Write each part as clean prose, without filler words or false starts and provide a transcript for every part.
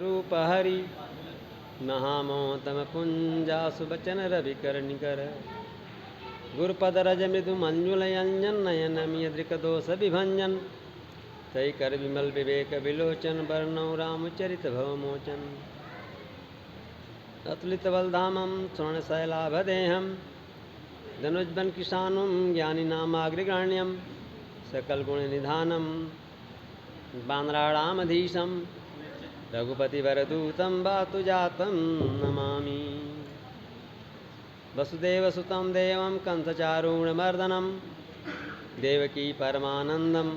रूप हरि नहामो तम पुंजासु बचन रवि करनिकर गुरुपद रज मृदु मंजुल अंजन नयन मियद्रिक दोष विभंजन तय कर विमल विवेक विलोचन वर्णौ रामचरित भवमोचन अतुलित बलधामं स्वर्णशैलाभदेहं धनुज्बन किशानुं ज्ञानिनामाग्रगण्यं सकल गुण निधानं बानराणामधीशं रघुपति वरदूतं वातु जातं नमामि वसुदेवसुतं देवं कंसचारूणमर्दनं देवकी परमानन्दं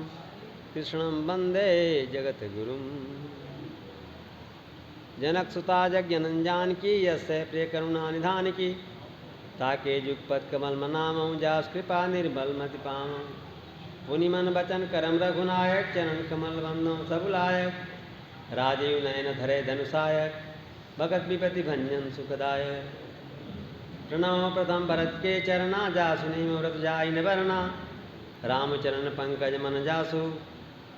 कृष्णं वन्दे जगद्गुरुं जनकसुता जज्ञनंजानकी यस्य प्रियकरुणानिधानकी ताके जुगपद कमल मनामौ जास कृपा निर्मल मति पामौ पुनिमन बचन करम रघुनायक चरण कमल बंदौ सबुलायक राजीव नयन धरे धनुषायक भगत विपति भंजन सुखदायक प्रणव प्रथम भरत के चरना जासु नहीं व्रत जाय न वरना रामचरण पंकज मन जासु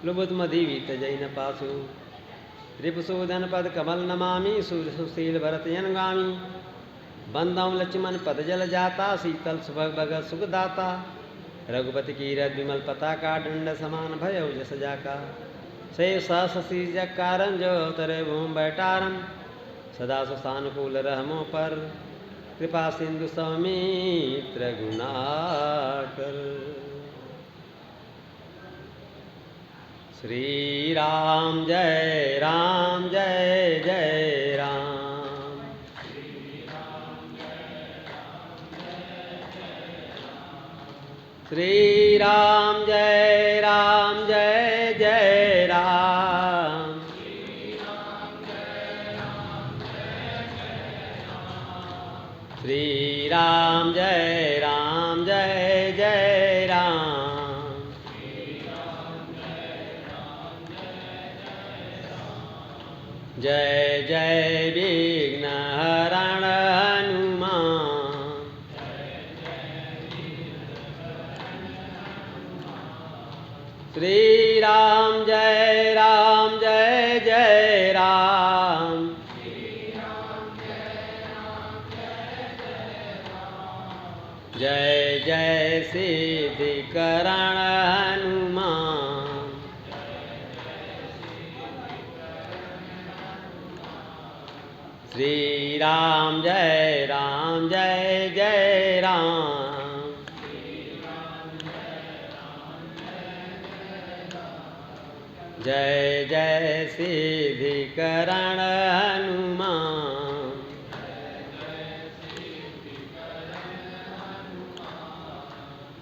लुबुत मधीवित जय न पासु रिपुसूदन पद कमल नमामि सुशील भरत यनगामी बंदौ लक्ष्मण पद जल जाता शीतल सुभग भगत सुखदाता रघुपति की रथ विमल पताका दंड समान भय जस जाका से सहसी जकारं जो तरे भूम बैठारम सदा सुसानुकूल रहमो पर कृपा सिंधु सौमित्र गुणाकर श्री राम जय जय राम श्री राम जय जय राम श्री राम जय जय राम जय जय विघ्न हरण हनुमान श्री राम जय जय राम जय जय सिद्धिकरण हनुमान श्री राम जय जय राम जय जय सिद्धिकरण हनुमान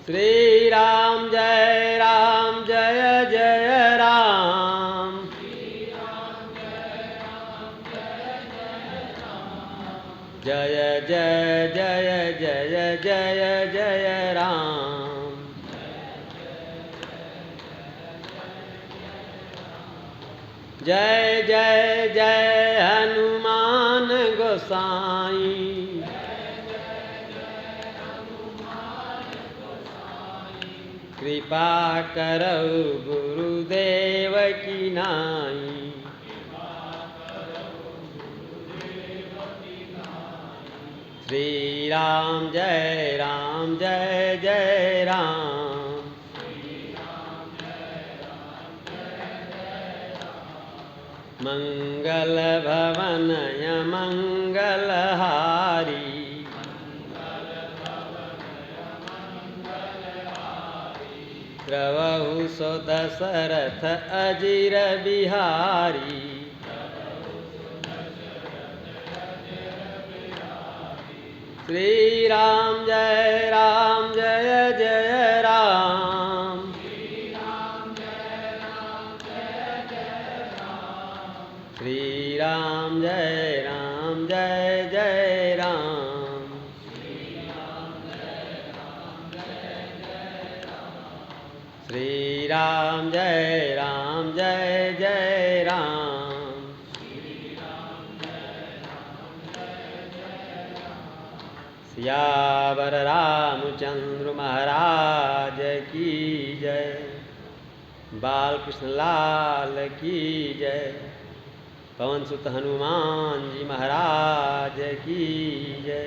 श्री राम जय जय राम जय जय राम जय जय हनुमान गोसाई कृपा करौ गुरुदेव की नाई श्री राम जय जय राम मंगल भवन मंगल हारी प्रभु सो दशरथ अजीर बिहारी श्री राम जय जय राम श्री राम जय जय राम श्री राम जय जय राम सियावर रामचंद्र महाराज की जय बाल कृष्ण लाल की जय। पवन सुत हनुमान जी महाराज की जय।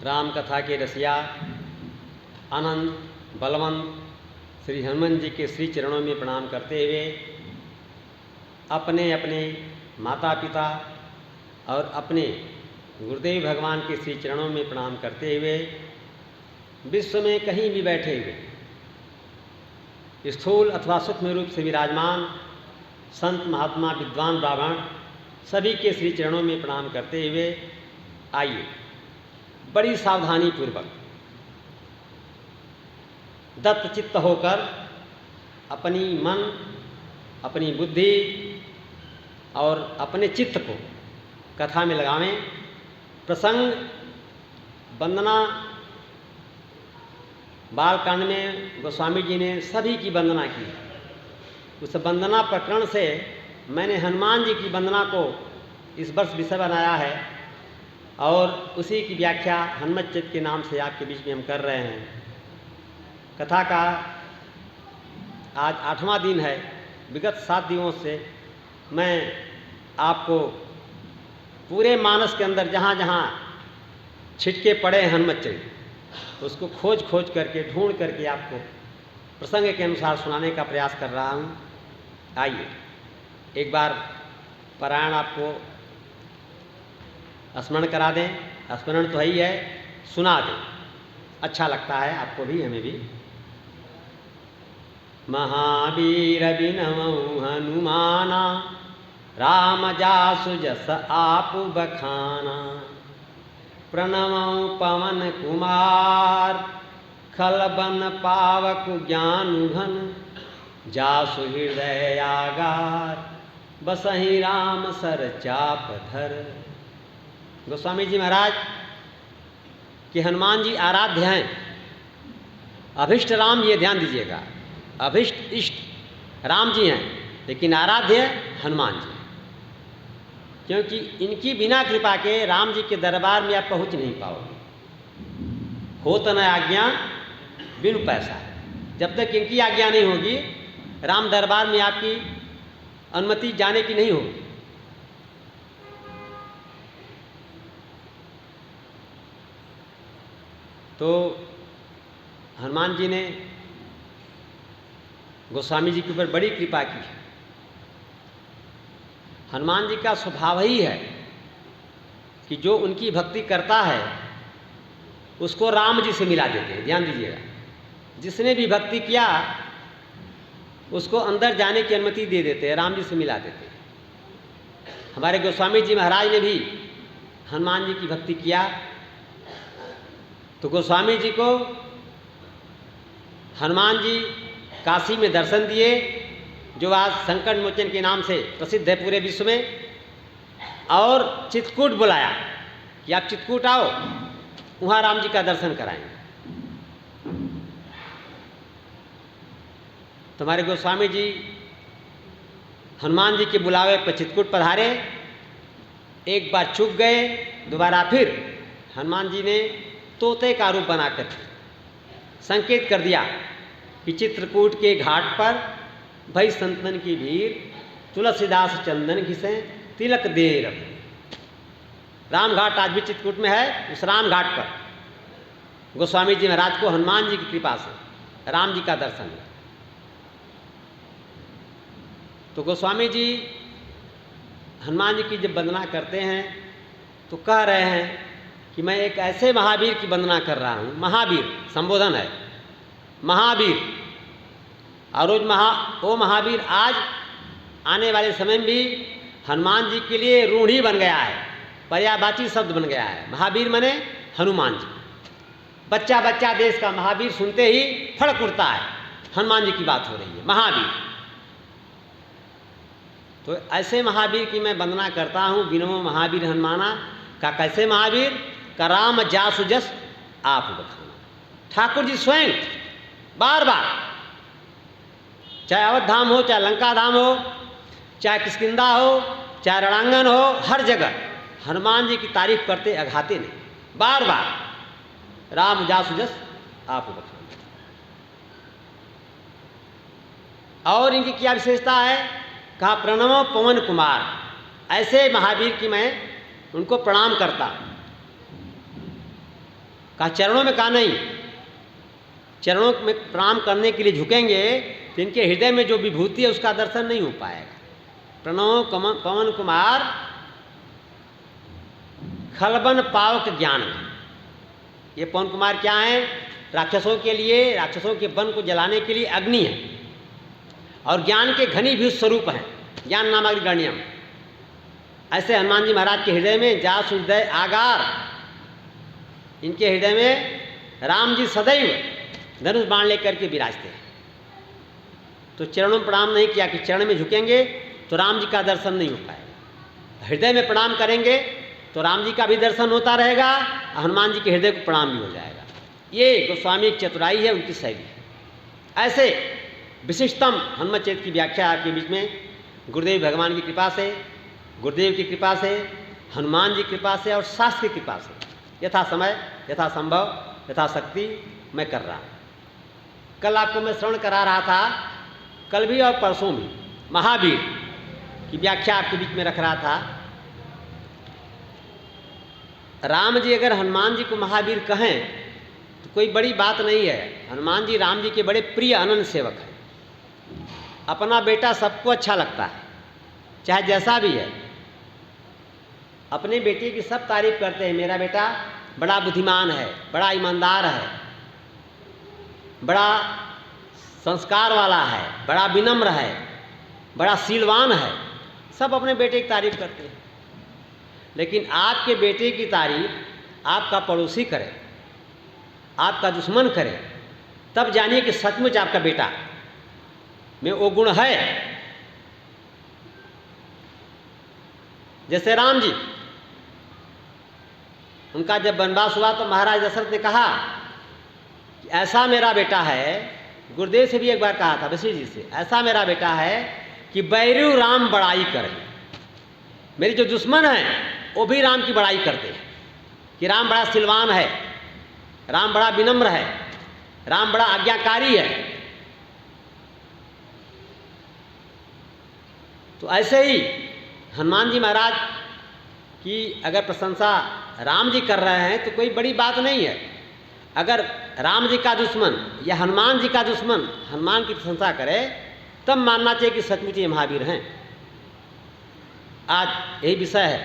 राम कथा के रसिया आनंद बलवंत श्री हनुमान जी के श्री चरणों में प्रणाम करते हुए अपने अपने माता पिता और अपने गुरुदेव भगवान के श्री चरणों में प्रणाम करते हुए विश्व में कहीं भी बैठे हुए स्थूल अथवा सूक्ष्म रूप से विराजमान संत महात्मा विद्वान ब्राह्मण सभी के श्री चरणों में प्रणाम करते हुए आइए बड़ी सावधानी पूर्वक दत्त चित्त होकर अपनी मन अपनी बुद्धि और अपने चित्त को कथा में लगावें। प्रसंग वंदना बालकांड में गोस्वामी जी ने सभी की वंदना की। उस वंदना प्रकरण से मैंने हनुमान जी की वंदना को इस वर्ष विषय बनाया है और उसी की व्याख्या हनुमत चित्त के नाम से आपके बीच में हम कर रहे हैं। कथा का आज 8वां दिन है। विगत 7 दिनों से मैं आपको पूरे मानस के अंदर जहाँ जहाँ छिटके पड़े हैं हनुमत चित्त उसको खोज खोज करके ढूंढ करके आपको प्रसंग के अनुसार सुनाने का प्रयास कर रहा हूँ। आइए एक बार पारायण आपको स्मरण करा दें। स्मरण तो है ही है, सुना दें, अच्छा लगता है आपको भी हमें भी। महावीर बिनमऊ हनुमाना राम जासु जस आप बखाना प्रणमऊ पवन कुमार खलबन पावक ज्ञान घन जासु हृदय आगार बसहि राम सर चाप धर। गोस्वामी जी महाराज कि हनुमान जी आराध्य हैं। अभिष्ट राम, ये ध्यान दीजिएगा, अभिष्ट इष्ट राम जी हैं लेकिन आराध्य हनुमान जी, क्योंकि इनकी बिना कृपा के राम जी के दरबार में आप पहुंच नहीं पाओगे। हो तो न आज्ञा बिनु पैसा, जब तक इनकी आज्ञा नहीं होगी राम दरबार में आपकी अनुमति जाने की नहीं होगी। तो हनुमान जी ने गोस्वामी जी के ऊपर बड़ी कृपा की है। हनुमान जी का स्वभाव ही है कि जो उनकी भक्ति करता है उसको राम जी से मिला देते हैं। ध्यान दीजिएगा, जिसने भी भक्ति किया उसको अंदर जाने की अनुमति दे देते हैं, राम जी से मिला देते हैं। हमारे गोस्वामी जी महाराज ने भी हनुमान जी की भक्ति किया तो गोस्वामी जी को हनुमान जी काशी में दर्शन दिए, जो आज संकट मोचन के नाम से प्रसिद्ध है पूरे विश्व में, और चित्रकूट बुलाया कि आप चित्रकूट आओ, वहाँ राम जी का दर्शन कराएंगे। तुम्हारे गोस्वामी जी हनुमान जी के बुलावे पर चित्रकूट पधारे। एक बार चूक गए, दोबारा फिर हनुमान जी ने तोते का रूप बनाकर संकेत कर दिया कि चित्रकूट के घाट पर भई संतन की भीड़, तुलसीदास चंदन घिसे तिलक दे रख। राम घाट आज भी चित्रकूट में है। उस राम घाट पर गोस्वामी जी महाराज को हनुमान जी की कृपा से राम जी का दर्शन हुआ। तो गोस्वामी जी हनुमान जी की जब वंदना करते हैं तो कह रहे हैं कि मैं एक ऐसे महावीर की वंदना कर रहा हूँ। महावीर संबोधन है, महावीर। और रोज वो महावीर आज आने वाले समय में भी हनुमान जी के लिए रूढ़ी बन गया है, पर्यायवाची शब्द बन गया है। महावीर माने हनुमान जी। बच्चा बच्चा देश का महावीर सुनते ही फड़क उठता है, हनुमान जी की बात हो रही है, महावीर। तो ऐसे महावीर की मैं वंदना करता हूँ। बिनो महावीर हनुमाना का कैसे महावीर का राम जासु जस आप बखाना। ठाकुर जी स्वयं बार बार, चाहे अवध धाम हो चाहे लंका धाम हो, चाहे किष्किंधा हो, चाहे रणांगन हो, हर जगह हनुमान जी की तारीफ करते अघाते नहीं, बार बार राम जासु जस आप बखान। और इनकी क्या विशेषता है? कहा प्रणमो पवन कुमार, ऐसे महावीर की मैं उनको प्रणाम करता। कहा चरणों में, कहा नहीं, चरणों में प्रणाम करने के लिए झुकेंगे तो इनके हृदय में जो विभूति है उसका दर्शन नहीं हो पाएगा। प्रणमो पवन कुमार खलबन पावक ज्ञान। ये पवन कुमार क्या है? राक्षसों के लिए, राक्षसों के वन को जलाने के लिए अग्नि है और ज्ञान के घनी भी स्वरूप है, ज्ञान नामक गण्यम। ऐसे हनुमान जी महाराज के हृदय में जासु हृदय आगार, इनके हृदय में राम जी सदैव धनुष बाण लेकर के विराजते हैं। तो चरणों में प्रणाम नहीं किया कि चरण में झुकेंगे तो राम जी का दर्शन नहीं हो पाएगा, हृदय में प्रणाम करेंगे तो राम जी का भी दर्शन होता रहेगा, हनुमान जी के हृदय को प्रणाम भी हो जाएगा। ये गोस्वामी की चतुराई है, उनकी शैली है। ऐसे विशिष्टतम हनुमत चरित्र की व्याख्या आपके बीच में गुरुदेव भगवान की कृपा से, गुरुदेव की कृपा से, हनुमान जी की कृपा से और शास्त्र की कृपा से यथा समय, यथा संभव, यथा शक्ति मैं कर रहा हूँ। कल आपको मैं श्रवण करा रहा था, कल भी और परसों भी महावीर की व्याख्या आपके बीच में रख रहा था। राम जी अगर हनुमान जी को महावीर कहें तो कोई बड़ी बात नहीं है। हनुमान जी राम जी के बड़े प्रिय अनन्य सेवक हैं। अपना बेटा सबको अच्छा लगता है, चाहे जैसा भी है। अपने बेटे की सब तारीफ करते हैं, मेरा बेटा बड़ा बुद्धिमान है, बड़ा ईमानदार है, बड़ा संस्कार वाला है, बड़ा विनम्र है, बड़ा शीलवान है, सब अपने बेटे की तारीफ करते हैं। लेकिन आपके बेटे की तारीफ आपका पड़ोसी करे, आपका दुश्मन करे, तब जानिए कि सचमुच आपका बेटा में वो गुण है। जैसे राम जी, उनका जब वनवास हुआ तो महाराज दशरथ ने कहा कि ऐसा मेरा बेटा है, गुरुदेव से भी एक बार कहा था, वशिष्ठ जी से, ऐसा मेरा बेटा है कि बैरू राम बड़ाई करे। मेरे जो दुश्मन हैं वो भी राम की बड़ाई करते हैं कि राम बड़ा सिलवान है, राम बड़ा विनम्र है, राम बड़ा आज्ञाकारी है। तो ऐसे ही हनुमान जी महाराज की अगर प्रशंसा राम जी कर रहे हैं तो कोई बड़ी बात नहीं है। अगर राम जी का दुश्मन या हनुमान जी का दुश्मन हनुमान की प्रशंसा करे तब मानना चाहिए कि सचमुच ये महावीर हैं। आज यही विषय है,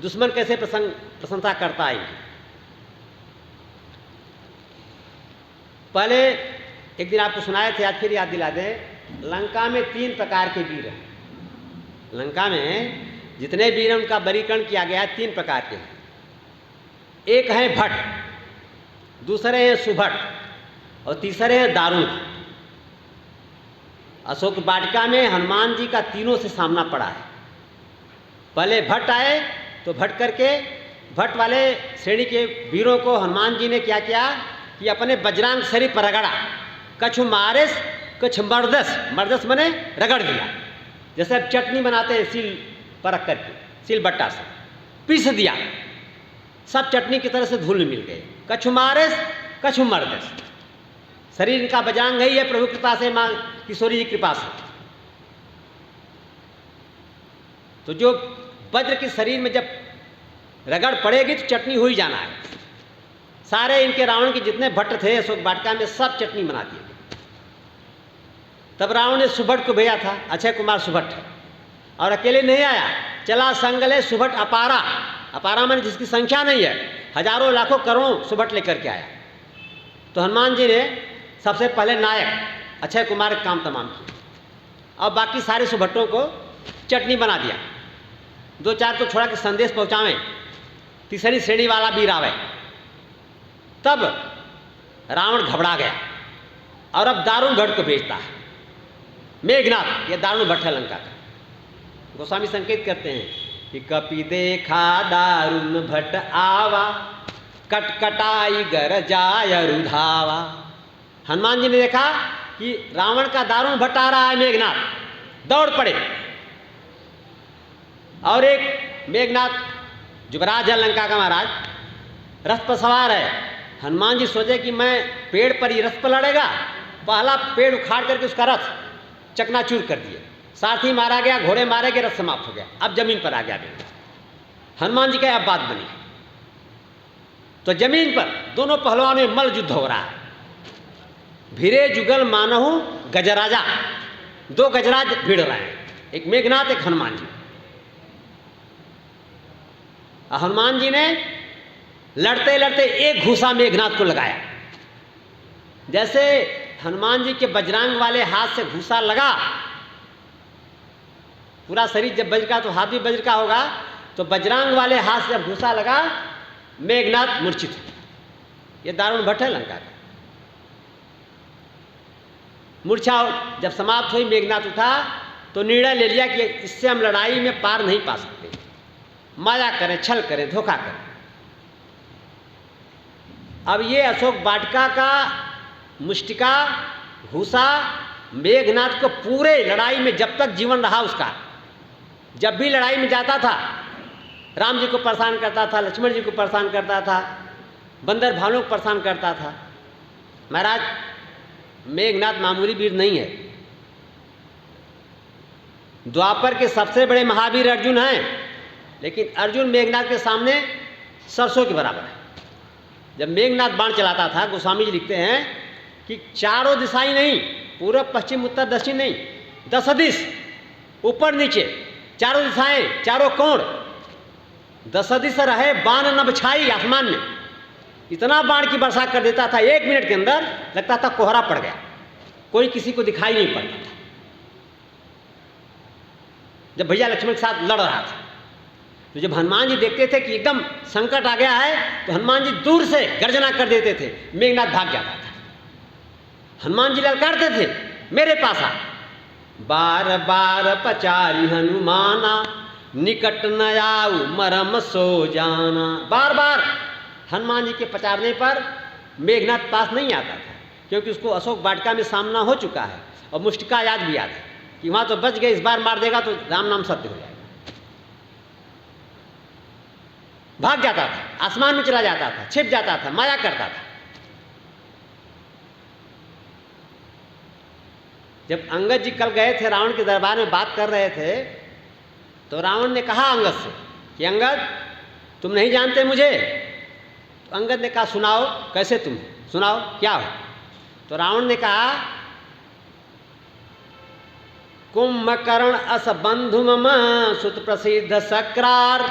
दुश्मन कैसे प्रशंसा करता है। पहले एक दिन आपको सुनाए थे, आज फिर याद दिला दें। लंका में 3 प्रकार के वीर हैं। लंका में जितने वीर हैं उनका वर्गीकरण किया गया है 3 प्रकार के हैं। एक है भट्ट, दूसरे हैं सुभट और तीसरे हैं दारुण। अशोक वाटिका में हनुमान जी का तीनों से सामना पड़ा है। पहले भट्ट आए तो भट्ट करके भट्ट वाले श्रेणी के वीरों को हनुमान जी ने क्या किया कि अपने वज्रांग शरीर पर रगड़ा। कछु मारिस कछु मर्दस, मर्दस मने रगड़ दिया। जैसे अब चटनी बनाते हैं सील पर रख करके, सील बट्टा से पीस दिया, सब चटनी की तरह से धूल मिल गए। कछु मारिस कछु मर्दस, शरीर इनका वज्रांग ही है, प्रभु कृपा से, माँ किशोरी जी कृपा से। तो जो वज्र के शरीर में जब रगड़ पड़ेगी तो चटनी हो ही जाना है। सारे इनके रावण के जितने भट्ट थे अशोक वाटिका में सब चटनी बना दिए। तब रावण ने सुभट को भेजा था, अक्षय कुमार सुभट है, और अकेले नहीं आया, चला संगले सुभट अपारा। अपारा माने जिसकी संख्या नहीं है, हजारों लाखों करोड़ों सुभट लेकर के आया। तो हनुमान जी ने सबसे पहले नायक अक्षय कुमार का काम तमाम किया और बाकी सारे सुभट्टों को चटनी बना दिया। 2-4 को छोड़ा कि संदेश पहुंचावें, तीसरी श्रेणी वाला वीर आवे। तब रावण घबरा गया और अब दारुण भट्ट को भेजता है। मेघनाथ, ये दारुण भट्ट है लंका का। गोस्वामी संकेत करते हैं कि कपि देखा दारुण भट्ट आवा, कटकटाई गरजाय रुधावा। हनुमान जी ने देखा कि रावण का दारुण भट्ट आ रहा है मेघनाथ, दौड़ पड़े और एक मेघनाथ युवराज है लंका का महाराज, रथ पर सवार है। हनुमान जी सोचे कि मैं पेड़ पर ही रथ पर लड़ेगा, पहला पेड़ उखाड़ करके उसका रथ चकनाचूर कर दिए, सारथी मारा गया, घोड़े मारे गए, रथ समाप्त हो गया। अब जमीन पर आ गया मेघनाथ। हनुमान जी का अब बात बनी, तो जमीन पर दोनों पहलवानों में मल्ल युद्ध हो रहा है। भिरे जुगल मानहु गजराजा, दो गजराज भिड़ रहे हैं, एक मेघनाथ एक हनुमान जी। हनुमान जी ने लड़ते लड़ते एक घूसा मेघनाथ को लगाया। जैसे हनुमान जी के बजरंग वाले हाथ से घूसा लगा, पूरा शरीर जब वज्र का तो हाथ भी वज्र का होगा, तो बजरंग वाले हाथ से जब घूसा लगा मेघनाथ मूर्छित हो। ये दारुण भट्ट है लंका का। मूर्छा जब समाप्त हुई, मेघनाथ उठा तो निर्णय ले लिया कि इससे हम लड़ाई में पार नहीं पा सकते, माया करें, छल करें, धोखा करें। अब ये अशोक वाटिका का मुष्टिका घूसा मेघनाथ को पूरे लड़ाई में जब तक जीवन रहा उसका, जब भी लड़ाई में जाता था राम जी को परेशान करता था, लक्ष्मण जी को परेशान करता था, बंदर भालू को परेशान करता था। महाराज मेघनाथ मामूली वीर नहीं है। द्वापर के सबसे बड़े महावीर अर्जुन हैं, लेकिन अर्जुन मेघनाथ के सामने सरसों के बराबर है। जब मेघनाथ बाण चलाता था, गोस्वामी जी लिखते हैं कि चारों दिशाएं नहीं, पूर्व पश्चिम उत्तर दक्षिण नहीं, 10 दिश ऊपर नीचे चारों दिशाएं, चारों कोण, 10 दिश रहे बाण न बछाई। आसमान में इतना बाण की वर्षा कर देता था, 1 मिनट के अंदर लगता था कोहरा पड़ गया, कोई किसी को दिखाई नहीं पड़ता था। जब भैया लक्ष्मण के साथ लड़ रहा था, तो जब हनुमान जी देखते थे कि एकदम संकट आ गया है, तो हनुमान जी दूर से गर्जना कर देते थे, मेघनाथ भाग जाता था। हनुमान जी ललकारते थे, मेरे पास आ। बार बार पचारी हनुमाना, निकट न आऊ मरम सो जाना। बार बार हनुमान जी के पचारने पर मेघनाथ पास नहीं आता था, क्योंकि उसको अशोक वाटिका में सामना हो चुका है और मुष्टिका याद भी याद है कि वहां तो बच गए, इस बार मार देगा तो राम नाम सत्य हो जाएगा। भाग जाता था, आसमान में चला जाता था, छिप जाता था, माया करता था। जब अंगद जी कल गए थे रावण के दरबार में, बात कर रहे थे, तो रावण ने कहा अंगद से कि अंगद तुम नहीं जानते मुझे। तो अंगद ने कहा सुनाओ, कैसे तुम, सुनाओ क्या हो। तो रावण ने कहा कुंभकर्ण अस बंधु मम सुत प्रसिद्ध सक्रार,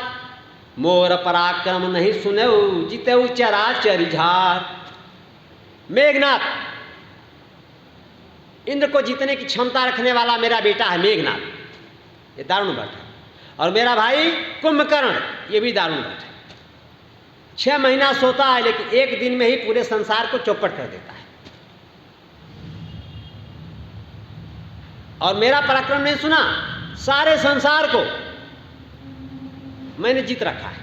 मोर पराक्रम नहीं सुनेऊ जितेऊ चराचर झार। मेघनाथ इंद्र को जीतने की क्षमता रखने वाला मेरा बेटा है मेघनाथ, ये दारुण भट्ट है। और मेरा भाई कुंभकर्ण, ये भी दारुण भट्ट है। 6 महीना सोता है, लेकिन एक दिन में ही पूरे संसार को चौपट कर देता है। और मेरा पराक्रम नहीं सुना, सारे संसार को मैंने जीत रखा है।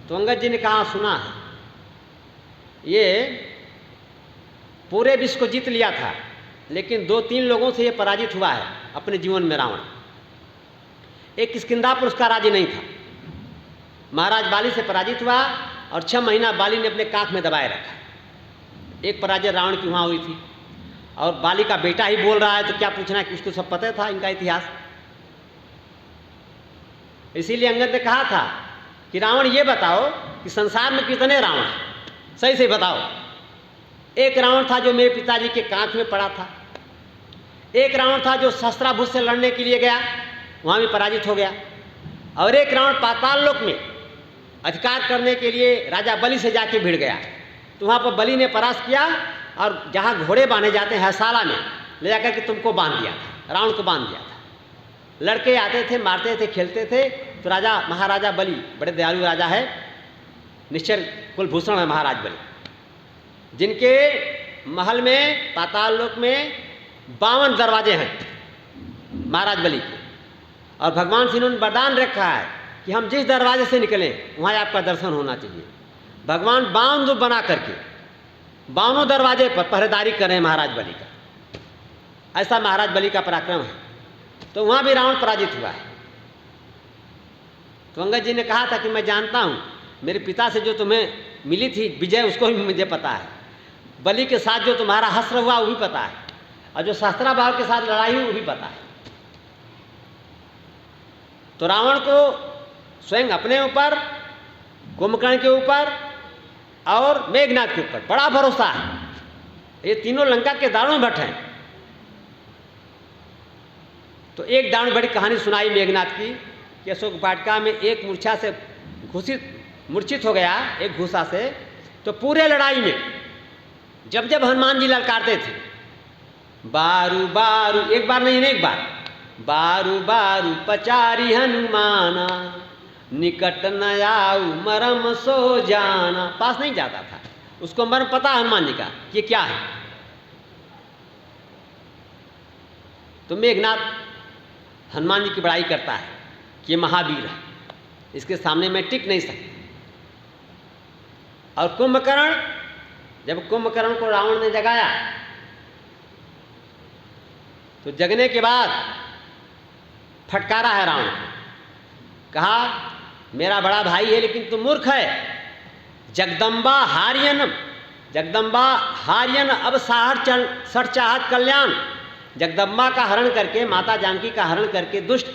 तो अंगद जी ने कहा सुना है, ये पूरे विश्व को जीत लिया था, लेकिन 2-3 लोगों से ये पराजित हुआ है अपने जीवन में रावण। एक किष्किंधा पर उसका राज्य नहीं था, महाराज बाली से पराजित हुआ और 6 महीना बाली ने अपने काख में दबाए रखा। एक पराजय रावण की वहाँ हुई थी, और बाली का बेटा ही बोल रहा है तो क्या पूछना है कि उसको सब पता था इनका इतिहास। इसीलिए अंगद ने कहा था कि रावण ये बताओ कि संसार में कितने रावण हैं, सही से बताओ। एक रावण था जो मेरे पिताजी के कांख में पड़ा था, एक रावण था जो शस्त्राभूत से लड़ने के लिए गया, वहाँ भी पराजित हो गया, और एक रावण पाताल लोक में अधिकार करने के लिए राजा बलि से जाके भिड़ गया। तो वहाँ पर बलि ने परास्त किया और जहाँ घोड़े बांधे जाते हैं हसाला में ले जाकर के तुमको बांध दिया था, रावण को बांध दिया था। लड़के आते थे, मारते थे, खेलते थे, तो राजा महाराजा बलि बड़े दयालु राजा है, निश्चर कुलभूषण है महाराज बलि, जिनके महल में पाताल लोक में 52 दरवाजे हैं महाराज बलि के। और भगवान से इन्होंने वरदान रखा है कि हम जिस दरवाजे से निकलें वहाँ आपका दर्शन होना चाहिए। भगवान 52 बना करके 52 दरवाजे पर पहरेदारी कर रहे हैं महाराज बलि का। ऐसा महाराज बलि का पराक्रम है। तो वहाँ भी रावण पराजित हुआ है। तो अंगद जी ने कहा था कि मैं जानता हूँ, मेरे पिता से जो तुम्हें मिली थी विजय उसको भी मुझे पता है, बलि के साथ जो तुम्हारा हश्र हुआ वो भी पता है, और जो सहस्त्राबाहु के साथ लड़ाई हुई वो भी पता है। तो रावण को स्वयं अपने ऊपर, कुंभकर्ण के ऊपर और मेघनाद के ऊपर बड़ा भरोसा है। ये तीनों लंका के दारुण भट्ट हैं। तो एक दारुण भट्ट कहानी सुनाई मेघनाद की कि अशोक वाटिका में एक मूर्छा से मूर्छित हो गया, एक घूसा से। तो पूरे लड़ाई में जब जब हनुमान जी ललकारते थे, बारू बारू, एक बार नहीं एक बार, बारू बारू पचारी हनुमाना, निकट न आऊ मरम सो जाना, पास नहीं जाता था। उसको मर्म पता हनुमान जी का कि क्या है। तो मेघनाद हनुमान जी की बड़ाई करता है कि ये महावीर है, इसके सामने मैं टिक नहीं सकता। और कुंभकर्ण, जब कुंभकर्ण को रावण ने जगाया तो जगने के बाद फटकारा है रावण को, कहा मेरा बड़ा भाई है लेकिन तुम मूर्ख है। जगदम्बा हार्यन अब सठ चाहत कल्याण। जगदम्बा का हरण करके, माता जानकी का हरण करके दुष्ट,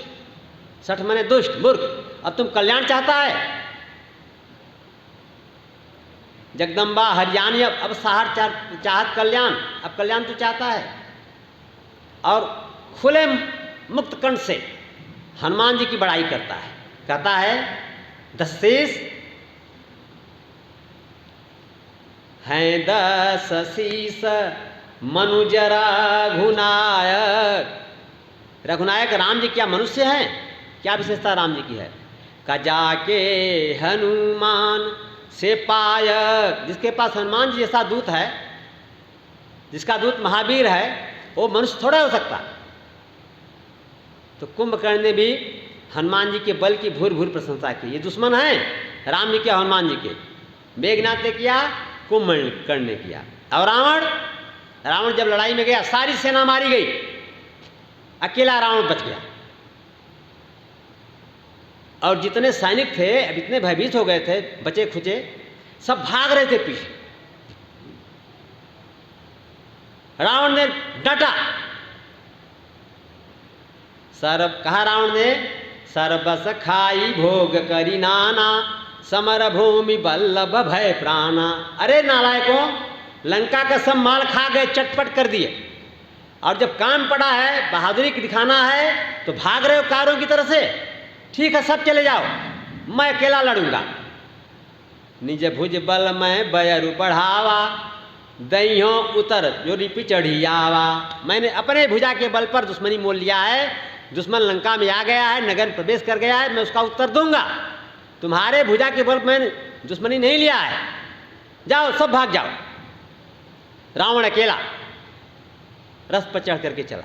सठ मने दुष्ट, मूर्ख, अब तुम कल्याण चाहता है। जगदम्बा हरियाणी अब सहार चाहत कल्याण, अब कल्याण तो चाहता है। और खुले मुक्त कंठ से हनुमान जी की बड़ाई करता है, कहता है दशेष हैं 10 शीस मनुजरा रघुनायक। रघुनायक राम जी क्या मनुष्य हैं? क्या विशेषता राम जी की है? का जाके हनुमान से पायक, जिसके पास हनुमान जी जैसा दूत है, जिसका दूत महावीर है, वो मनुष्य थोड़ा हो सकता। तो कुंभकर्ण ने भी हनुमान जी के बल की भूर भूर प्रशंसा की। ये दुश्मन हैं राम जी के, हनुमान जी के। मेघनाद ने किया, कुंभकर्ण ने किया। और रावण जब लड़ाई में गया, सारी सेना मारी गई, अकेला रावण बच गया। और जितने सैनिक थे अब इतने भयभीत हो गए थे, बचे खुचे सब भाग रहे थे पीछे। रावण ने डटा, कहा रावण ने, सरबस खाई भोग करी नाना, समर भूमि बल्लभ भय प्राणा। अरे नालायकों, लंका का सब माल खा गए, चटपट कर दिए, और जब काम पड़ा है, बहादुरी दिखाना है, तो भाग रहे हो कारों की तरह से। ठीक है, सब चले जाओ, मैं अकेला लड़ूंगा। निज भुज बल में बयरु बढ़ावा, दइयों उतर जो रिपि चढ़ियावा। मैंने अपने भुजा के बल पर दुश्मनी मोल लिया है। दुश्मन लंका में आ गया है, नगर प्रवेश कर गया है, मैं उसका उत्तर दूंगा। तुम्हारे भुजा के बल मैंने दुश्मनी नहीं लिया है, जाओ सब भाग जाओ। रावण अकेला रथ पर चढ़ करके चला।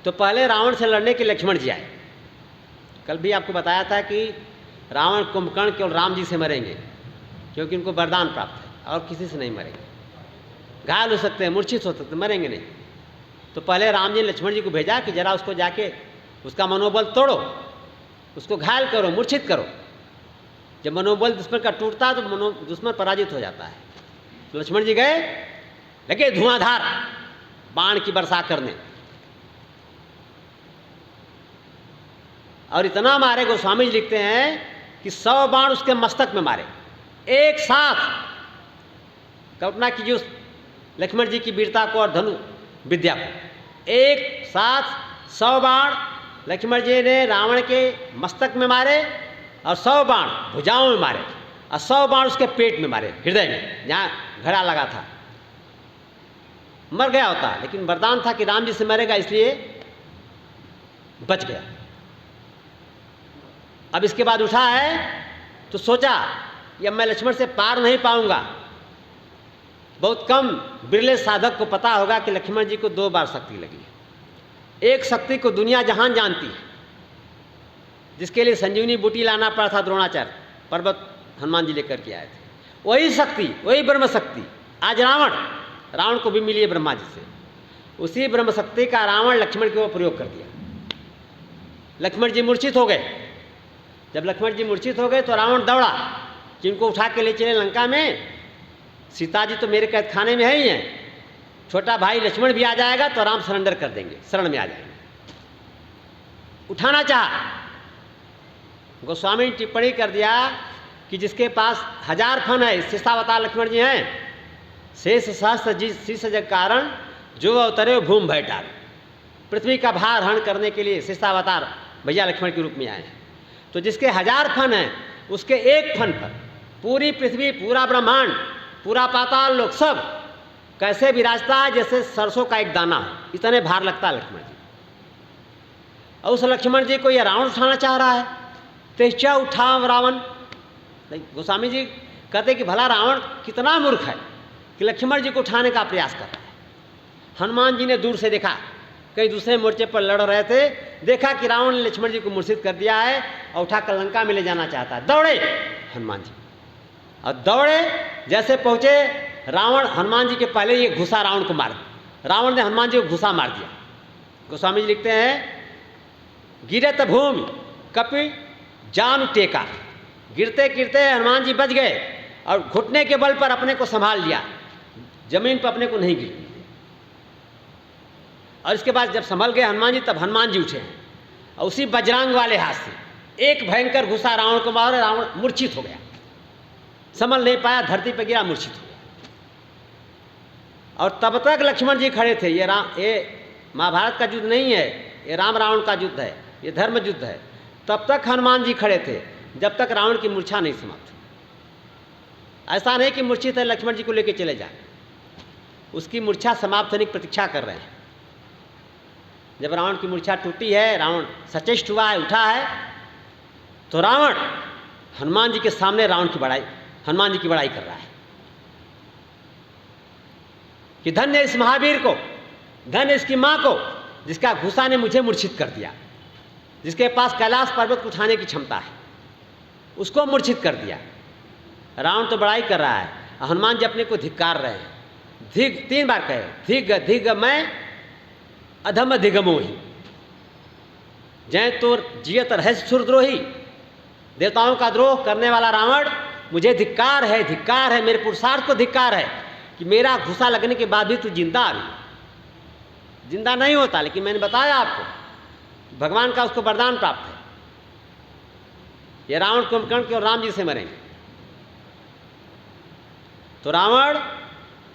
तो पहले रावण से लड़ने के लक्ष्मण जी आए। कल भी आपको बताया था कि रावण कुंभकर्ण केवल राम जी से मरेंगे, क्योंकि उनको वरदान प्राप्त है, और किसी से नहीं मरेंगे। घायल हो सकते हैं, मूर्छित हो सकते हैं, मरेंगे नहीं। तो पहले राम जी ने लक्ष्मण जी को भेजा कि जरा उसको जाके उसका मनोबल तोड़ो, उसको घायल करो, मूर्छित करो। जब मनोबल दुश्मन का टूटता है तो दुश्मन पराजित हो जाता है। तो लक्ष्मण जी गए, लगे धुआंधार बाण की वर्षा करने, और इतना मारे, गोस्वामी जी लिखते हैं कि 100 बाण उसके मस्तक में मारे एक साथ। कल्पना कीजिए उस लक्ष्मण जी की वीरता को और धनु विद्या को। एक साथ 100 बाण लक्ष्मण जी ने रावण के मस्तक में मारे, और 100 बाण भुजाओं में मारे, और 100 बाण उसके पेट में मारे, हृदय में जहाँ घड़ा लगा था। मर गया होता, लेकिन वरदान था कि राम जी से मरेगा, इसलिए बच गया। अब इसके बाद उठा है तो सोचा कि अब मैं लक्ष्मण से पार नहीं पाऊंगा। बहुत कम बिरले साधक को पता होगा कि लक्ष्मण जी को 2 बार शक्ति लगी है। एक शक्ति को दुनिया जहान जानती है, जिसके लिए संजीवनी बूटी लाना पड़ा था द्रोणाचार्य, पर्वत हनुमान जी लेकर के आए थे। वही शक्ति, वही ब्रह्म शक्ति आज रावण को भी मिली है ब्रह्मा जी से। उसी ब्रह्म शक्ति का रावण लक्ष्मण के ऊपर प्रयोग कर दिया। लक्ष्मण जी मूर्छित हो गए। जब लक्ष्मण जी मूर्छित हो गए तो रावण दौड़ा कि इनको उठा के ले चले लंका में, सीता जी तो मेरे कैद खाने में है ही हैं, छोटा भाई लक्ष्मण भी आ जाएगा तो राम सरेंडर कर देंगे, शरण में आ जाएंगे। उठाना चाहा, गोस्वामी ने टिप्पणी कर दिया कि जिसके पास 1000 फन है, शेषावतार लक्ष्मण जी हैं, शेष सहस्त्र जी शीर्ष जग कारण जो अवतरे भूमि भैटार, पृथ्वी का भार हरण करने के लिए शेषावतार भैया लक्ष्मण के रूप में आए हैं। तो जिसके 1000 फन हैं उसके एक फन पर पूरी पृथ्वी, पूरा ब्रह्मांड, पूरा पाताल लोक सब कैसे विराजता है जैसे सरसों का एक दाना हो, इतने भार लगता है लक्ष्मण जी। और उस लक्ष्मण जी को यह रावण उठाना चाह रहा है। तेजा उठा रावण। गोस्वामी जी कहते कि भला रावण कितना मूर्ख है कि लक्ष्मण जी को उठाने का प्रयास कर रहा है। हनुमान जी ने दूर से देखा, कहीं दूसरे मोर्चे पर लड़ रहे थे, देखा कि रावण ने लक्ष्मण जी को मूर्छित कर दिया है और उठाकर लंका में ले जाना चाहता है। दौड़े हनुमान जी और दौड़े, जैसे पहुंचे रावण हनुमान जी के पहले ये घुसा रावण को मार, रावण ने हनुमान जी को घुसा मार दिया। गोस्वामी जी लिखते हैं गिरत भूमि कपि जान टेका, गिरते गिरते हनुमान जी बच गए और घुटने के बल पर अपने को संभाल लिया, जमीन पर अपने को नहीं गिर। और इसके बाद जब संभल गए हनुमान जी, तब हनुमान जी उठे और उसी बजरंग वाले हाथ से एक भयंकर घुसा रावण को मारा, रावण मूर्छित हो गया, संभल नहीं पाया, धरती पर गिरा, मूर्छित हो गया। और तब तक लक्ष्मण जी खड़े थे। ये महाभारत का युद्ध नहीं है, ये राम रावण का युद्ध है, ये धर्म युद्ध है। तब तक हनुमान जी खड़े थे जब तक रावण की मूर्छा नहीं समाप्त। ऐसा नहीं कि मूर्छित है लक्ष्मण जी को लेकर चले जाए, उसकी मूर्छा समाप्त होने की प्रतीक्षा कर रहे हैं। जब रावण की मूर्छा टूटी है, रावण सचेष्ट हुआ है, उठा है, तो रावण हनुमान जी के सामने हनुमान जी की बड़ाई कर रहा है कि धन्य इस महावीर को, धन्य इसकी मां को, जिसका घुसा ने मुझे मूर्छित कर दिया, जिसके पास कैलाश पर्वत को उठाने की क्षमता है, उसको मूर्छित कर दिया। रावण तो बड़ाई कर रहा है, हनुमान जी अपने को धिक्कार रहे हैं। धिग 3 बार कहे, धिग धिग मैं अधम धिगमोही, जय तो जियत रहस्य सुरद्रोही, देवताओं का द्रोह करने वाला रावण, मुझे धिक्कार है, धिक्कार है, मेरे पुरुषार्थ को धिक्कार है कि मेरा घुसा लगने के बाद भी तू जिंदा आ गई। जिंदा नहीं होता, लेकिन मैंने बताया आपको भगवान का उसको वरदान प्राप्त है, ये रावण कुंभकर्ण के और राम जी से मरेंगे। तो रावण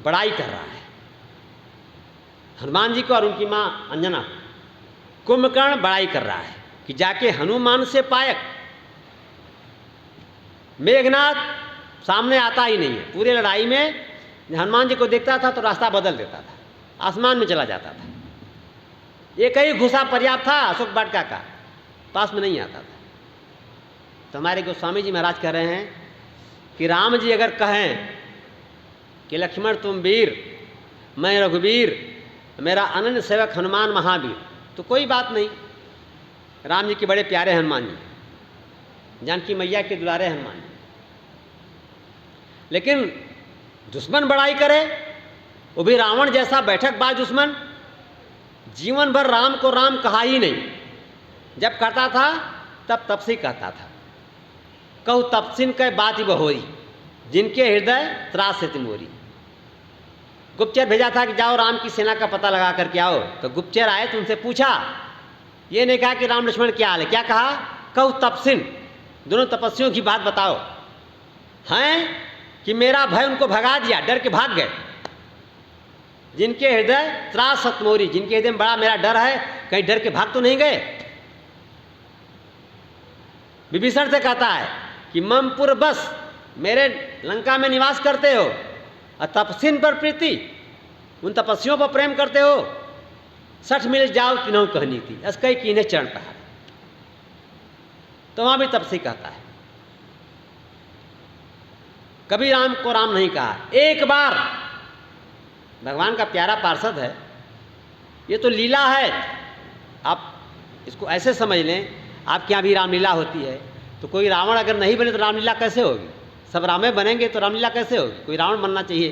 बड़ाई कर रहा है हनुमान जी को और उनकी मां अंजना को। कुंभकर्ण बड़ाई कर रहा है कि जाके हनुमान से पायक। मेघनाथ सामने आता ही नहीं है पूरे लड़ाई में, हनुमान जी को देखता था तो रास्ता बदल देता था, आसमान में चला जाता था। एक ही घुसा पर्याप्त था अशोक वाटिका का, पास में नहीं आता था। तो हमारे गोस्वामी जी महाराज कह रहे हैं कि राम जी अगर कहें कि लक्ष्मण तुम वीर, मैं रघुवीर, मेरा अनन्य सेवक हनुमान महावीर, तो कोई बात नहीं। राम जी के बड़े प्यारे हनुमान जी, जानकी मैया के दुलारे हनुमान जी। लेकिन दुश्मन बड़ाई करे, वो भी रावण जैसा बैठकबाज दुश्मन, जीवन भर राम को राम कहा ही नहीं। जब कहता था तब तपसी कहता था, कहू तपसिन कह बात ही बहोरी, जिनके हृदय त्रास से तिमोरी। गुप्तचर भेजा था कि जाओ राम की सेना का पता लगा करके आओ, तो गुप्तचर आए तो उनसे पूछा, ये नहीं कहा कि राम लक्ष्मण क्या हाल है, क्या कहा, कहू तपसिन, दोनों तपस्वियों की बात बताओ, हैं कि मेरा भय उनको भगा दिया, डर के भाग गए। जिनके हृदय त्रास सतमोरी, जिनके हृदय में बड़ा मेरा डर है, कहीं डर के भाग तो नहीं गए। विभीषण से कहता है कि ममपुर बस, मेरे लंका में निवास करते हो, और तपस्विन पर प्रीति, उन तपस्वियों पर प्रेम करते हो, 60 मिल जाओ तिन्हों कहनी थी, अस्कई की इन्हें चरण पहाड़। तो वहां भी तपस्वी कहता है, कभी राम को राम नहीं कहा। एक बार भगवान का प्यारा पार्षद है, ये तो लीला है, आप इसको ऐसे समझ लें, आपके यहाँ भी रामलीला होती है, तो कोई रावण अगर नहीं बने तो रामलीला कैसे होगी? सब रामें बनेंगे तो रामलीला कैसे होगी? कोई रावण बनना चाहिए,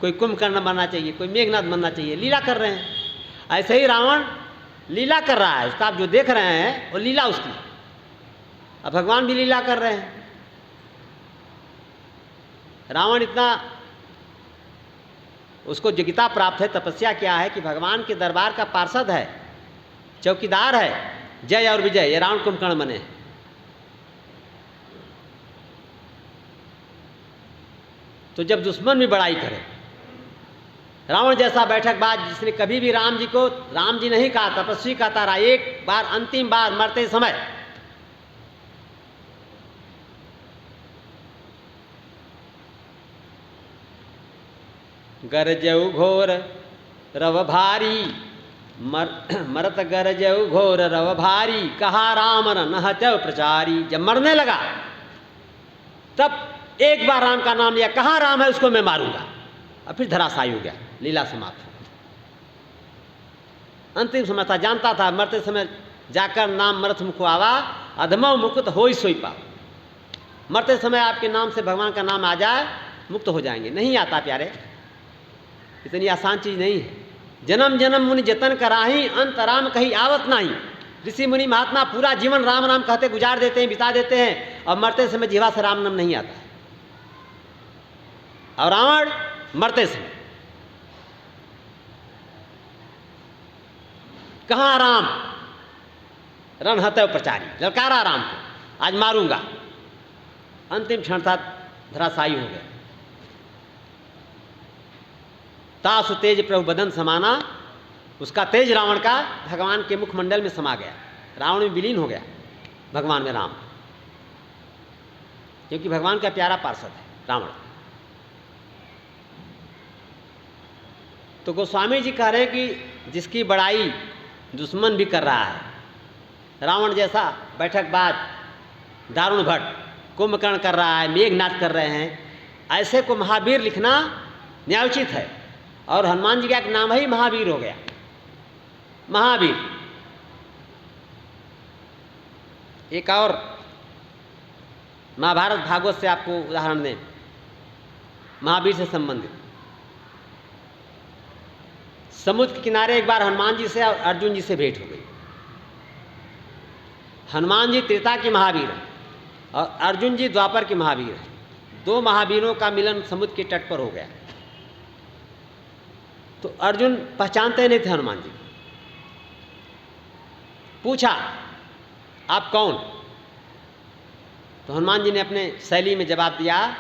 कोई कुंभकर्ण बनना चाहिए, कोई मेघनाथ बनना चाहिए, लीला कर रहे हैं। ऐसे ही रावण लीला कर रहा है, उसका आप जो देख रहे हैं वो लीला उसकी। अब भगवान भी लीला कर रहे हैं। रावण इतना उसको योग्यता प्राप्त है, तपस्या किया है कि भगवान के दरबार का पार्षद है, चौकीदार है, जय और विजय, ये रावण कुंभकर्ण बने। तो जब दुश्मन भी बड़ाई करे, रावण जैसा बैठकबाज जिसने कभी भी राम जी को राम जी नहीं कहा, तपस्वी कहता रहा, एक बार अंतिम बार मरते समय गरजऊ घोर रव भारी, मरत गरजऊ घोर रव भारी, कहा राम नहत्य प्रचारी। जब मरने लगा तब एक बार राम का नाम लिया, कहाँ राम है उसको मैं मारूंगा, और फिर धराशायी हो गया, लीला समाप्त। अंतिम समय था, जानता था मरते समय जाकर नाम मरथ मुख आवा, अधमो मुकुत होई सोई पाओ। मरते समय आपके नाम से भगवान का नाम आ जाए, मुक्त हो जाएंगे। नहीं आता प्यारे, इतनी आसान चीज नहीं है। जन्म जन्म मुनि जतन कराही, अंत राम कहीं आवत नहीं। ऋषि मुनि महात्मा पूरा जीवन राम राम कहते गुजार देते हैं, बिता देते हैं, और मरते समय जीवा से राम नाम नहीं आता है। और रावण मरते समय कहाँ राम, रणहत्य प्रचारी, ललकारा राम को, आज मारूंगा। अंतिम क्षण था, धराशायी हो गया। तासु तेज प्रभु बदन समाना, उसका तेज रावण का भगवान के मुखमंडल में समा गया, रावण में विलीन हो गया भगवान में राम, क्योंकि भगवान का प्यारा पार्षद है रावण। तो गोस्वामी जी कह रहे हैं कि जिसकी बड़ाई दुश्मन भी कर रहा है, रावण जैसा बैठकबाज, दारुण भट्ट, कुंभकर्ण कर रहा है, मेघनाथ कर रहे हैं, ऐसे को महावीर लिखना न्यायोचित है। और हनुमान जी का एक नाम ही महावीर हो गया, महावीर। एक और महाभारत भागवत से आपको उदाहरण दें, महावीर से संबंधित। समुद्र के किनारे एक बार हनुमान जी से और अर्जुन जी से भेंट हो गई। हनुमान जी त्रेता के महावीर हैं और अर्जुन जी द्वापर के महावीर हैं। दो महावीरों का मिलन समुद्र के तट पर हो गया। तो अर्जुन पहचानते नहीं थे हनुमान जी। पूछा, आप कौन? तो हनुमान जी ने अपने शैली में जवाब दिया,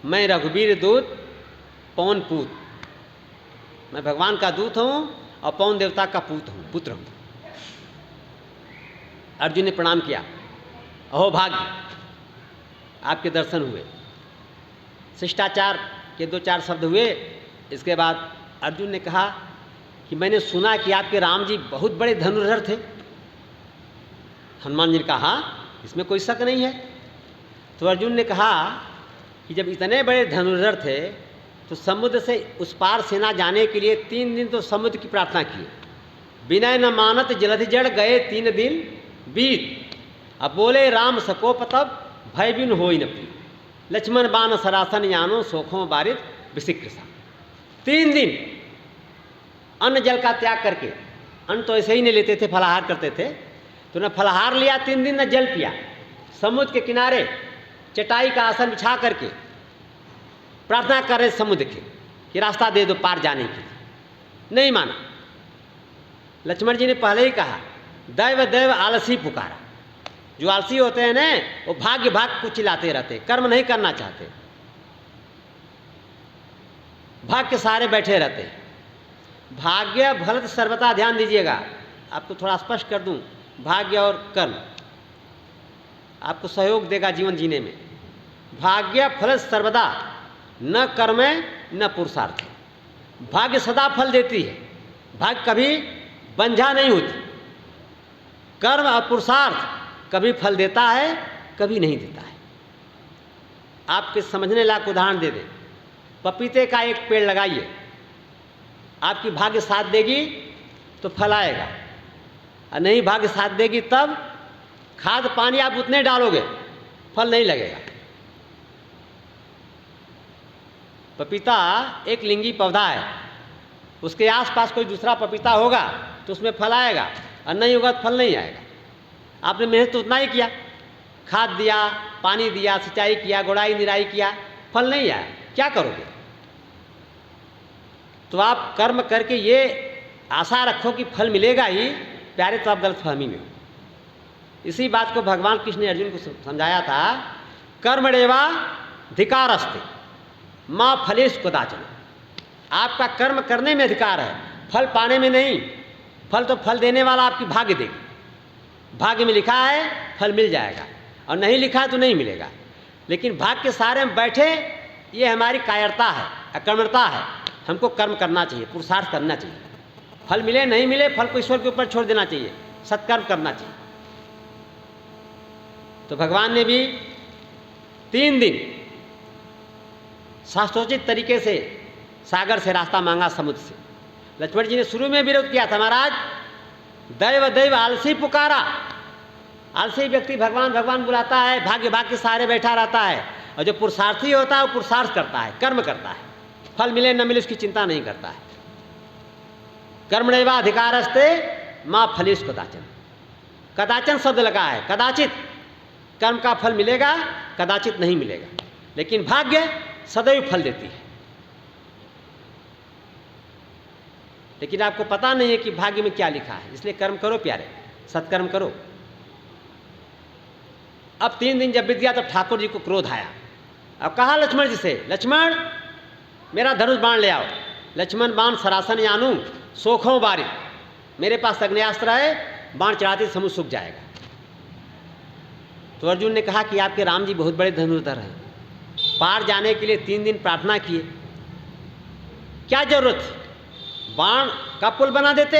मैं रघुवीर दूत पवन पूत, मैं भगवान का दूत हूं और पवन देवता का पुत्र हूं। अर्जुन ने प्रणाम किया, अहो भाग्य, आपके दर्शन हुए। शिष्टाचार के दो चार शब्द हुए। इसके बाद अर्जुन ने कहा कि मैंने सुना कि आपके राम जी बहुत बड़े धनुर्धर थे। हनुमान जी ने कहा, हाँ, इसमें कोई शक नहीं है। तो अर्जुन ने कहा कि जब इतने बड़े धनुर्धर थे तो समुद्र से उस पार सेना जाने के लिए 3 दिन तो समुद्र की प्रार्थना की। विनय न मानत जलधि जड़ गए 3 दिन बीत, अब बोले राम सकोप तब भय बिन होई न पी, लक्ष्मण बाण सरासन यानो सोखों बारित विशिकृसा। 3 दिन अन्न जल का त्याग करके, अन्न तो ऐसे ही नहीं लेते थे, फलाहार करते थे, तो न फलाहार लिया 3 दिन, न जल पिया। समुद्र के किनारे चटाई का आसन बिछा करके प्रार्थना कर रहे समुद्र के कि रास्ता दे दो पार जाने के लिए। नहीं माना। लक्ष्मण जी ने पहले ही कहा, दैव दैव आलसी पुकारा। जो आलसी होते हैं ना, वो भाग्य भाग को चिल्लाते रहते, कर्म नहीं करना चाहते, भाग्य के सहारे बैठे रहते। भाग्य फल सर्वथा, ध्यान दीजिएगा, आपको थोड़ा स्पष्ट कर दूं, भाग्य और कर्म आपको सहयोग देगा जीवन जीने में। भाग्य फल सर्वदा, न कर्म न पुरुषार्थ। भाग्य सदा फल देती है, भाग्य कभी बंझा नहीं होती। कर्म और पुरुषार्थ कभी फल देता है, कभी नहीं देता है। आपके समझने लायक उदाहरण दे दें, पपीते का एक पेड़ लगाइए, आपकी भाग्य साथ देगी तो फल आएगा, और नहीं भाग्य साथ देगी तब खाद पानी आप उतने डालोगे, फल नहीं लगेगा। पपीता एक लिंगी पौधा है, उसके आसपास कोई दूसरा पपीता होगा तो उसमें फल आएगा, और नहीं होगा तो फल नहीं आएगा। आपने मेहनत तो उतना ही किया, खाद दिया, पानी दिया, सिंचाई किया, गुड़ाई निराई किया, फल नहीं आया, क्या करोगे? तो आप कर्म करके ये आशा रखो कि फल मिलेगा ही, प्यारे, तो आप गलतफहमी में हो। इसी बात को भगवान कृष्ण ने अर्जुन को समझाया था, कर्मणेवा धिकारस्ते माँ फलेषु कदाचन। आपका कर्म करने में अधिकार है, फल पाने में नहीं। फल तो फल देने वाला आपकी भाग्य देगी। भाग्य में लिखा है फल मिल जाएगा, और नहीं लिखा है तो नहीं मिलेगा। लेकिन भाग्य के सहारे में बैठे, ये हमारी कायरता है, अकर्मणता है। हमको कर्म करना चाहिए, पुरुषार्थ करना चाहिए। फल मिले नहीं मिले, फल को ईश्वर के ऊपर छोड़ देना चाहिए, सत्कर्म करना चाहिए। तो भगवान ने भी 3 दिन शास्त्रोचित तरीके से सागर से रास्ता मांगा, समुद्र से। लक्ष्मण जी ने शुरू में विरोध किया था, महाराज दैव दैव आलसी पुकारा। आलसी व्यक्ति भगवान भगवान बुलाता है, भाग्य भाग्य के सहारे बैठा रहता है, और जो पुरुषार्थी होता है वो पुरुषार्थ करता है, कर्म करता है, फल मिले न मिले उसकी चिंता नहीं करता है। कर्मणेवा अधिकारस्ते माँ फलेषु कदाचन। कदाचन शब्द लगा है, कदाचित कर्म का फल मिलेगा, कदाचित नहीं मिलेगा। लेकिन भाग्य सदैव फल देती है। लेकिन आपको पता नहीं है कि भाग्य में क्या लिखा है, इसलिए कर्म करो प्यारे, सत्कर्म करो। अब 3 दिन जब बीत गया, तब ठाकुर जी को क्रोध आया। अब कहा लक्ष्मण जी से, लक्ष्मण मेरा धनुष बाण ले आओ। लक्ष्मण बाण सरासन यानू सोखों बारी, मेरे पास अग्नेयास्त्र है, बाण चढ़ाते समुद्र सूख जाएगा। तो अर्जुन ने कहा कि आपके राम जी बहुत बड़े धनुर्धर हैं, पार जाने के लिए 3 दिन प्रार्थना किए, क्या जरूरत थी? बाण का पुल बना देते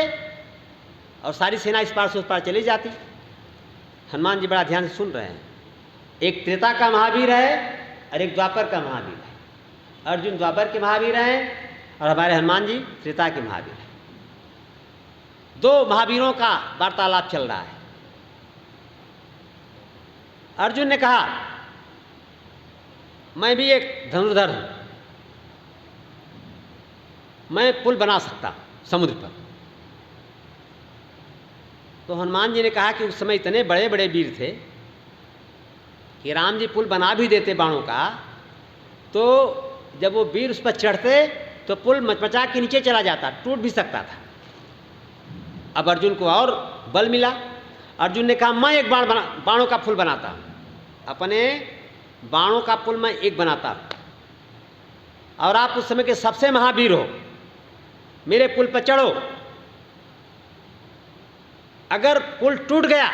और सारी सेना इस पार से उस पार चली जाती। हनुमान जी बड़ा ध्यान से सुन रहे हैं। एक त्रेता का महावीर है और एक द्वापर का महावीर है। अर्जुन द्वापर के महावीर हैं और हमारे हनुमान जी त्रेता के महावीर हैं। 2 महावीरों का वार्तालाप चल रहा है। अर्जुन ने कहा, मैं भी एक धनुर्धर हूं, मैं पुल बना सकता हूं समुद्र पर। तो हनुमान जी ने कहा कि उस समय इतने बड़े बड़े वीर थे कि राम जी पुल बना भी देते बाणों का, तो जब वो वीर उस पर चढ़ते तो पुल मचमचा के नीचे चला जाता, टूट भी सकता था। अब अर्जुन को और बल मिला। अर्जुन ने कहा, मैं एक बाणों का पुल बनाता हूं, अपने बाणों का पुल मैं एक बनाता हूं, और आप उस समय के सबसे महावीर हो, मेरे पुल पर चढ़ो। अगर पुल टूट गया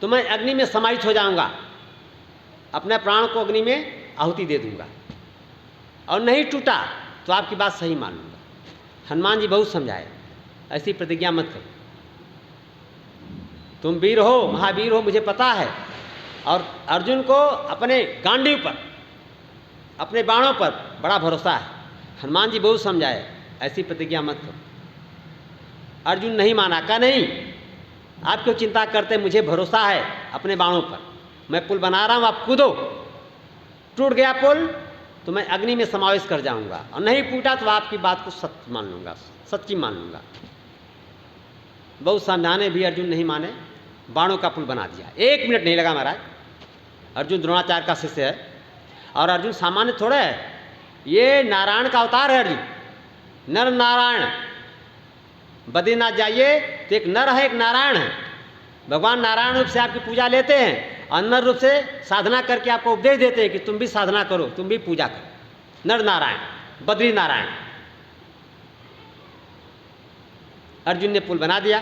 तो मैं अग्नि में समाहित हो जाऊंगा, अपने प्राण को अग्नि में आहुति दे दूंगा, और नहीं टूटा तो आपकी बात सही मान लूंगा। हनुमान जी बहुत समझाए, ऐसी प्रतिज्ञा मत करो, तुम वीर हो, महावीर हो, मुझे पता है। और अर्जुन को अपने गांडीव पर, अपने बाणों पर बड़ा भरोसा है। हनुमान जी बहुत समझाए, ऐसी प्रतिज्ञा मत करो। अर्जुन नहीं माना, कहा नहीं, आप क्यों चिंता करते, मुझे भरोसा है अपने बाणों पर, मैं पुल बना रहा हूं, आप कूदो। टूट गया पुल तो मैं अग्नि में समावेश कर जाऊंगा, और नहीं टूटा तो आपकी बात को सत्य मान लूंगा, सच्ची मान लूंगा। बहुत समझाने भी अर्जुन नहीं माने, बाणों का पुल बना दिया। 1 मिनट नहीं लगा महाराज। अर्जुन द्रोणाचार्य का शिष्य है, और अर्जुन सामान्य थोड़ा है, ये नारायण का अवतार है। अर्जुन नर नारायण, बद्रीनाथ जाइए तो एक नर है, एक नारायण है। भगवान नारायण रूप से आपकी पूजा लेते हैं, और नर रूप से साधना करके आपको उपदेश देते हैं कि तुम भी साधना करो, तुम भी पूजा करो। नर नारायण, बद्री नारायण। अर्जुन ने पुल बना दिया।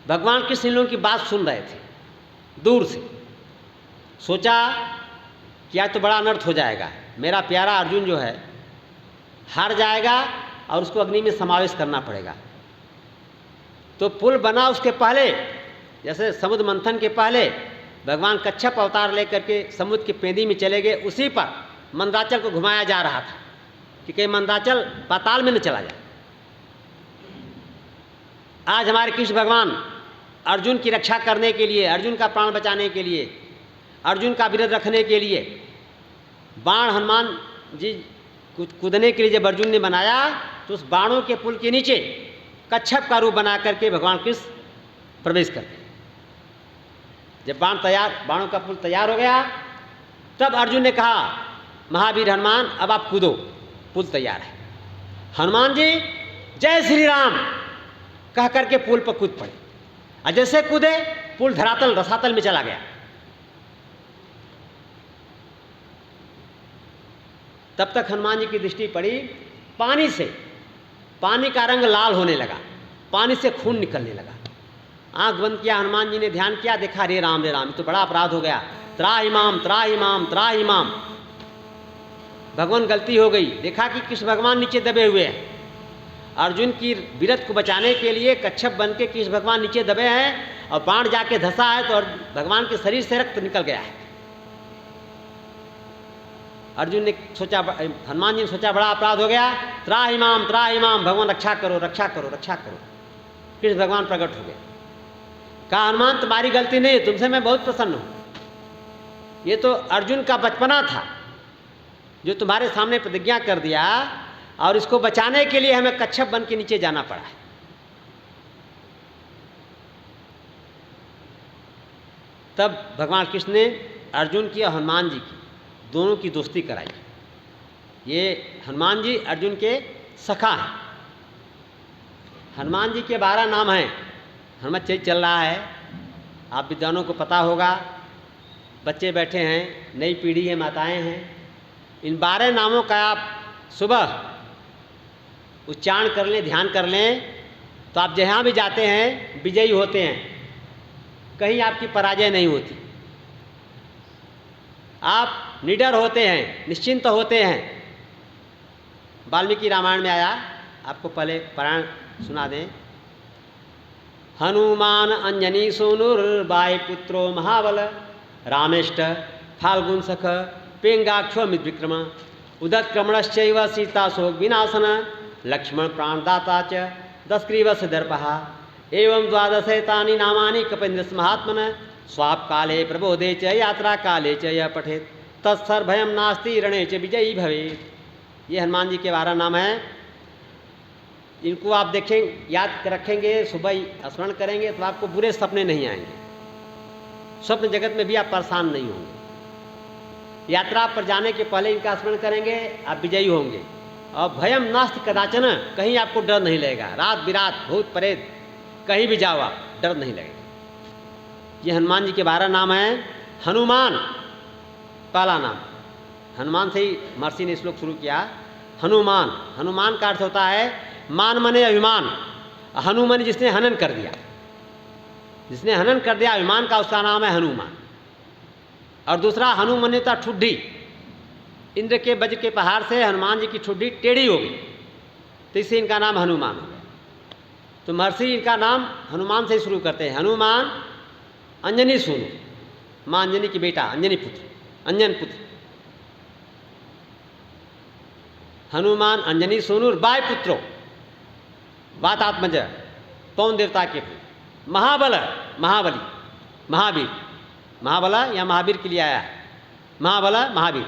भगवान कृष्ण इन लोगों की बात सुन रहे थे दूर से। सोचा कि आज तो बड़ा अनर्थ हो जाएगा, मेरा प्यारा अर्जुन जो है हार जाएगा और उसको अग्नि में समावेश करना पड़ेगा। तो पुल बना उसके पहले, जैसे समुद्र मंथन के पहले भगवान कच्छप अवतार लेकर के समुद्र की पेंदी में चले गए, उसी पर मंदराचल को घुमाया जा रहा था कि कहीं मंदराचल पाताल में न चला जाए। आज हमारे कृष्ण भगवान अर्जुन की रक्षा करने के लिए, अर्जुन का प्राण बचाने के लिए, अर्जुन का विरोध रखने के लिए बाण हनुमान जी कूदने के लिए जब अर्जुन ने बनाया, तो तो उस बाणों के पुल के नीचे कच्छप का रूप बना करके भगवान कृष्ण प्रवेश करते। जब बाणों का पुल तैयार हो गया, तब अर्जुन ने कहा, महावीर हनुमान अब आप कूदो, पुल तैयार है। हनुमान जी जय श्री राम कह करके पुल पर कूद पड़े, और जैसे कूदे पुल धरातल रसातल में चला गया। तब तक हनुमान जी की दृष्टि पड़ी पानी से, पानी का रंग लाल होने लगा, पानी से खून निकलने लगा। आंख बंद किया, हनुमान जी ने ध्यान किया, देखा रे राम तो बड़ा अपराध हो गया। त्राहिमाम त्राहिमाम त्राहिमाम, भगवान गलती हो गई। देखा कि कृष्ण भगवान नीचे दबे हुए हैं। अर्जुन की वीरत को बचाने के लिए कच्छप बन के कृष्ण भगवान नीचे दबे हैं, और बाण जाके धंसा है तो भगवान के शरीर से रक्त निकल गया है। अर्जुन ने सोचा, हनुमान जी ने सोचा बड़ा अपराध हो गया। त्राहिमाम त्राहिमाम, भगवान रक्षा करो रक्षा करो रक्षा करो। कृष्ण भगवान प्रकट हो गए, कहा हनुमान तुम्हारी गलती नहीं, तुमसे मैं बहुत प्रसन्न हूं। ये तो अर्जुन का बचपना था जो तुम्हारे सामने प्रतिज्ञा कर दिया, और इसको बचाने के लिए हमें कच्छप बन के नीचे जाना पड़ा है। तब भगवान कृष्ण ने अर्जुन की और हनुमान जी की दोनों की दोस्ती कराई। ये हनुमान जी अर्जुन के सखा हैं। हनुमान जी के 12 नाम हैं। हनुमत चरित्र चल रहा है, आप विद्वानों को पता होगा, बच्चे बैठे हैं, नई पीढ़ी है, माताएं हैं। इन 12 नामों का आप सुबह उच्चारण कर लें, ध्यान कर लें, तो आप जहाँ भी जाते हैं विजयी होते हैं, कहीं आपकी पराजय नहीं होती। आप निडर होते हैं, निश्चिंत होते हैं। वाल्मीकि रामायण में आया, आपको पहले पारायण सुना दें। हनुमान अंजनी सूनुर्वायु पुत्रो महाबल, रामेष्ट फाल्गुन सख पेंगाक्षो विक्रम, उदक्रमणश्चैव सीता शोक विनाशन, लक्ष्मण प्राणदाता च दशग्रीवस्य दर्पः, एवं 12 नामानि कपीन्द्रस्य महात्मनः, स्वाप काले प्रबोधे च यात्रा काले च यह पठेत, तत्सर्वभयं नास्ति रणे च विजयी भवेत्। ये हनुमान जी के 12 नाम हैं। इनको आप देखें, याद रखेंगे, सुबह स्मरण करेंगे तो आपको बुरे सपने नहीं आएंगे। स्वप्न जगत में भी आप परेशान नहीं होंगे। यात्रा पर जाने के पहले इनका स्मरण करेंगे, आप विजयी होंगे। और भयम नास्ति कदाचन, कहीं आपको डर नहीं लगेगा। रात बिरात भूत प्रेत कहीं भी जाओ आप, डर नहीं लगेगा। ये हनुमान जी के 12 नाम हैं। हनुमान पहला नाम, हनुमान से ही महर्षि ने श्लोक शुरू किया। हनुमान, हनुमान का अर्थ होता है मान मने अभिमान। हनुमान जिसने हनन कर दिया, जिसने हनन कर दिया अभिमान का, उसका नाम है हनुमान। और दूसरा हनुमन्यता ठुड्डी, इंद्र के वज्र के पहाड़ से हनुमान जी की ठुड्डी टेढ़ी हो गई, तो इससे इनका नाम हनुमान हो गया। तो महर्षि इनका नाम हनुमान से ही शुरू करते हैं। हनुमान अंजनी सूनु, माँ अंजनी की बेटा, अंजनी पुत्र, अंजन पुत्र। हनुमान अंजनी सूनुर वाय पुत्रो, वातात्मज, पवन देवता के पुत्र। महाबल, महाबली, महावीर, महाबला या महावीर के लिए आया, महाबला महावीर।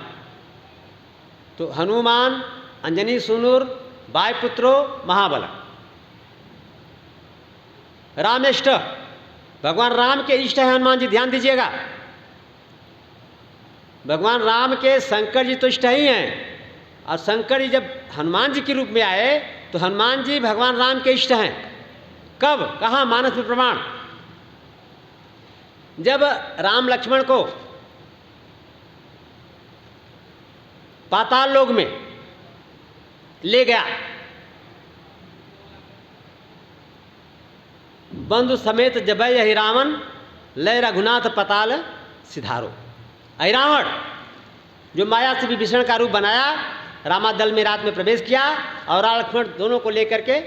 तो हनुमान अंजनी सूनुर वाय पुत्रो महाबल। रामेष्ट, भगवान राम के इष्ट है हनुमान जी, ध्यान दीजिएगा। भगवान राम के शंकर जी तो इष्ट ही हैं, और शंकर जी जब हनुमान जी के रूप में आए तो हनुमान जी भगवान राम के इष्ट हैं। कब, कहाँ? मानस में प्रमाण। जब राम लक्ष्मण को पाताल लोक में ले गया, बंधु समेत जबै यही रावण, लय रघुनाथ पताल सिधारो। रावण जो माया से विभीषण का रूप बनाया, रामादल में रात में प्रवेश किया और राम लक्ष्मण दोनों को लेकर के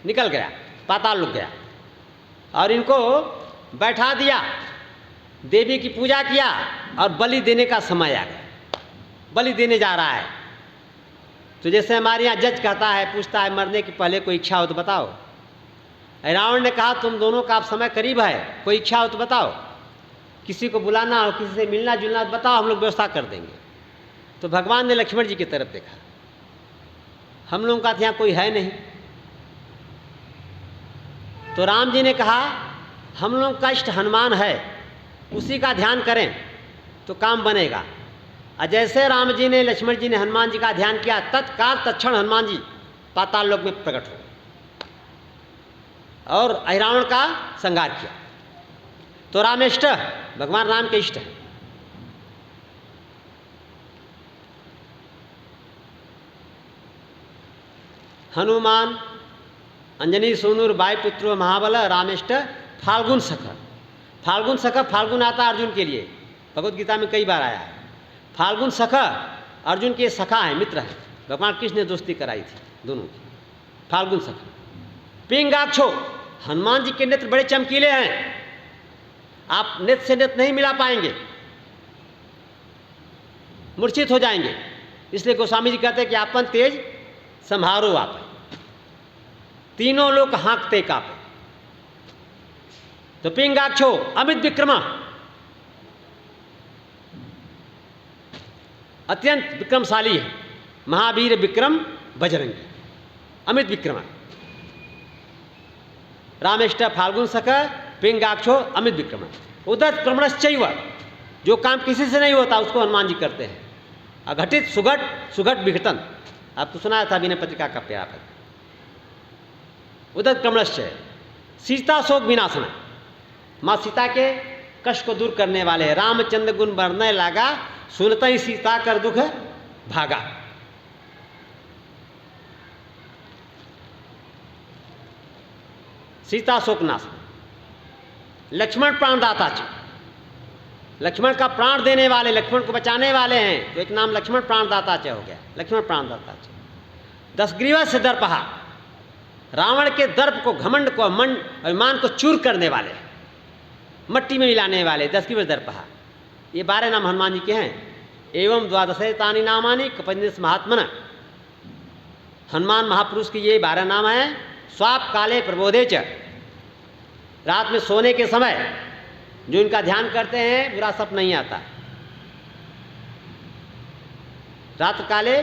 निकल गया, पाताल लुक गया, और इनको बैठा दिया, देवी की पूजा किया, और बलि देने का समय आ गया। बलि देने जा रहा है। तो जैसे हमारे यहाँ जज कहता है, पूछता है मरने के पहले कोई इच्छा हो तो बताओ। रावण ने कहा तुम दोनों का आप समय करीब है, कोई इच्छा हो तो बताओ, किसी को बुलाना हो, किसी से मिलना जुलना बताओ, हम लोग व्यवस्था कर देंगे। तो भगवान ने लक्ष्मण जी की तरफ देखा, हम लोगों का यहाँ कोई है नहीं। तो राम जी ने कहा हम लोग का इष्ट हनुमान है, उसी का ध्यान करें तो काम बनेगा। और जैसे राम जी ने, लक्ष्मण जी ने हनुमान जी का ध्यान किया, तत्काल तत्क्षण हनुमान जी पाताल लोक में प्रकट हो और अहिरावण का संहार किया। तो राम इष्ट, भगवान राम के इष्ट है। हनुमान अंजनी सूनुर वायुपुत्रो महाबल रामेष्ट फाल्गुन सख। फाल्गुन सख, फाल्गुन आता है अर्जुन के लिए, भगवत गीता में कई बार आया है। फाल्गुन सख अर्जुन के सखा है, मित्र है। भगवान कृष्ण ने दोस्ती कराई थी दोनों की। फाल्गुन सख। पिंगाक्षो, हनुमान जी के नेत्र बड़े चमकीले हैं, आप नेत्र से नेत्र नहीं मिला पाएंगे, मूर्छित हो जाएंगे। इसलिए गोस्वामी जी कहते हैं कि आपन तेज संहारो आप, तीनों लोग हाँकते कापे। तो पिंगाक्षो अमित विक्रमा, अत्यंत विक्रमशाली है, महावीर विक्रम बजरंगी, अमित विक्रमा। रामेष्ट फाल्गुन सख पिंगाक्षो अमित विक्रम। उदत क्रमणश्चैव, जो काम किसी से नहीं होता उसको हनुमान जी करते हैं। अघटित सुघट, सुघट विघटन, आपको सुनाया था विनय पत्रिका का प्यारा पद। उदत क्रमणश्चय, सीता शोक विनाशन, माँ सीता के कष्ट को दूर करने वाले। रामचंद्र गुण बरने लागा, सुनते ही सीता कर दुख भागा। सीता शोक नाश। लक्ष्मण प्राणदाता च, लक्ष्मण का प्राण देने वाले, लक्ष्मण को बचाने वाले हैं, तो एक नाम लक्ष्मण प्राणदाता च हो गया, लक्ष्मण प्राणदाता च। दशग्रीवा से दर्पहा, रावण के दर्प को, घमंड को, अभिमान को चूर करने वाले, मट्टी में मिलाने वाले, दशग्रीवा दर्पहा। ये 12 नाम हनुमान जी के हैं। एवं द्वादशैतानि नामानि कपंदिस महात्मन, हनुमान महापुरुष के ये 12 नाम हैं। स्वाप काले प्रबोधे च, रात में सोने के समय जो इनका ध्यान करते हैं बुरा सप नहीं आता। रात काले,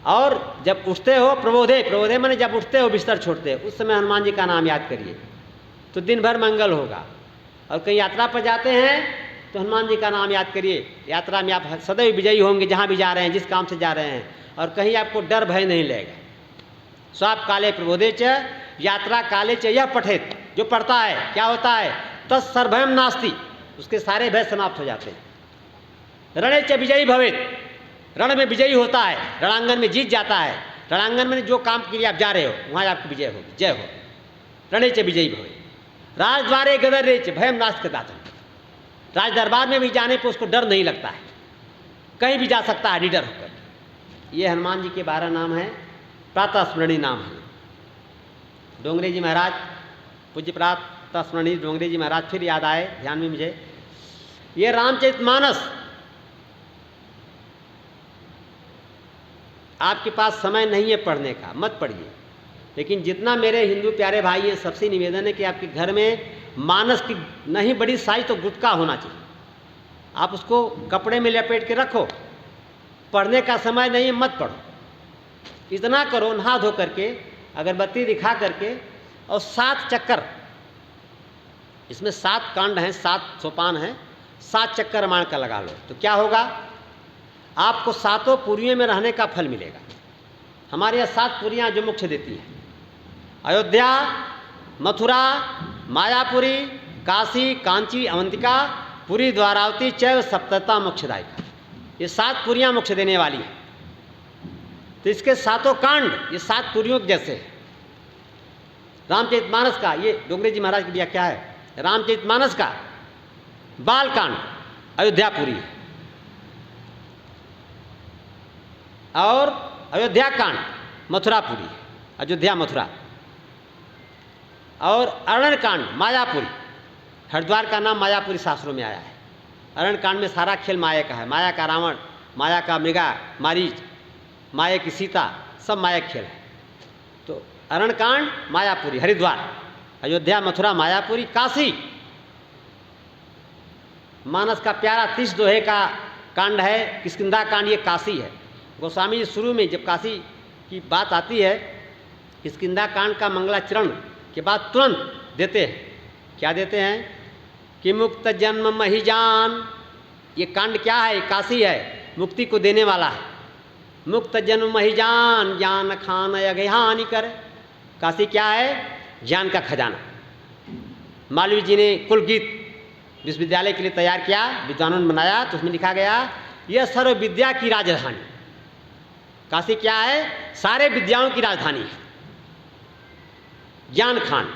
और जब उठते हो, प्रबोधे, प्रबोधे माने जब उठते हो बिस्तर छोड़ते हो, उस समय हनुमान जी का नाम याद करिए तो दिन भर मंगल होगा। और कहीं यात्रा पर जाते हैं तो हनुमान जी का नाम याद करिए, यात्रा में आप सदैव विजयी होंगे, जहाँ भी जा रहे हैं, जिस काम से जा रहे हैं, और कहीं आपको डर भय नहीं लगेगा। स्वाप काले प्रबोधे च, यात्रा काले च यह पठेत, जो पढ़ता है क्या होता है, तत्सर्वभयम नास्ति, उसके सारे भय समाप्त हो जाते हैं। रणे च विजयी भवेत, रण में विजयी होता है, रणांगन में जीत जाता है। रणांगन में जो काम के लिए आप जा रहे हो वहाँ आपकी विजय होगी, जय हो। रणे च विजयी भवेत। राजद्वारे गदर रे च भयम नाश दातन, राज दरबार में भी जाने पर उसको डर नहीं लगता है, कहीं भी जा सकता है निडर होकर। ये हनुमान जी के 12 नाम हैं, प्रातः स्मरणीय नाम है। डोंगरे जी महाराज, पूज्य प्रातः स्मरणीय डोंगरे जी महाराज फिर याद आए ध्यान में मुझे। ये रामचरितमानस, आपके पास समय नहीं है पढ़ने का, मत पढ़िए, लेकिन जितना मेरे हिंदू प्यारे भाई हैं सबसे निवेदन है कि आपके घर में मानस की नहीं बड़ी साइज तो गुटका होना चाहिए, आप उसको कपड़े में लपेट के रखो। पढ़ने का समय नहीं है, मत पढ़ो। इतना करो, नहा धो करके, अगरबत्ती दिखा करके, और 7 चक्कर, इसमें 7 कांड हैं, 7 सोपान हैं, 7 चक्कर रामायण का लगा लो, तो क्या होगा, आपको 7 पुरियों में रहने का फल मिलेगा। हमारे यहाँ 7 पुरियाँ जो मोक्ष देती हैं, अयोध्या, मथुरा, मायापुरी, काशी, कांची, अवंतिका, पुरी, द्वारावती, चैव सप्तता मोक्षदायिका, ये 7 पुरियाँ मोक्ष देने वाली हैं। तो इसके 7 कांड ये 7 पुरियों के जैसे हैं। रामचरितमानस का, ये डोंगरे जी महाराज की व्याख्या है, रामचरितमानस का बालकांड अयोध्यापुरी और अयोध्या कांड मथुरापुरी, अयोध्या मथुरा, और अरण्य कांड मायापुरी, हरिद्वार का नाम मायापुरी शास्त्रों में आया है। अरण्य कांड में सारा खेल माया का है, माया का रावण, माया का मृगा मारीच, माया की सीता, सब माया खेल है। तो अरण्य कांड मायापुरी, हरिद्वार, अयोध्या, मथुरा, मायापुरी, काशी मानस का प्यारा 30 दोहे का कांड है, किष्किंधा कांड, ये काशी है। गोस्वामी जी शुरू में जब काशी की बात आती है, किष्किंधा कांड का मंगलाचरण के बाद तुरंत देते हैं, क्या देते हैं कि मुक्त जन्म महिजान। ये कांड क्या है? काशी है, मुक्ति को देने वाला है। मुक्त जन्म महिजान ज्ञान खान अज्ञानी कर। काशी क्या है? ज्ञान का खजाना। मालवीय जी ने कुल गीत विश्वविद्यालय के लिए तैयार किया, विद्वानों ने बनाया, तो उसमें लिखा गया यह सर्व विद्या की राजधानी। काशी क्या है? सारे विद्याओं की राजधानी है। ज्ञान खान,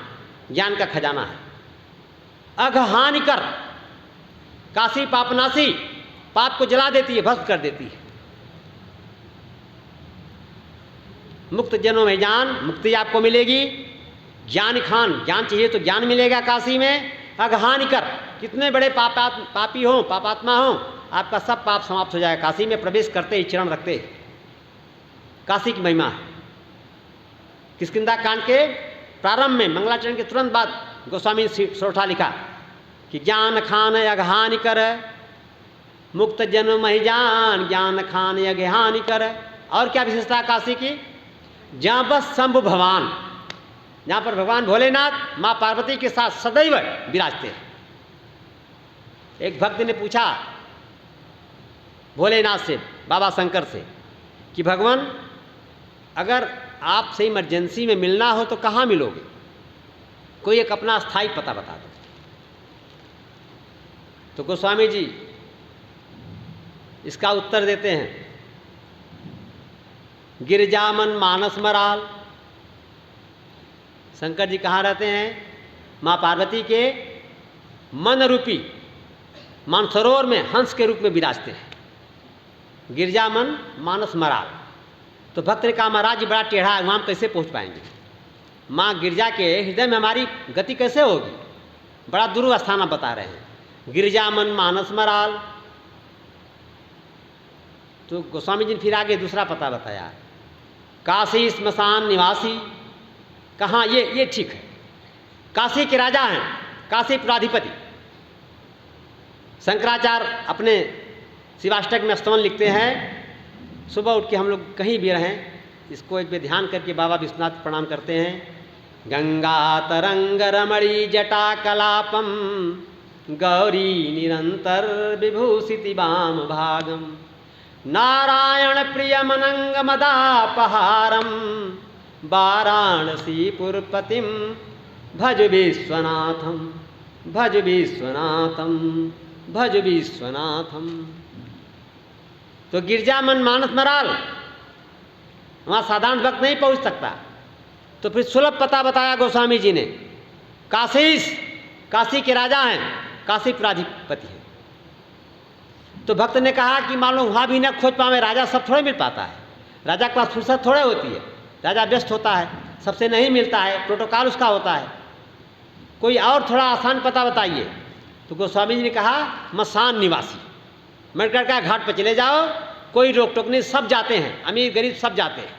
ज्ञान का खजाना है। अघहानि कर, काशी पापनाशी, पाप को जला देती है, भस्म कर देती है। मुक्त जनों में ज्ञान, मुक्ति आपको मिलेगी। ज्ञान खान, ज्ञान चाहिए तो ज्ञान मिलेगा काशी में। अघहानि कर, कितने बड़े पापी हो, पापात्मा हो, आपका सब पाप समाप्त हो जाएगा। काशी में प्रवेश करते ही चरण रखते ही काशी की महिमा है। किष्किंधा कांड के प्रारंभ में मंगलाचरण के तुरंत बाद गोस्वामी सोरठा लिखा कि ज्ञान खान अघहानि कर, मुक्त जन्म महिजान ज्ञान खान अघहानि कर। और क्या विशेषता काशी की? जहाँ बस शंभु भगवान, जहाँ पर भगवान भोलेनाथ माँ पार्वती के साथ सदैव विराजते हैं। एक भक्त ने पूछा भोलेनाथ से, बाबा शंकर से, कि भगवान अगर आपसे इमरजेंसी में मिलना हो तो कहाँ मिलोगे? कोई एक अपना स्थायी पता बता दो। तो गोस्वामी जी इसका उत्तर देते हैं, गिरजामन मानस मराल। शंकर जी कहाँ रहते हैं? माँ पार्वती के मन रूपी मानसरोवर में हंस के रूप में विराजते हैं। गिरजामन मानस मराल। तो भक्त ने कहा महाराज जी बड़ा टेढ़ा है, वहाँ हम कैसे पहुँच पाएंगे? माँ गिरजा के हृदय में हमारी गति कैसे होगी? बड़ा दूर स्थान आप बता रहे हैं। गिरजामन मानस मराल। तो गोस्वामी जी ने फिर आगे दूसरा पता बताया, काशी स्मशान निवासी। कहाँ? ये ठीक है, काशी के राजा हैं, काशी पुराधिपति। शंकराचार्य अपने शिवाष्टक में स्तवन लिखते हैं, सुबह उठ के हम लोग कहीं भी रहें, इसको एक बार ध्यान करके बाबा विश्वनाथ प्रणाम करते हैं। गंगा तरंग रमणी जटा कलापम गौरी निरंतर विभूषिति वाम भागम नारायण प्रिय मनंग मदापहारम वाराणसीपुरपतिम भज विश्वनाथम भज विश्वनाथम भज विश्वनाथम। तो गिरजामन मानस मराल, वहाँ साधारण भक्त नहीं पहुँच सकता। तो फिर सुलभ पता बताया गोस्वामी जी ने, काशी के राजा हैं, काशी पुराधिपति हैं। तो भक्त ने कहा कि मान लो वहाँ भी न खोज पावे, राजा सब थोड़े मिल पाता है, राजा के पास फुर्सत थोड़े होती है, राजा व्यस्त होता है, सबसे नहीं मिलता है, प्रोटोकॉल उसका होता है। कोई और थोड़ा आसान पता बताइए। तो गोस्वामी जी ने कहा मसान निवासी, मरकट का घाट पर चले जाओ, कोई रोक टोक नहीं, सब जाते हैं, अमीर गरीब सब जाते हैं।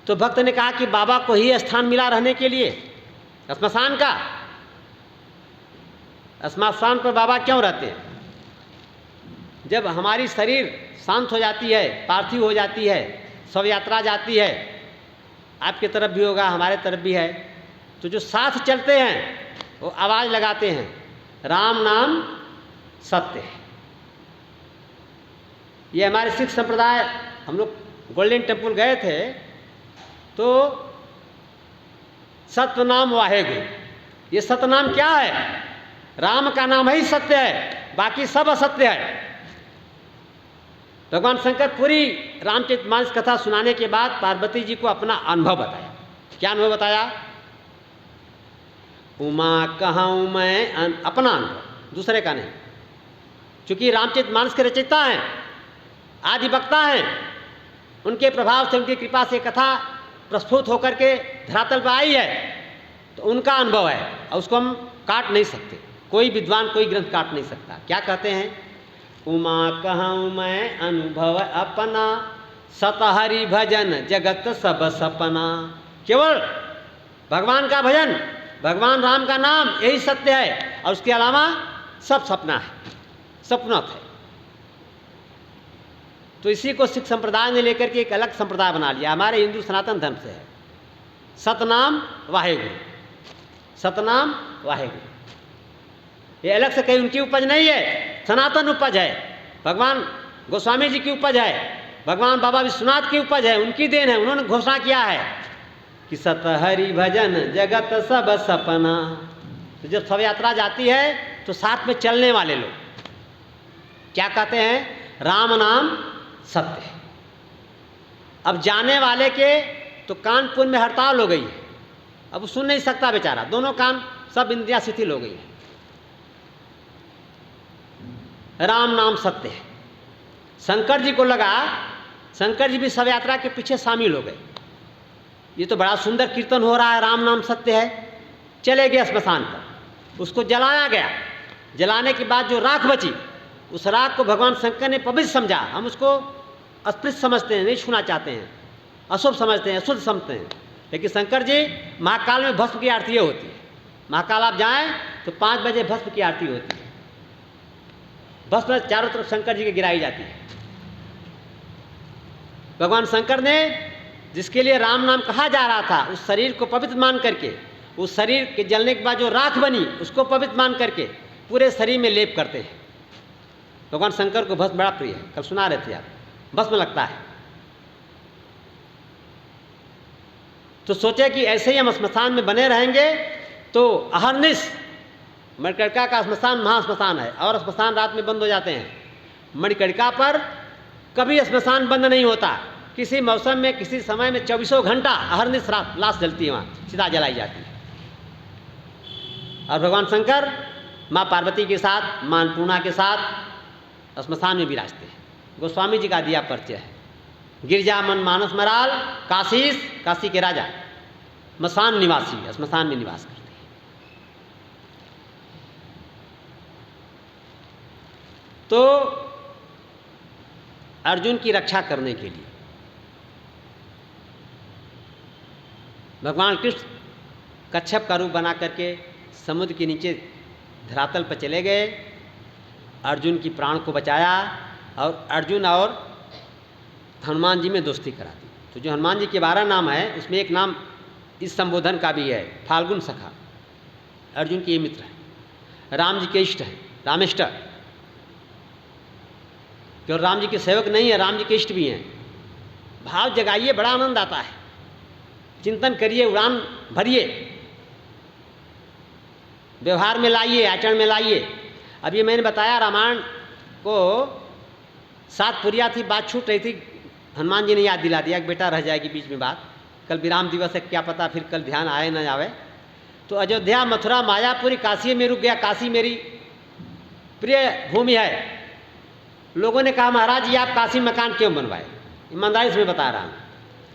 तो भक्त ने कहा कि बाबा को ही स्थान मिला रहने के लिए श्मशान का। श्मशान पर बाबा क्यों रहते हैं? जब हमारी शरीर शांत हो जाती है, पार्थिव हो जाती है, शव यात्रा जाती है, आपके तरफ भी होगा, हमारे तरफ भी है, तो जो साथ चलते हैं वो आवाज़ लगाते हैं, राम नाम सत्य है। ये हमारे सिख संप्रदाय, हम लोग गोल्डन टेम्पल गए थे तो सत्य नाम वाहेगुरु, ये सत्य नाम क्या है? राम का नाम ही सत्य है, बाकी सब असत्य है। भगवान शंकर पूरी रामचरितमानस कथा सुनाने के बाद पार्वती जी को अपना अनुभव बताया। क्या अनुभव बताया? उमा कहूँ मैं, अपना अनुभव, दूसरे का नहीं। चूंकि रामचरितमानस के रचयिता हैं, आदि वक्ता हैं, उनके प्रभाव से, उनकी कृपा से कथा प्रस्फुट होकर के धरातल पर आई है, तो उनका अनुभव है और उसको हम काट नहीं सकते। कोई विद्वान कोई ग्रंथ काट नहीं सकता। क्या कहते हैं? उमा कहूँ मैं अनुभव अपना, सतहरि भजन जगत सब सपना। केवल भगवान का भजन, भगवान राम का नाम, यही सत्य है, और उसके अलावा सब सपना है, सपनत है। तो इसी को सिख संप्रदाय ने लेकर के एक अलग संप्रदाय बना लिया, हमारे हिंदू सनातन धर्म से है। सतनाम वाहेगुरु, सतनाम वाहेगुरु, ये अलग से कहीं उनकी उपज नहीं है, सनातन उपज है, भगवान गोस्वामी जी की उपज है, भगवान बाबा विश्वनाथ की उपज है, उनकी देन है। उन्होंने घोषणा किया है कि सत हरि भजन जगत सब सपना। तो जब शव यात्रा जाती है तो साथ में चलने वाले लोग क्या कहते हैं, राम नाम सत्य। अब जाने वाले के तो कानपुर में हड़ताल हो गई है, अब वो सुन नहीं सकता बेचारा, दोनों कान सब इंद्रियां शिथिल हो गई है। राम नाम सत्य है। शंकर जी को लगा, शंकर जी भी शव यात्रा के पीछे शामिल हो गए, ये तो बड़ा सुंदर कीर्तन हो रहा है, राम नाम सत्य है। चले गए स्मशान पर, उसको जलाया गया। जलाने के बाद जो राख बची, उस राख को भगवान शंकर ने पवित्र समझा। हम उसको अस्पृश्य समझते हैं, नहीं छूना चाहते हैं, अशुभ समझते हैं, अशुद्ध समझते हैं, लेकिन शंकर जी महाकाल में भस्म की आरती होती है। महाकाल आप जाएं तो 5 बजे भस्म की आरती होती है, भस्म चारों तरफ शंकर जी की गिराई जाती है। भगवान शंकर ने जिसके लिए राम नाम कहा जा रहा था, उस शरीर को पवित्र मान करके, उस शरीर के जलने के बाद जो राख बनी उसको पवित्र मान करके पूरे शरीर में लेप करते हैं। भगवान शंकर को भस्म बड़ा प्रिय है, कल सुना रहे थे आप, भस्म लगता है। तो सोचे कि ऐसे ही हम स्मशान में बने रहेंगे तो अहरनिश, मणिकर्णिका का स्मशान महास्मशान है और स्मशान रात में बंद हो जाते हैं। मणिकर्णिका पर कभी स्मशान बंद नहीं होता, किसी मौसम में किसी समय में 24 घंटा अहरनिश लाश जलती है, वहाँ चिता जलाई जाती है। और भगवान शंकर माँ पार्वती के साथ, माँ अन्नपूर्णा के साथ स्मशान में विराजते हैं। गोस्वामी जी का दिया परिचय है, गिरजा मन मानस मराल काशीस, काशी के राजा, मसान निवासी, स्मशान में निवास करते हैं। तो अर्जुन की रक्षा करने के लिए भगवान कृष्ण कच्छप का रूप बना करके समुद्र के नीचे धरातल पर चले गए, अर्जुन की प्राण को बचाया और अर्जुन और हनुमान जी में दोस्ती करा दी। तो जो हनुमान जी के 12 नाम है उसमें एक नाम इस संबोधन का भी है, फाल्गुन सखा। अर्जुन के ये मित्र है, राम जी के इष्ट है, रामिष्ट, क्यों राम जी के सेवक नहीं है, राम जी के इष्ट भी हैं। भाव जगाइए, बड़ा आनंद आता है, चिंतन करिए, उड़ान भरिए, व्यवहार में लाइए, आचरण में लाइए। अब ये मैंने बताया, रामायण को 7 पुरिया थी, बात छूट रही थी, हनुमान जी ने याद दिला दिया कि बेटा रह जाएगी बीच में बात, कल विराम दिवस है, क्या पता फिर कल ध्यान आए न आवे। तो अयोध्या, मथुरा, मायापुरी, काशी में रुक गया। काशी मेरी प्रिय भूमि है। लोगों ने कहा महाराज जी आप काशी मकान क्यों बनवाए, ईमानदारी से मैं बता रहा हूँ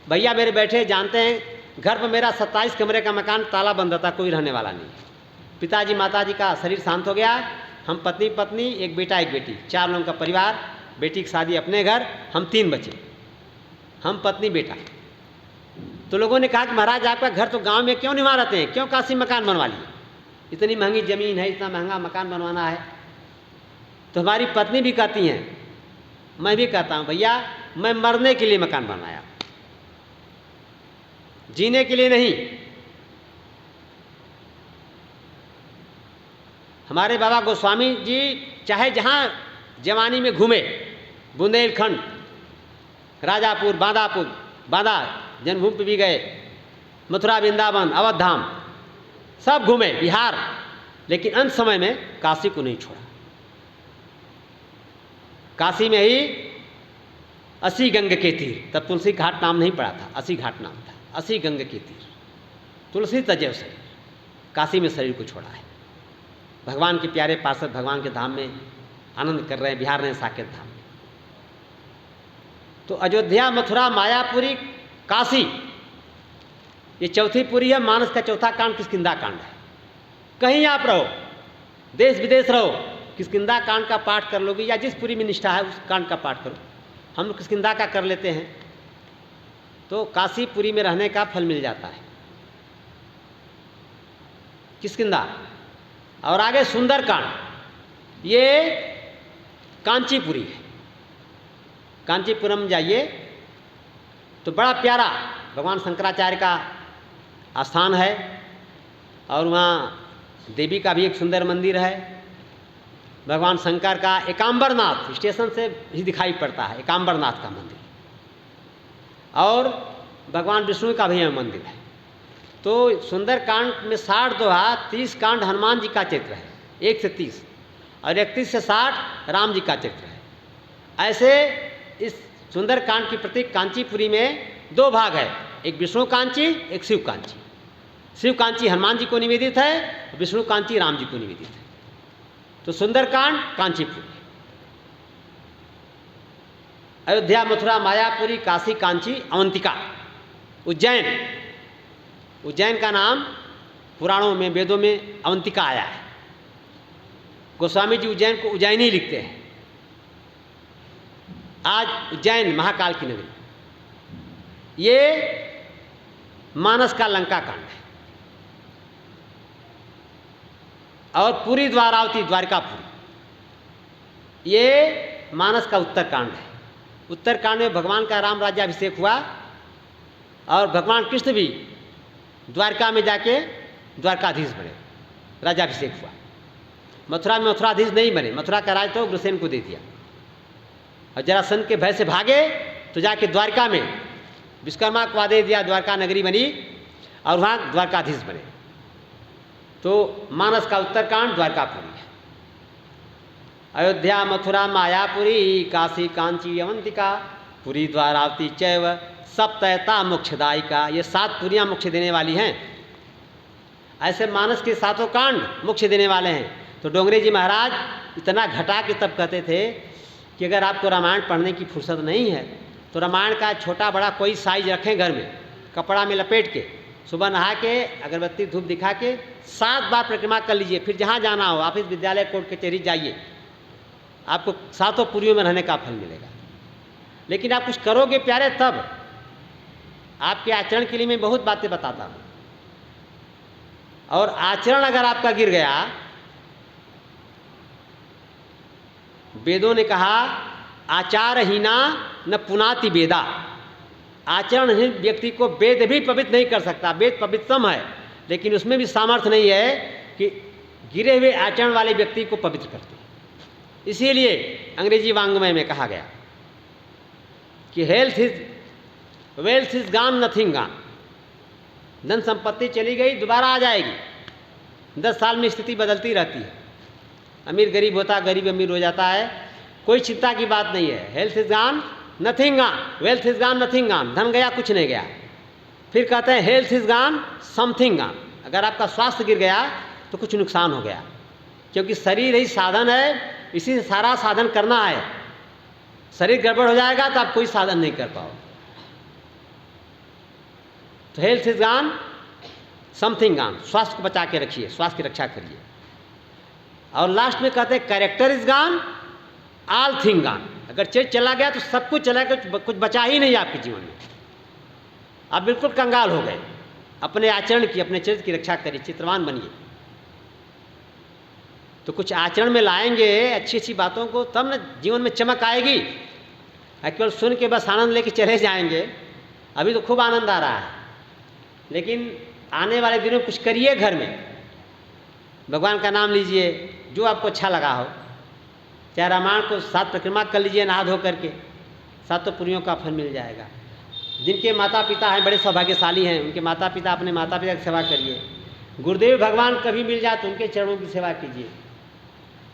भैया, मेरे बैठे जानते हैं घर पर मेरा 27 कमरे का मकान ताला बंद था, कोई रहने वाला नहीं। पिताजी माताजी का शरीर शांत हो गया, हम पत्नी पत्नी, एक बेटा एक बेटी, 4 लोगों का परिवार, बेटी की शादी अपने घर, हम 3 बच्चे, हम पत्नी बेटा। तो लोगों ने कहा कि महाराज आपका घर तो गांव में क्यों नहीं रहते हैं, क्यों काशी मकान बनवा लिए, इतनी महंगी ज़मीन है, इतना महंगा मकान बनवाना है। तो हमारी पत्नी भी कहती हैं, मैं भी कहता हूँ भैया मैं मरने के लिए मकान बनाया, जीने के लिए नहीं। हमारे बाबा गोस्वामी जी चाहे जहाँ जवानी में घूमे, बुंदेलखंड, राजापुर, बांदा जन्मभूमि पे भी गए, मथुरा, वृंदावन, अवध धाम सब घूमे, बिहार, लेकिन अंत समय में काशी को नहीं छोड़ा। काशी में ही 80 गंग के तीर, तब तुलसी घाट नाम नहीं पड़ा था, 80 घाट नाम था, 80 गंग के तीर, तुलसी तजेव शरीर, काशी में शरीर को छोड़ा है। भगवान के प्यारे पार्षद भगवान के धाम में आनंद कर रहे हैं, बिहार रहे हैं साकेत धाम में। तो अयोध्या, मथुरा, मायापुरी, काशी, ये चौथी पुरी है। मानस का चौथा कांड किष्किंधा कांड है। कहीं आप रहो, देश विदेश रहो, किष्किंधा कांड का पाठ कर लोगे, या जिस पुरी में निष्ठा है उस कांड का पाठ करो। हम लोग किष्किंधा का कर लेते हैं तो काशीपुरी में रहने का फल मिल जाता है, किष्किंधा। और आगे सुंदरकांड, ये कांचीपुरी है। कांचीपुरम जाइए तो बड़ा प्यारा भगवान शंकराचार्य का स्थान है, और वहाँ देवी का भी एक सुंदर मंदिर है। भगवान शंकर का एकांबरनाथ स्टेशन से ही दिखाई पड़ता है, एकांबरनाथ का मंदिर, और भगवान विष्णु का भी मंदिर है। तो सुंदरकांड में 60 दोहा, 30 कांड हनुमान जी का चरित्र है, 1 से 30, और 31 से 60 राम जी का चरित्र है। ऐसे इस सुंदरकांड की प्रतीक कांचीपुरी में 2 भाग है, एक विष्णु कांची, एक शिव कांची। शिव कांची हनुमान जी को निवेदित है, विष्णु कांची राम जी को निवेदित है। तो सुंदरकांड कांचीपुरी। अयोध्या, मथुरा, मायापुरी, काशी, कांची, अवंतिका, उज्जैन। उज्जैन का नाम पुराणों में, वेदों में अवंतिका आया है। गोस्वामी जी उज्जैन को उज्जैनी लिखते हैं। आज उज्जैन महाकाल की नगरी, ये मानस का लंका कांड है, और पुरी द्वारावती द्वारिकापुरी, ये मानस का उत्तर कांड है। उत्तर कांड में भगवान का राम राज्याभिषेक हुआ, और भगवान कृष्ण भी द्वारका में जाके द्वारकाधीश बने, राज्याभिषेक हुआ। मथुरा में मथुराधीश नहीं बने, मथुरा का राज तो उग्रसेन को दे दिया, और जरासंध के भय से भागे तो जाके द्वारका में विश्वकर्मा को आदेश दिया, द्वारका नगरी बनी, और वहाँ द्वारकाधीश बने। तो मानस का उत्तरकांड द्वारकापुरी है। अयोध्या, मथुरा, मायापुरी, काशी, कांची, अवंतिका, पुरी द्वारावती चैव सप्तैता मोक्षदायिका। ये 7 पुरियाँ मोक्ष देने वाली हैं। ऐसे मानस के 7 कांड मोक्ष देने वाले हैं। तो डोंगरे जी महाराज इतना घटा के तब कहते थे कि अगर आपको रामायण पढ़ने की फुर्सत नहीं है तो रामायण का छोटा बड़ा कोई साइज रखें घर में, कपड़ा में लपेट के, सुबह नहा के अगरबत्ती धूप दिखा के 7 बार परिक्रमा कर लीजिए। फिर जहाँ जाना हो, ऑफिस, विद्यालय, कोर्ट कचहरी जाइए, आपको 7 पुरियों में रहने का फल मिलेगा। लेकिन आप कुछ करोगे प्यारे, तब आपके आचरण के लिए मैं बहुत बातें बताता हूँ, और आचरण अगर आपका गिर गया, वेदों ने कहा आचारहीना न पुनाति वेदा। आचरणहीन व्यक्ति को वेद भी पवित्र नहीं कर सकता। वेद पवित्रतम है, लेकिन उसमें भी सामर्थ्य नहीं है कि गिरे हुए आचरण वाले व्यक्ति को पवित्र करते। इसीलिए अंग्रेजी वांग्मय में कहा गया कि wealth is gone, nothing gone. धन संपत्ति चली गई, दोबारा आ जाएगी। 10 साल में स्थिति बदलती रहती है। अमीर गरीब होता, गरीब अमीर हो जाता है, कोई चिंता की बात नहीं है। Health is gone, nothing gone, wealth is gone, nothing gone. धन गया, कुछ नहीं गया। फिर कहते हैं health is gone, something gone. अगर आपका स्वास्थ्य गिर गया तो कुछ नुकसान हो गया, क्योंकि शरीर ही साधन है, इसी से सारा साधन करना है। शरीर गड़बड़ हो जाएगा तो आप कोई साधन नहीं कर पाओ। तो health is gone, something gone. स्वास्थ्य को बचा के रखिए, स्वास्थ्य की रक्षा करिए। और लास्ट में कहते हैं character is gone, all thing gone. अगर चीज चला गया तो सब कुछ चला गया, कुछ बचा ही नहीं आपके जीवन में। आप बिल्कुल कंगाल हो गए। अपने आचरण की, अपने चरित्र की रक्षा करिए, चित्रवान बनिए। तो कुछ आचरण में लाएंगे अच्छी अच्छी बातों को, तब न जीवन में चमक आएगी। केवल सुन के बस आनंद लेके चले जाएंगे। अभी तो खूब आनंद आ रहा है, लेकिन आने वाले दिनों कुछ करिए घर में। भगवान का नाम लीजिए, जो आपको अच्छा लगा हो। चाहे रामायण को 7 परिक्रमा कर लीजिए नहा धो करके, 7 पुरियों का फल मिल जाएगा। जिनके माता पिता हैं, बड़े सौभाग्यशाली हैं, उनके माता पिता, अपने माता पिता की सेवा करिए। गुरुदेव भगवान कभी मिल जाए तो उनके चरणों की सेवा कीजिए।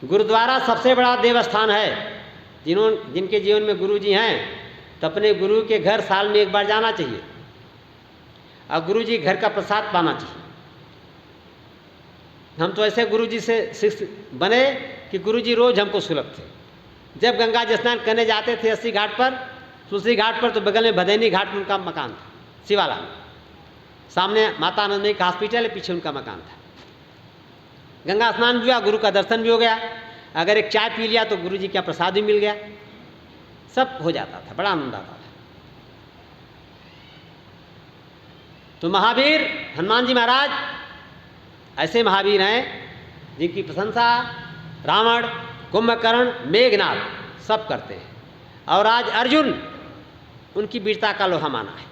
गुरुद्वारा सबसे बड़ा देवस्थान है। जिनके जीवन में गुरु जी हैं तो अपने गुरु के घर साल में 1 बार जाना चाहिए, और गुरु जी घर का प्रसाद पाना चाहिए। हम तो ऐसे गुरु जी से शिष्य बने कि गुरु जी रोज हमको सुलभ थे। जब गंगा जी स्नान करने जाते थे 80 घाट पर, तुलसी घाट पर, तो बगल में भदैनी घाट में उनका मकान था, शिवाला में। सामने माता आनंदमयी का हॉस्पिटल है, पीछे उनका मकान था। गंगा स्नान भी हुआ, गुरु का दर्शन भी हो गया। अगर एक चाय पी लिया तो गुरु जी का प्रसाद भी मिल गया। सब हो जाता था, बड़ा आनंद आता था। तो महावीर हनुमान जी महाराज ऐसे महावीर हैं जिनकी प्रशंसा रावण, कुंभकर्ण, मेघनाथ सब करते हैं। और आज अर्जुन उनकी वीरता का लोहा माना है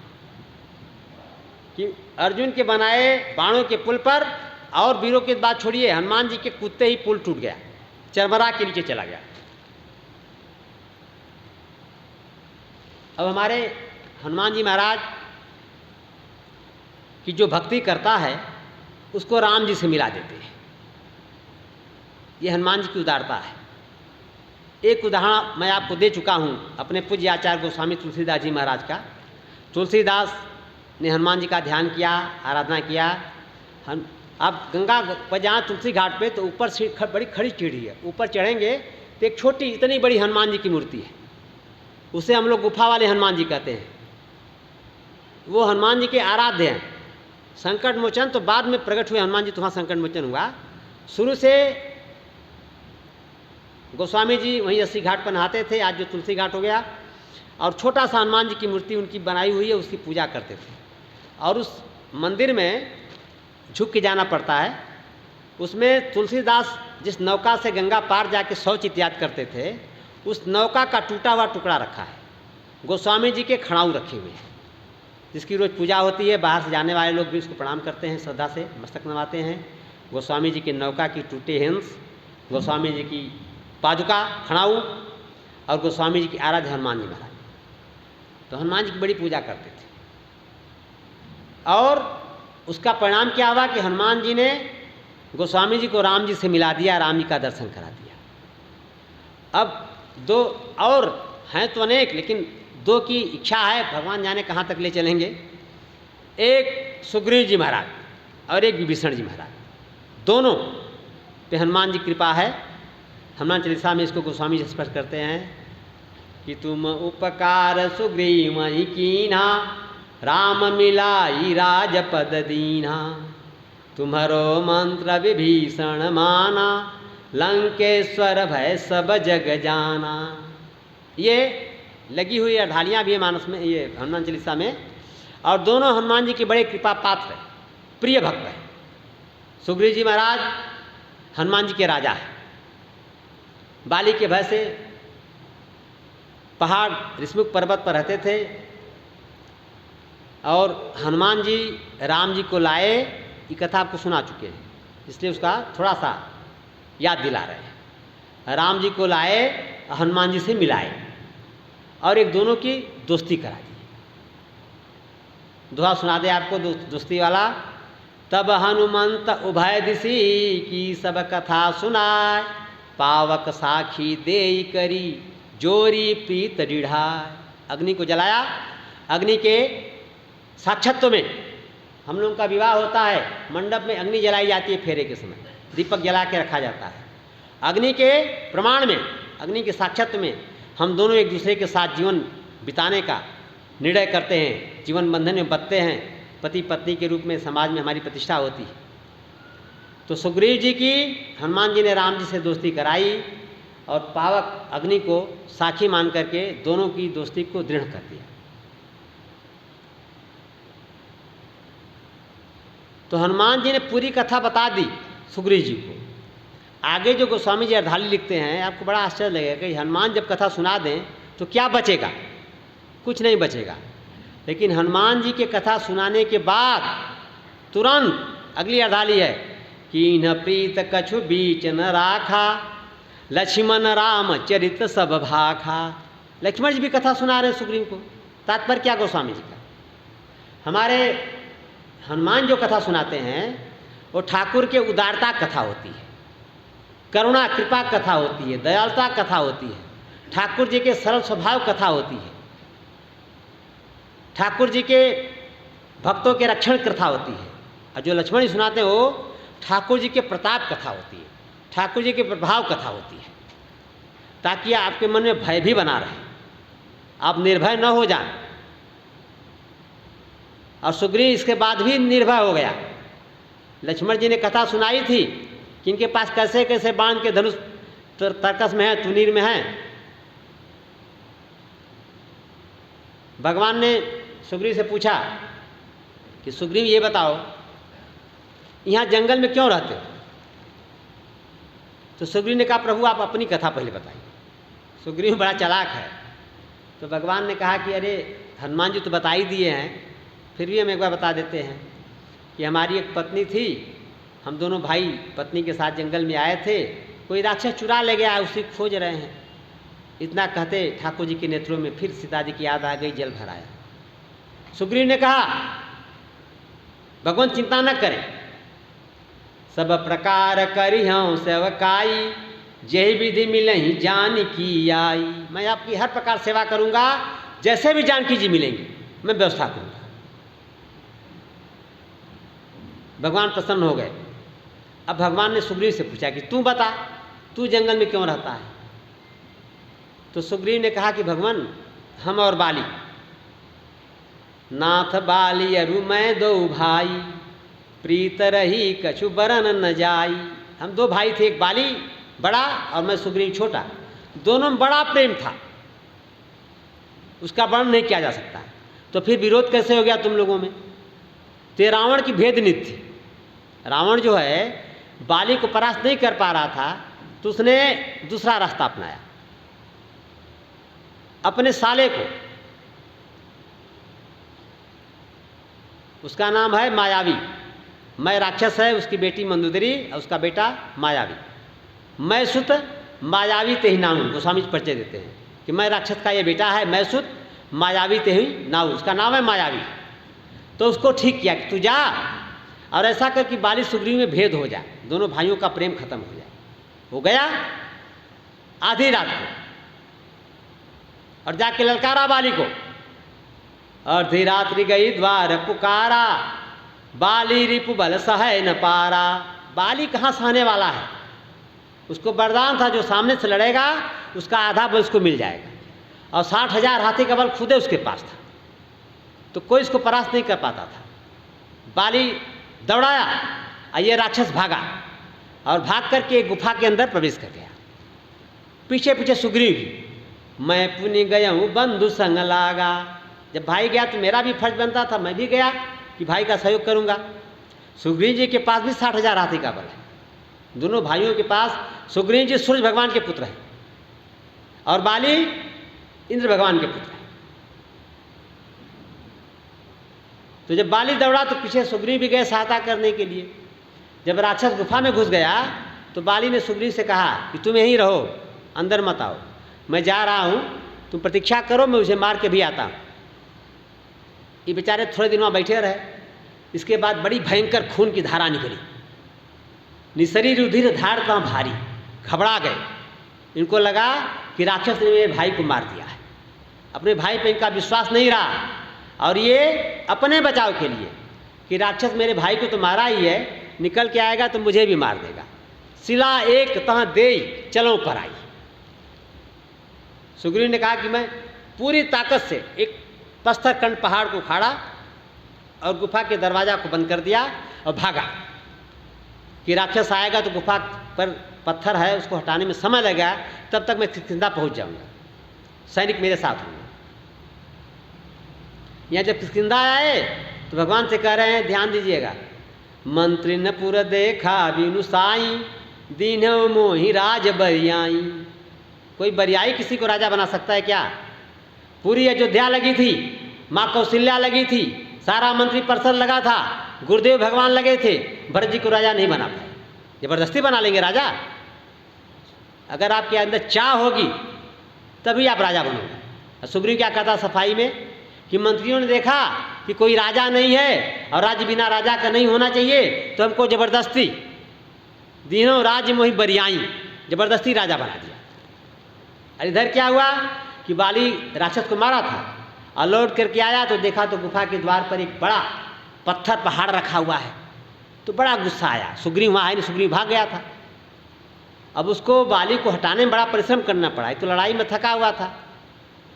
कि अर्जुन के बनाए बाणों के पुल पर, और वीरों की बात छोड़िए, हनुमान जी के कूदते ही पुल टूट गया, चरमरा के नीचे चला गया। अब हमारे हनुमान जी महाराज की जो भक्ति करता है उसको राम जी से मिला देते हैं। ये हनुमान जी की उदारता है। एक उदाहरण मैं आपको दे चुका हूँ अपने पूज्य आचार्य गोस्वामी तुलसीदास जी महाराज का। तुलसीदास ने हनुमान जी का ध्यान किया, आराधना किया। अब गंगा पर जहाँ तुलसी घाट पे, तो ऊपर से बड़ी खड़ी सीढ़ी है, ऊपर चढ़ेंगे तो एक छोटी इतनी बड़ी हनुमान जी की मूर्ति है, उसे हम लोग गुफा वाले हनुमान जी कहते हैं। वो हनुमान जी के आराध्य हैं। संकट मोचन तो बाद में प्रकट हुए हनुमान जी, तो वहाँ संकट मोचन हुआ। शुरू से गोस्वामी जी वहीं 80 घाट पर नहाते थे, आज जो तुलसी घाट हो गया। और छोटा सा हनुमान जी की मूर्ति उनकी बनाई हुई है, उसकी पूजा करते थे। और उस मंदिर में झुक के जाना पड़ता है। उसमें तुलसीदास जिस नौका से गंगा पार जाके शौच इत्यादि करते थे, उस नौका का टूटा हुआ टुकड़ा रखा है। गोस्वामी जी के खड़ाऊ रखे हुए हैं, जिसकी रोज़ पूजा होती है। बाहर से जाने वाले लोग भी उसको प्रणाम करते हैं, श्रद्धा से मस्तक नवाते हैं। गोस्वामी जी के नौका की टूटे हिंस, गोस्वामी जी की पादुका खड़ाऊ, और गोस्वामी जी की आराध्य हनुमान जी महाराज। तो हनुमान जी की बड़ी पूजा करते थे। और उसका परिणाम क्या हुआ कि हनुमान जी ने गोस्वामी जी को राम जी से मिला दिया, राम जी का दर्शन करा दिया। अब दो और हैं तो अनेक, लेकिन दो की इच्छा है, भगवान जाने कहाँ तक ले चलेंगे। एक सुग्रीव जी महाराज और एक विभीषण जी महाराज, दोनों पे हनुमान जी कृपा है। हनुमान चालीसा में इसको गोस्वामी जी स्पष्ट करते हैं कि तुम उपकार सुग्रीव ही कीन्हा, राम मिलाई राजपद दीन्हा। तुम्हारो मंत्र विभीषण माना, लंकेश्वर भय सब जग जाना। ये लगी हुई ढालियाँ भी है मानस में, ये हनुमान चालीसा में। और दोनों हनुमान जी के बड़े कृपा पात्र है, प्रिय भक्त है। सुग्रीव जी महाराज हनुमान जी के राजा है। बाली के भय से पहाड़ ऋषमुख पर्वत पर रहते थे, और हनुमान जी राम जी को लाए। ये कथा आपको सुना चुके हैं, इसलिए उसका थोड़ा सा याद दिला रहे हैं। राम जी को लाए, हनुमान जी से मिलाए, और एक दोनों की दोस्ती करा दी। दोहा सुना दे आपको दोस्ती वाला। तब हनुमंत उभय दिशि की सब कथा सुनाय, पावक साखी देई करी जोरी प्रीत दृढ़ाय। अग्नि को जलाया, अग्नि के साक्षात्व में हम लोगों का विवाह होता है, मंडप में अग्नि जलाई जाती है, फेरे के समय दीपक जला के रखा जाता है। अग्नि के प्रमाण में, अग्नि के साक्षात्व में हम दोनों एक दूसरे के साथ जीवन बिताने का निर्णय करते हैं, जीवन बंधन में बंधते हैं, पति पत्नी के रूप में समाज में हमारी प्रतिष्ठा होती है। तो सुग्रीव जी की हनुमान जी ने राम जी से दोस्ती कराई, और पावक अग्नि को साखी मान करके दोनों की दोस्ती को दृढ़ कर दिया। तो हनुमान जी ने पूरी कथा बता दी सुग्रीव जी को। आगे जो गोस्वामी जी अर्धाली लिखते हैं, आपको बड़ा आश्चर्य लगेगा कि हनुमान जब कथा सुना दें तो क्या बचेगा, कुछ नहीं बचेगा। लेकिन हनुमान जी के कथा सुनाने के बाद तुरंत अगली अर्धाली है कि न प्रीत कछु बीच न राखा, लक्ष्मण राम चरित सब भाखा। लक्ष्मण जी भी कथा सुना रहे हैं सुग्रीव को। तात्पर्य क्या गोस्वामी जी का, हमारे हनुमान जो कथा सुनाते हैं वो ठाकुर के उदारता कथा होती है, करुणा कृपा कथा होती है, दयालुता कथा होती है, ठाकुर जी के सरल स्वभाव कथा होती है, ठाकुर जी के भक्तों के रक्षण कथा होती है। और जो लक्ष्मण जी सुनाते हैं वो ठाकुर जी के प्रताप कथा होती है, ठाकुर जी के प्रभाव कथा होती है, ताकि आपके मन में भय भी बना रहे, आप निर्भय न हो जाए। और सुग्रीव इसके बाद भी निर्भय हो गया। लक्ष्मण जी ने कथा सुनाई थी कि इनके पास कैसे कैसे बाण के धनुष तर्कस में है, तुनीर में है। भगवान ने सुग्रीव से पूछा कि सुग्रीव ये बताओ, यहाँ जंगल में क्यों रहते हो? तो सुग्रीव ने कहा प्रभु आप अपनी कथा पहले बताइए। सुग्रीव बड़ा चालाक है, तो भगवान ने कहा कि अरे हनुमान जी तो बता ही दिए हैं, फिर भी हम एक बार बता देते हैं कि हमारी एक पत्नी थी, हम दोनों भाई पत्नी के साथ जंगल में आए थे, कोई राक्षस चुरा ले गया, उसी को खोज रहे हैं। इतना कहते ठाकुर जी के नेत्रों में फिर सीता जी की याद आ गई, जल भर आया। सुग्रीव ने कहा भगवान चिंता न करें, सब प्रकार करिहूँ सेवकाई, जय विधि मिलही जानकी आई। मैं आपकी हर प्रकार सेवा करूंगा, जैसे भी जानकी जी मिलेंगे मैं व्यवस्था करूंगा। भगवान प्रसन्न हो गए। अब भगवान ने सुग्रीव से पूछा कि तू बता, तू जंगल में क्यों रहता है? तो सुग्रीव ने कहा कि भगवान हम और बाली, नाथ बाली अरु मैं दो भाई, प्रीत रही कछु बरन न जाई। हम दो भाई थे, एक बाली बड़ा और मैं सुग्रीव छोटा, दोनों में बड़ा प्रेम था, उसका वर्णन नहीं किया जा सकता। तो फिर विरोध कैसे हो गया तुम लोगों में? तो रावण की भेद नीति थी। रावण जो है बाली को परास्त नहीं कर पा रहा था, तो उसने दूसरा रास्ता अपनाया, अपने साले को, उसका नाम है मायावी। मैं राक्षस है, उसकी बेटी मंदोदरी और उसका बेटा मायावी। मैं सुत मायावी ते ही नाऊ, गोस्वामी जी परिचय देते हैं कि मैं राक्षस का ये बेटा है, मैं सुत मायावी ते ही नाऊ, उसका नाम है मायावी। तो उसको ठीक किया कि तू जा और ऐसा कर कि बाली सुग्रीव में भेद हो जाए, दोनों भाइयों का प्रेम खत्म हो जाए। हो गया आधी रात को, और जाके ललकारा बाली को। अर्धी रात्रि गई द्वार पुकारा, बाली रिपु बल सहे न पारा। बाली कहाँ सहने वाला है, उसको वरदान था जो सामने से लड़ेगा उसका आधा बल उसको मिल जाएगा, और 60,000 हाथी का बल खुदे उसके पास था, तो कोई इसको परास्त नहीं कर पाता था। बाली दौड़ाया और ये राक्षस भागा, और भाग करके एक गुफा के अंदर प्रवेश कर गया। पीछे पीछे सुग्रीव भी, मैं पुनि गया हूँ बंधु संग लागा। जब भाई गया तो मेरा भी फर्ज बनता था, मैं भी गया कि भाई का सहयोग करूंगा। सुग्रीव जी के पास भी 60,000 हाथी का बल है। दोनों भाइयों के पास, सुग्रीव जी सूर्य भगवान के पुत्र हैं और बाली इंद्र भगवान के पुत्र हैं। तो जब बाली दौड़ा तो पीछे सुग्रीव भी गए सहायता करने के लिए। जब राक्षस गुफा में घुस गया तो बाली ने सुग्रीव से कहा कि तुम यहीं रहो, अंदर मत आओ, मैं जा रहा हूं, तुम प्रतीक्षा करो, मैं उसे मार के भी आता हूं। ये बेचारे थोड़े दिन वहाँ बैठे रहे। इसके बाद बड़ी भयंकर खून की धारा निकली, निसरी रुधिर धार का भारी, घबरा गए। इनको लगा कि राक्षस ने मेरे भाई को मार दिया है। अपने भाई पे इनका विश्वास नहीं रहा, और ये अपने बचाव के लिए कि राक्षस मेरे भाई को तो मारा ही है, निकल के आएगा तो मुझे भी मार देगा, सिला एक तह दे चलो पर आई। सुग्रीव ने कहा कि मैं पूरी ताकत से एक पत्थर कंड पहाड़ को उखाड़ा और गुफा के दरवाजा को बंद कर दिया और भागा कि राक्षस आएगा तो गुफा पर पत्थर है, उसको हटाने में समय लगेगा, तब तक मैं किष्किंधा पहुंच जाऊंगा, सैनिक मेरे साथ होंगे। यहाँ जब किष्किंधा आए तो भगवान से कह रहे हैं, ध्यान दीजिएगा, मंत्री न पुर देखा बिनु साई, दीन्हो मोहि राज बरियाई। कोई बरियाई किसी को राजा बना सकता है क्या? पूरी अयोध्या लगी थी, माँ कौशल्या लगी थी, सारा मंत्री परिषद लगा था, गुरुदेव भगवान लगे थे, भरत जी को राजा नहीं बना पाए। जबरदस्ती बना लेंगे राजा? अगर आपके अंदर चाह होगी तभी आप राजा बनोगे। सुग्रीव क्या कहता सफाई में कि मंत्रियों ने देखा कि कोई राजा नहीं है और राज्य बिना राजा का नहीं होना चाहिए, तो हमको जबरदस्ती दीनों राज्य मोहि बरियाई, जबरदस्ती राजा बना दिया। और इधर क्या हुआ कि बाली राक्षस को मारा था और लौट करके आया तो देखा तो गुफा के द्वार पर एक बड़ा पत्थर पहाड़ रखा हुआ है। तो बड़ा गुस्सा आया, सुग्रीव वहाँ आए नहीं, सुग्रीव भाग गया था। अब उसको बाली को हटाने में बड़ा परिश्रम करना पड़ा, तो लड़ाई में थका हुआ था।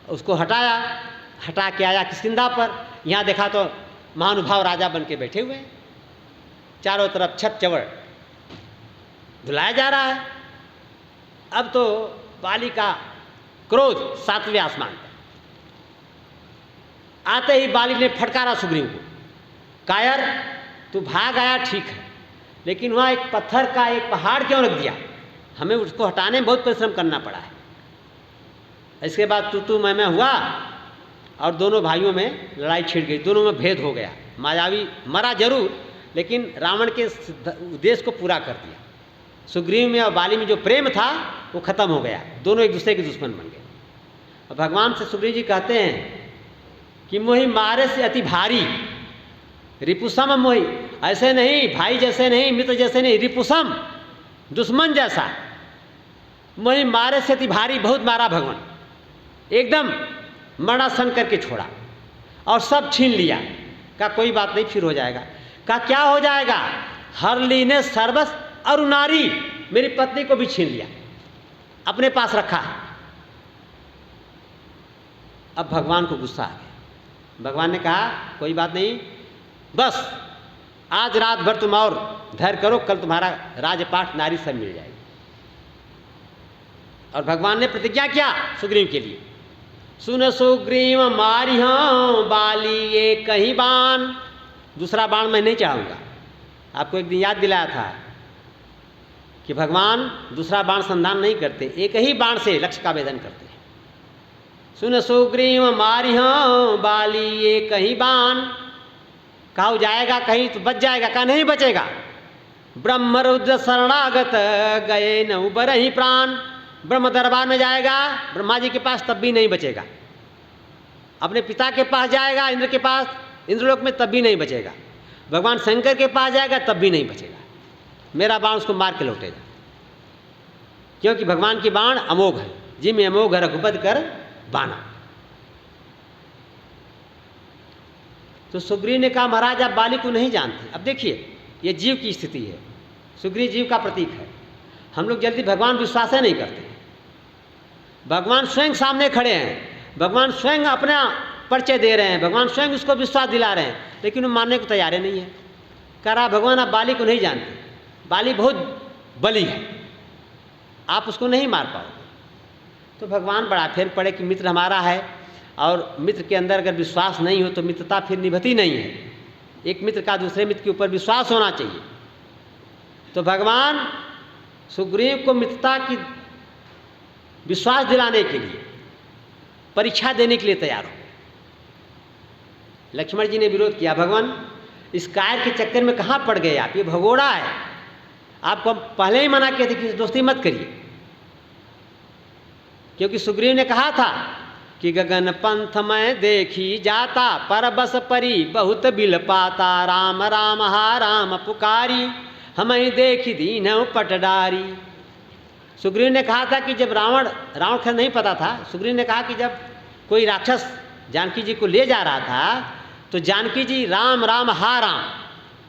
उसको हटाया, हटा के आया किष्किंधा पर। यहाँ देखा तो महानुभाव राजा बन के बैठे हुए हैं, चारों तरफ छत चवड़ धुलाया जा रहा है। अब तो बाली का क्रोध 7वें आसमान पर। आते ही बाली ने फटकारा सुग्रीव को, कायर तू भाग आया ठीक है, लेकिन वहाँ एक पत्थर का एक पहाड़ क्यों रख दिया? हमें उसको हटाने में बहुत परिश्रम करना पड़ा है। इसके बाद तू मैं हुआ और दोनों भाइयों में लड़ाई छिड़ गई, दोनों में भेद हो गया। मायावी मरा जरूर, लेकिन रावण के उद्देश्य को पूरा कर दिया। सुग्रीव में और बाली में जो प्रेम था वो खत्म हो गया, दोनों एक दूसरे के दुश्मन बन गए। और भगवान से सुग्रीव जी कहते हैं कि मोहि मारे से अति भारी, रिपुसम मोहि, ऐसे नहीं भाई जैसे नहीं, मित्र जैसे नहीं, रिपुसम दुश्मन जैसा। मोहि मारे से अति भारी, बहुत मारा भगवान, एकदम मरणासन करके छोड़ा और सब छीन लिया। का कोई बात नहीं, फिर हो जाएगा। का क्या हो जाएगा? हर लीने सर्वस अरुणारी, मेरी पत्नी को भी छीन लिया, अपने पास रखा। अब भगवान को गुस्सा आ गया। भगवान ने कहा कोई बात नहीं, बस आज रात भर तुम और धैर्य करो, कल तुम्हारा राजपाट नारी सब मिल जाएगी। और भगवान ने प्रतिज्ञा किया सुग्रीव के लिए, सुन सुग्रीव मारिहं बाली ये कहीं बाण, दूसरा बाण मैं नहीं चढ़ाऊंगा। आपको एक दिन याद दिलाया था कि भगवान दूसरा बाण संधान नहीं करते, एक ही बाण से लक्ष्य का भेदन करते हैं। सुन सुग्रीव मारिहं बाली ये कहीं बाण, कहा जाएगा कहीं तो बच जाएगा, कहा नहीं बचेगा। ब्रह्म रुद्र शरणागत गए न उबरहि प्राण, ब्रह्म दरबार में जाएगा ब्रह्मा जी के पास तब भी नहीं बचेगा, अपने पिता के पास जाएगा इंद्र के पास, इंद्रलोक में तब भी नहीं बचेगा, भगवान शंकर के पास जाएगा तब भी नहीं बचेगा, मेरा बाण उसको मार के लौटेगा। क्योंकि भगवान की बाण अमोघ है, जिम अमोघ रघुपति कर बाणा। तो सुग्रीव ने कहा महाराज आप बाली को नहीं जानते। अब देखिए ये जीव की स्थिति है, सुग्रीव जीव का प्रतीक है। हम लोग जल्दी भगवान विश्वास नहीं करते। भगवान स्वयं सामने खड़े हैं, भगवान स्वयं अपना परिचय दे रहे हैं, भगवान स्वयं उसको विश्वास दिला रहे हैं, लेकिन वो मानने को तैयार नहीं है। कह रहा भगवान आप बाली को नहीं जानते, बाली बहुत बली है, आप उसको नहीं मार पाओगे। तो भगवान बड़ा फेर पड़े कि मित्र हमारा है और मित्र के अंदर अगर विश्वास नहीं हो तो मित्रता फिर निभती नहीं है। एक मित्र का दूसरे मित्र के ऊपर विश्वास होना चाहिए। तो भगवान सुग्रीव को मित्रता की विश्वास दिलाने के लिए परीक्षा देने के लिए तैयार हो। लक्ष्मण जी ने विरोध किया, भगवान इस कायर के चक्कर में कहाँ पड़ गए आप, ये भगोड़ा है, आपको हम पहले ही मना किए थे कि दोस्ती मत करिए। क्योंकि सुग्रीव ने कहा था कि गगन पंथ में देखी जाता, पर बस परी बहुत बिल पाता, राम राम हा राम पुकारी, हमें देखी दीन पटडारी। सुग्रीव ने कहा था कि जब रावण खैर नहीं पता था, सुग्रीव ने कहा कि जब कोई राक्षस जानकी जी को ले जा रहा था तो जानकी जी राम राम हा राम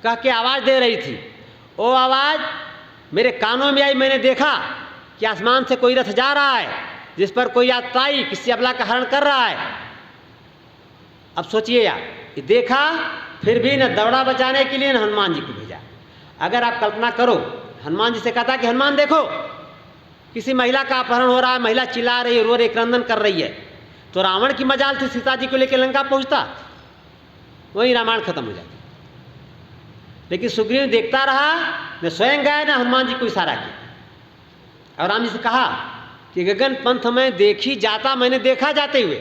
कह के आवाज़ दे रही थी। वो आवाज़ मेरे कानों में आई, मैंने देखा कि आसमान से कोई रथ जा रहा है जिस पर कोई यात्री किसी अबला का हरण कर रहा है। अब सोचिए यार, ये देखा फिर भी न दौड़ा बचाने के लिए न हनुमान जी को भेजा। अगर आप कल्पना करो, हनुमान जी से कहा था कि हनुमान देखो किसी महिला का अपहरण हो रहा है, महिला चिल्ला रही है, रो रही, क्रंदन कर रही है, तो रावण की मजाल थी सीता जी को लेकर लंका पहुंचता, वही रामायण खत्म हो जाता। लेकिन सुग्रीव देखता रहा, न स्वयं गए न हनुमान जी को इशारा किया। और राम जी से कहा कि गगन पंथ में देखी जाता, मैंने देखा जाते हुए,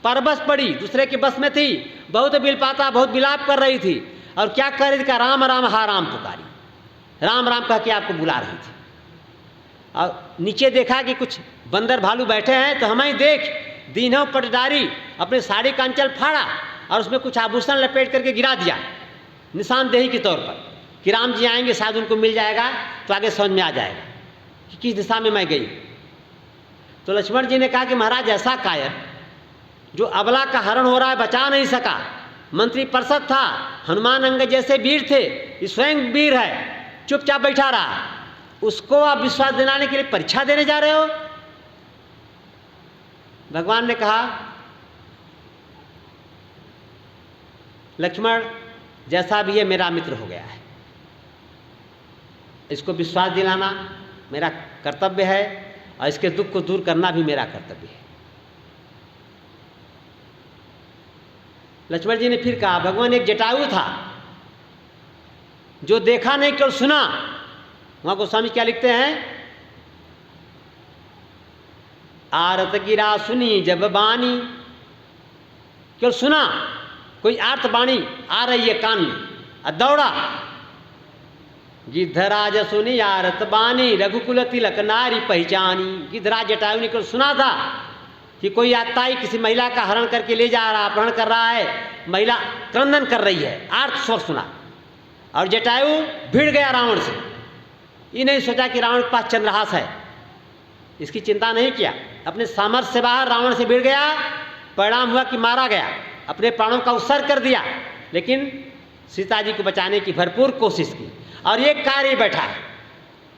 परबस पड़ी दूसरे के बस में थी, बहुत बिल पाता, बहुत विलाप कर रही थी। और क्या कर रही थी? राम राम हा राम पुकारी, राम राम कह के आपको बुला रही थी। और नीचे देखा कि कुछ बंदर भालू बैठे हैं, तो हमें देख दीनों पटदारी, अपने साड़ी का अंचल फाड़ा और उसमें कुछ आभूषण लपेट करके गिरा दिया, निशानदेही के तौर पर कि राम जी आएंगे, शायद उनको मिल जाएगा तो आगे समझ में आ जाएगा कि किस दिशा में मैं गई। तो लक्ष्मण जी ने कहा कि महाराज ऐसा कायर जो अबला का हरण हो रहा है बचा नहीं सका, मंत्री परिषद था, हनुमान अंग जैसे वीर थे, ये स्वयं वीर है, चुपचाप बैठा रहा, उसको आप विश्वास दिलाने के लिए परीक्षा देने जा रहे हो। भगवान ने कहा लक्ष्मण जैसा भी है मेरा मित्र हो गया है, इसको विश्वास दिलाना मेरा कर्तव्य है और इसके दुख को दूर करना भी मेरा कर्तव्य है। लक्ष्मण जी ने फिर कहा भगवान एक जटायु था जो देखा नहीं केवल सुना। वहां गोस्वामी क्या लिखते हैं, आरत गिरा सुनी जब बानी, केवल सुना कोई आर्त बाणी आ रही है कान में, और दौड़ा। गिद्धराज सुनी आरत बानी, रघुकुल तिलक नारी पहचानी। गिद्धराज जटायु ने केवल सुना था कि कोई आत्ताई किसी महिला का हरण करके ले जा रहा, अपहरण कर रहा है, महिला क्रंदन कर रही है, आर्त स्वर सुना। और जटायु भिड़ गया रावण से। ये नहीं सोचा कि रावण के पास चंद्रहास है, इसकी चिंता नहीं किया, अपने सामर्थ्य से बाहर रावण से भिड़ गया। परिणाम हुआ कि मारा गया, अपने प्राणों का उत्सर्ग कर दिया, लेकिन सीता जी को बचाने की भरपूर कोशिश की। और ये कार्य बैठा है,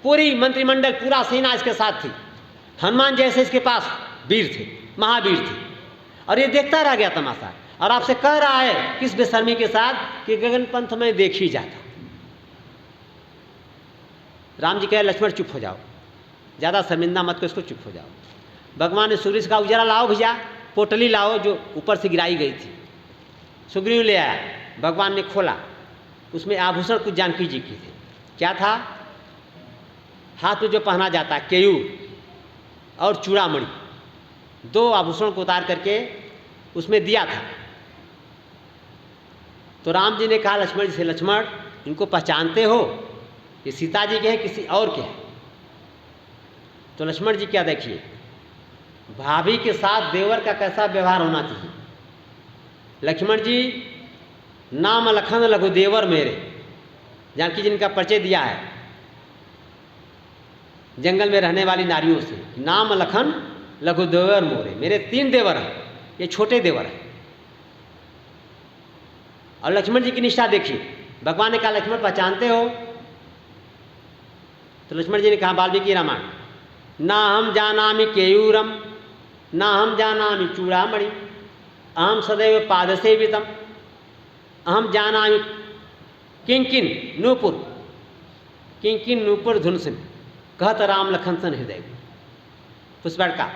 पूरी मंत्रिमंडल, पूरा सेना इसके साथ थी, हनुमान जैसे इसके पास वीर थे, महावीर थे, और ये देखता रह गया तमाशा। और आपसे कह रहा है किस बेशर्मी के साथ कि गगन पंथ में देख ही जाता। राम जी कहे लक्ष्मण चुप हो जाओ, ज़्यादा शर्मिंदा मत को, इसको चुप हो जाओ। भगवान ने सूर्य का उजाला लाओ भैया, पोटली लाओ जो ऊपर से गिराई गई थी। सुग्रीव ले आया, भगवान ने खोला, उसमें आभूषण कुछ जानकी जी की थे। क्या था? हाथ में जो पहना जाता केयूर और चूड़ामणि, दो आभूषण को उतार करके उसमें दिया था। तो राम जी ने कहा लक्ष्मण जी से, लक्ष्मण इनको पहचानते हो, ये सीता जी के हैं किसी और के हैं? तो लक्ष्मण जी क्या देखिए, भाभी के साथ देवर का कैसा व्यवहार होना चाहिए। लक्ष्मण जी नाम लखन लघु देवर मेरे, जानकी जी का परिचय दिया है जंगल में रहने वाली नारियों से। नाम लखन लघु देवर मोरे, मेरे 3 देवर हैं, ये छोटे देवर हैं। और लक्ष्मण जी की निष्ठा देखिए, भगवान ने कहा लक्ष्मण पहचानते हो? तो लक्ष्मण जी ने कहा वाल्मीकि रामायण, ना हम जानामि केयूरम, ना हम जानामि चूड़ामणि, अहम सदैव पाद सेवितम, अहम जानामि किंकिन नूपुर, किंकिन नूपुर धुनसिन, कहत राम लखन सन हृदय। पुष्पड़ का।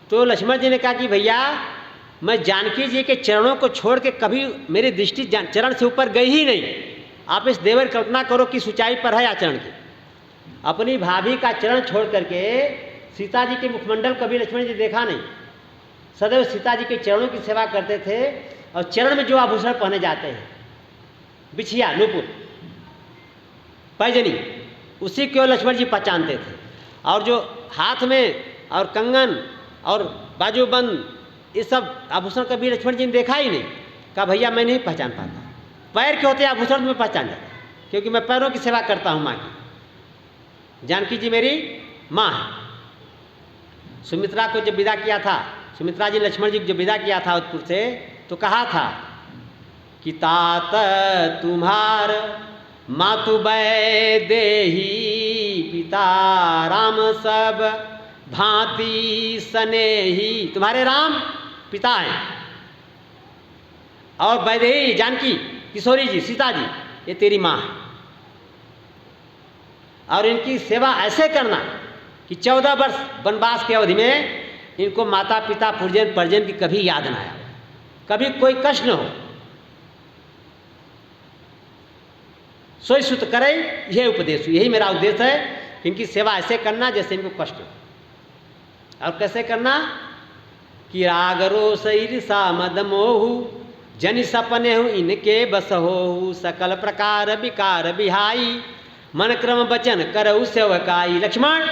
तो लक्ष्मण जी ने कहा कि भैया मैं जानकी जी के चरणों को छोड़ के कभी मेरी दृष्टि चरण से ऊपर गई ही नहीं। आप इस देवर कल्पना करो कि ऊंचाई पर है आचरण की। अपनी भाभी का चरण छोड़ करके सीता जी के मुखमंडल कभी लक्ष्मण जी देखा नहीं। सदैव सीता जी के चरणों की सेवा करते थे। और चरण में जो आभूषण पहने जाते हैं, बिछिया, नूपुर, पैजनी, उसी को लक्ष्मण जी पहचानते थे। और जो हाथ में और कंगन और बाजूबंद, ये सब आभूषण कभी लक्ष्मण जी ने देखा ही नहीं। कहा भैया मैं नहीं पहचान पाता, पैर के होते आभूषण में पहचान जाता, क्योंकि मैं पैरों की सेवा करता हूँ माँ की। जानकी जी मेरी माँ है। सुमित्रा को जब विदा किया था, सुमित्रा जी लक्ष्मण जी को जब विदा किया था अवधपुर से, तो कहा था कि तात तुम्हार मातु बै देही, पिता राम सब भांति सनेही। तुम्हारे राम पिता हैं और वैदेही जानकी किशोरी जी सीता जी ये तेरी माँ है। और इनकी सेवा ऐसे करना कि 14 वर्ष वनवास के अवधि में इनको माता पिता पूजन परिजन की कभी याद ना आए, कभी कोई कष्ट न हो। सोई सुत करे, यह उपदेश, यही मेरा उद्देश्य है कि इनकी सेवा ऐसे करना जैसे इनको कष्ट हो। और कैसे करना कि राग रोष ईर्षा मद मोहु जनि सपने हूँ इनके बस हो, सकल प्रकार विकार बिहाई मन क्रम वचन करऊ सेवकाई। लक्ष्मण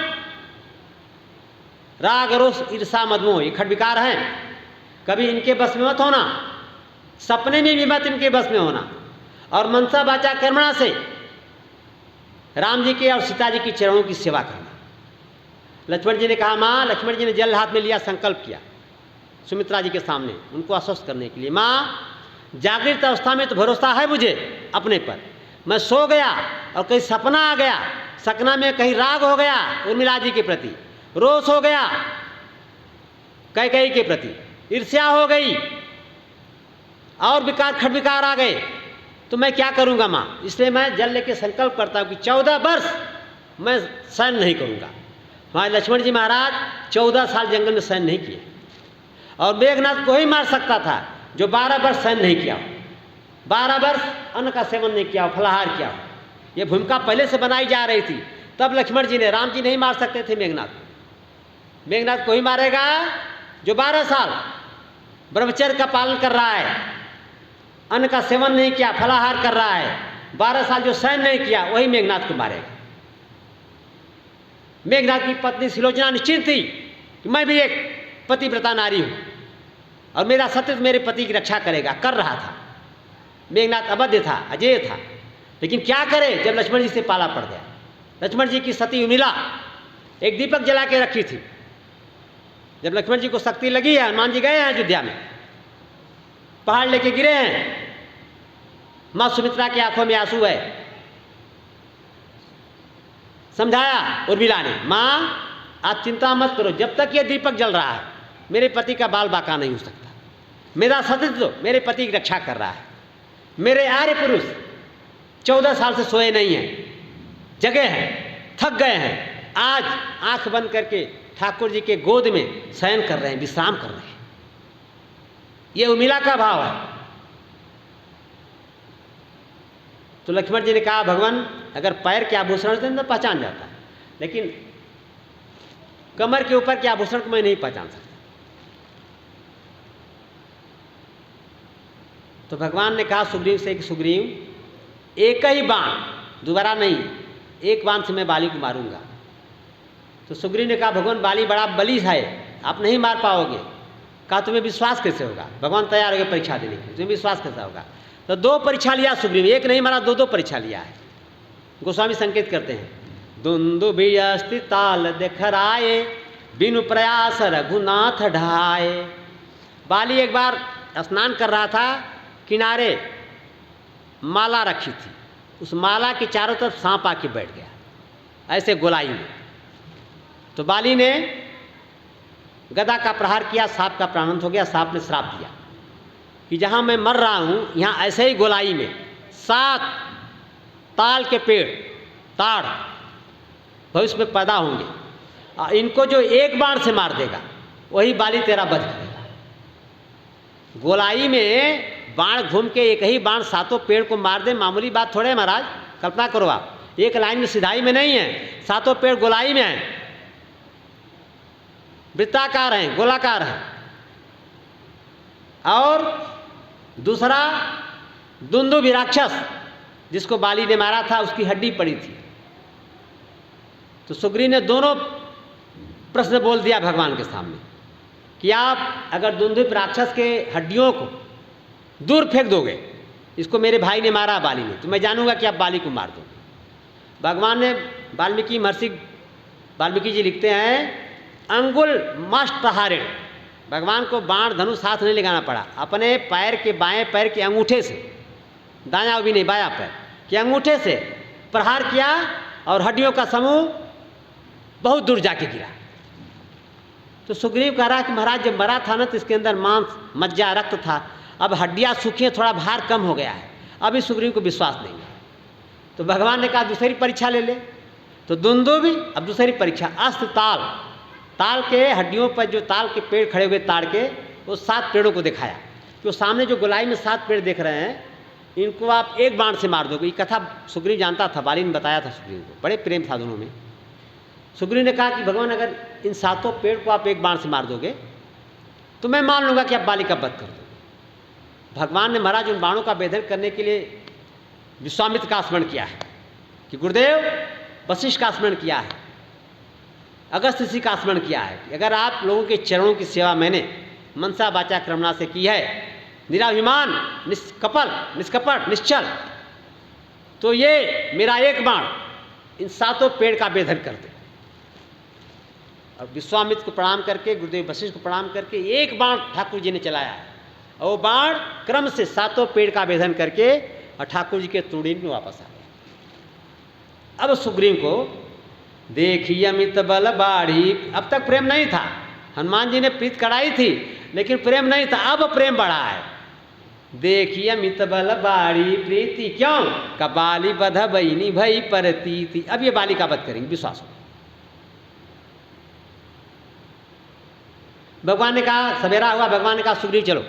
राग रोष ईर्षा मद मोह ये खट विकार हैं, कभी इनके बस में मत होना, सपने में भी मत इनके बस में होना। और मनसा वाचा कर्मणा से राम जी के और सीता जी की चरणों की सेवा करना। लक्ष्मण जी ने कहा माँ, लक्ष्मण जी ने जल हाथ में लिया, संकल्प किया सुमित्रा जी के सामने उनको आश्वस्त करने के लिए, माँ जागृत अवस्था में तो भरोसा है मुझे अपने पर, मैं सो गया और कहीं सपना आ गया, सपना में कहीं राग हो गया उर्मिला जी के प्रति, रोष हो गया कैकेयी के प्रति, ईर्ष्या हो गई और विकार खट विकार आ गए, तो मैं क्या करूंगा माँ। इसलिए मैं जल लेके संकल्प करता हूँ कि 14 वर्ष मैं सहन नहीं करूंगा। हमारे लक्ष्मण जी महाराज 14 साल जंगल में सहन नहीं किए, और मेघनाथ को ही मार सकता था जो 12 वर्ष सहन नहीं किया, 12 वर्ष अन्न का सेवन नहीं किया, फलाहार किया। ये भूमिका पहले से बनाई जा रही थी, तब लक्ष्मण जी ने, राम जी नहीं मार सकते थे मेघनाथ को। मेघनाद को ही मारेगा जो 12 साल ब्रह्मचर्य का पालन कर रहा है, अन्न का सेवन नहीं किया, फलाहार कर रहा है, 12 साल जो शयन नहीं किया, वही मेघनाद को मारेगा। मेघनाद की पत्नी सुलोचना निश्चित थी कि मैं भी एक पतिव्रता नारी हूं और मेरा सत्य मेरे पति की रक्षा करेगा, कर रहा था। मेघनाद अबध्य था, अजेय था, लेकिन क्या करे जब लक्ष्मण जी से पाला पड़ गया। लक्ष्मण जी की सती उर्मिला एक दीपक जला के रखी थी। जब लक्ष्मण जी को शक्ति लगी है, हनुमान जी गए हैं अयोध्या में, पहाड़ लेके गिरे हैं, मां सुमित्रा की आंखों में आंसू है, समझाया उर्मिला ने, मां आप चिंता मत करो, जब तक ये दीपक जल रहा है मेरे पति का बाल बाका नहीं हो सकता, मेरा सतीत्व मेरे पति की रक्षा कर रहा है। मेरे आर्य पुरुष 14 साल से सोए नहीं हैं, जगे हैं, थक गए हैं, आज आंख बंद करके ठाकुर जी के गोद में शयन कर रहे हैं, विश्राम कर रहे हैं। ये उर्मिला का भाव है। तो लक्ष्मण जी ने कहा, भगवान अगर पैर के आभूषण से तो पहचान जाता है, लेकिन कमर के ऊपर के आभूषण को मैं नहीं पहचान सकता। तो भगवान ने कहा सुग्रीव से कि सुग्रीव एक ही बाण, दोबारा नहीं, एक बाण से मैं बाली को मारूंगा। तो सुग्रीव ने कहा, भगवान बाली बड़ा बली है, आप नहीं मार पाओगे। कहा तुम्हें विश्वास कैसे होगा? भगवान तैयार हो गए परीक्षा देने के लिए, तुम्हें विश्वास कैसे होगा? तो 2 परीक्षा लिया सुग्रीव, एक नहीं मारा, 2 परीक्षा लिया है। गोस्वामी संकेत करते हैं, दुंदुभि अस्ति ताल देखराए, बिनु प्रयास रघुनाथ ढाए। बाली एक बार स्नान कर रहा था, किनारे माला रखी थी, उस माला के चारों तरफ सांप आके बैठ गया, ऐसे गोलाई में। तो बाली ने गदा का प्रहार किया, सांप का प्राणांत हो गया। सांप ने श्राप दिया कि जहां मैं मर रहा हूं, यहां ऐसे ही गोलाई में 7 ताल के पेड़, ताड़ भविष्य में पैदा होंगे, इनको जो एक बाण से मार देगा वही बाली तेरा वध करेगा। गोलाई में बाण घूम के एक ही बाण 7 पेड़ को मार दे, मामूली बात थोड़े है महाराज, कल्पना करो आप, एक लाइन में सिधाई में नहीं है, 7 पेड़ गोलाई में हैं, वृत्ताकार हैं, गोलाकार हैं। और दूसरा दुंदुभि राक्षस जिसको बाली ने मारा था, उसकी हड्डी पड़ी थी। तो सुग्रीव ने दोनों प्रश्न बोल दिया भगवान के सामने कि आप अगर दुंदुभि राक्षस के हड्डियों को दूर फेंक दोगे, इसको मेरे भाई ने मारा बाली ने, तो मैं जानूंगा कि आप बाली को मार दोगे। भगवान ने वाल्मीकि जी लिखते हैं, अंगुल मष्टहारिण, भगवान को बाण धनुष साथ नहीं लगाना पड़ा, अपने पैर के बाएं पैर के अंगूठे से, दायां भी नहीं बायां पैर के अंगूठे से प्रहार किया और हड्डियों का समूह बहुत दूर जाके गिरा। तो सुग्रीव कह रहा कि महाराज जब मरा था ना तो इसके अंदर मांस, मज्जा, रक्त था, अब हड्डियां सूखी हैं, थोड़ा भार कम हो गया है, अभी सुग्रीव को विश्वास नहीं है। तो भगवान ने कहा दूसरी परीक्षा ले ले। तो दुंदुभि, अब दूसरी परीक्षा, अस्त्र ताल, ताल के हड्डियों पर जो ताल के पेड़ खड़े हुए ताड़ के, वो 7 पेड़ों को दिखाया कि सामने जो गोलाई में 7 पेड़ देख रहे हैं, इनको आप एक बाण से मार दोगे। ये कथा सुग्रीव जानता था, बाली ने बताया था सुग्रीव को, बड़े प्रेम था दोनों में। सुग्रीव ने कहा कि भगवान अगर इन 7 पेड़ को आप एक बाण से मार दोगे तो मैं मान लूंगा कि आप बाली का वध कर दोगे। भगवान ने महाराज उन बाणों का भेदन करने के लिए विश्वामित्र का स्मरण किया है कि गुरुदेव, वशिष्ठ का स्मरण किया है, अगस्त ऋषि का स्मरण किया है कि अगर आप लोगों के चरणों की सेवा मैंने मनसा वाचा क्रमणा से की है, निराभिमान, निष्कपट, निश्चल, तो ये मेरा एक बाण इन 7 पेड़ का भेदन कर दे। और विश्वामित्र को प्रणाम करके, गुरुदेव वशिष्ठ को प्रणाम करके एक बाण ठाकुर जी ने चलाया है, और वो बाण क्रम से 7 पेड़ का भेदन करके और ठाकुर जी के तुड़ी में वापस आ गया। अब सुग्रीव को देखिए अमित बल बाढ़ी, अब तक प्रेम नहीं था, हनुमान जी ने प्रीत कढ़ाई थी लेकिन प्रेम नहीं था, अब प्रेम बढ़ा है। देखिए अमित बल बाढ़ी प्रीति क्यों, का बाली बध बईनी भई परती थी। अब ये बाली का वध करेंगे, विश्वास हो। भगवान ने कहा, सवेरा हुआ, भगवान ने कहा सुग्रीव चलो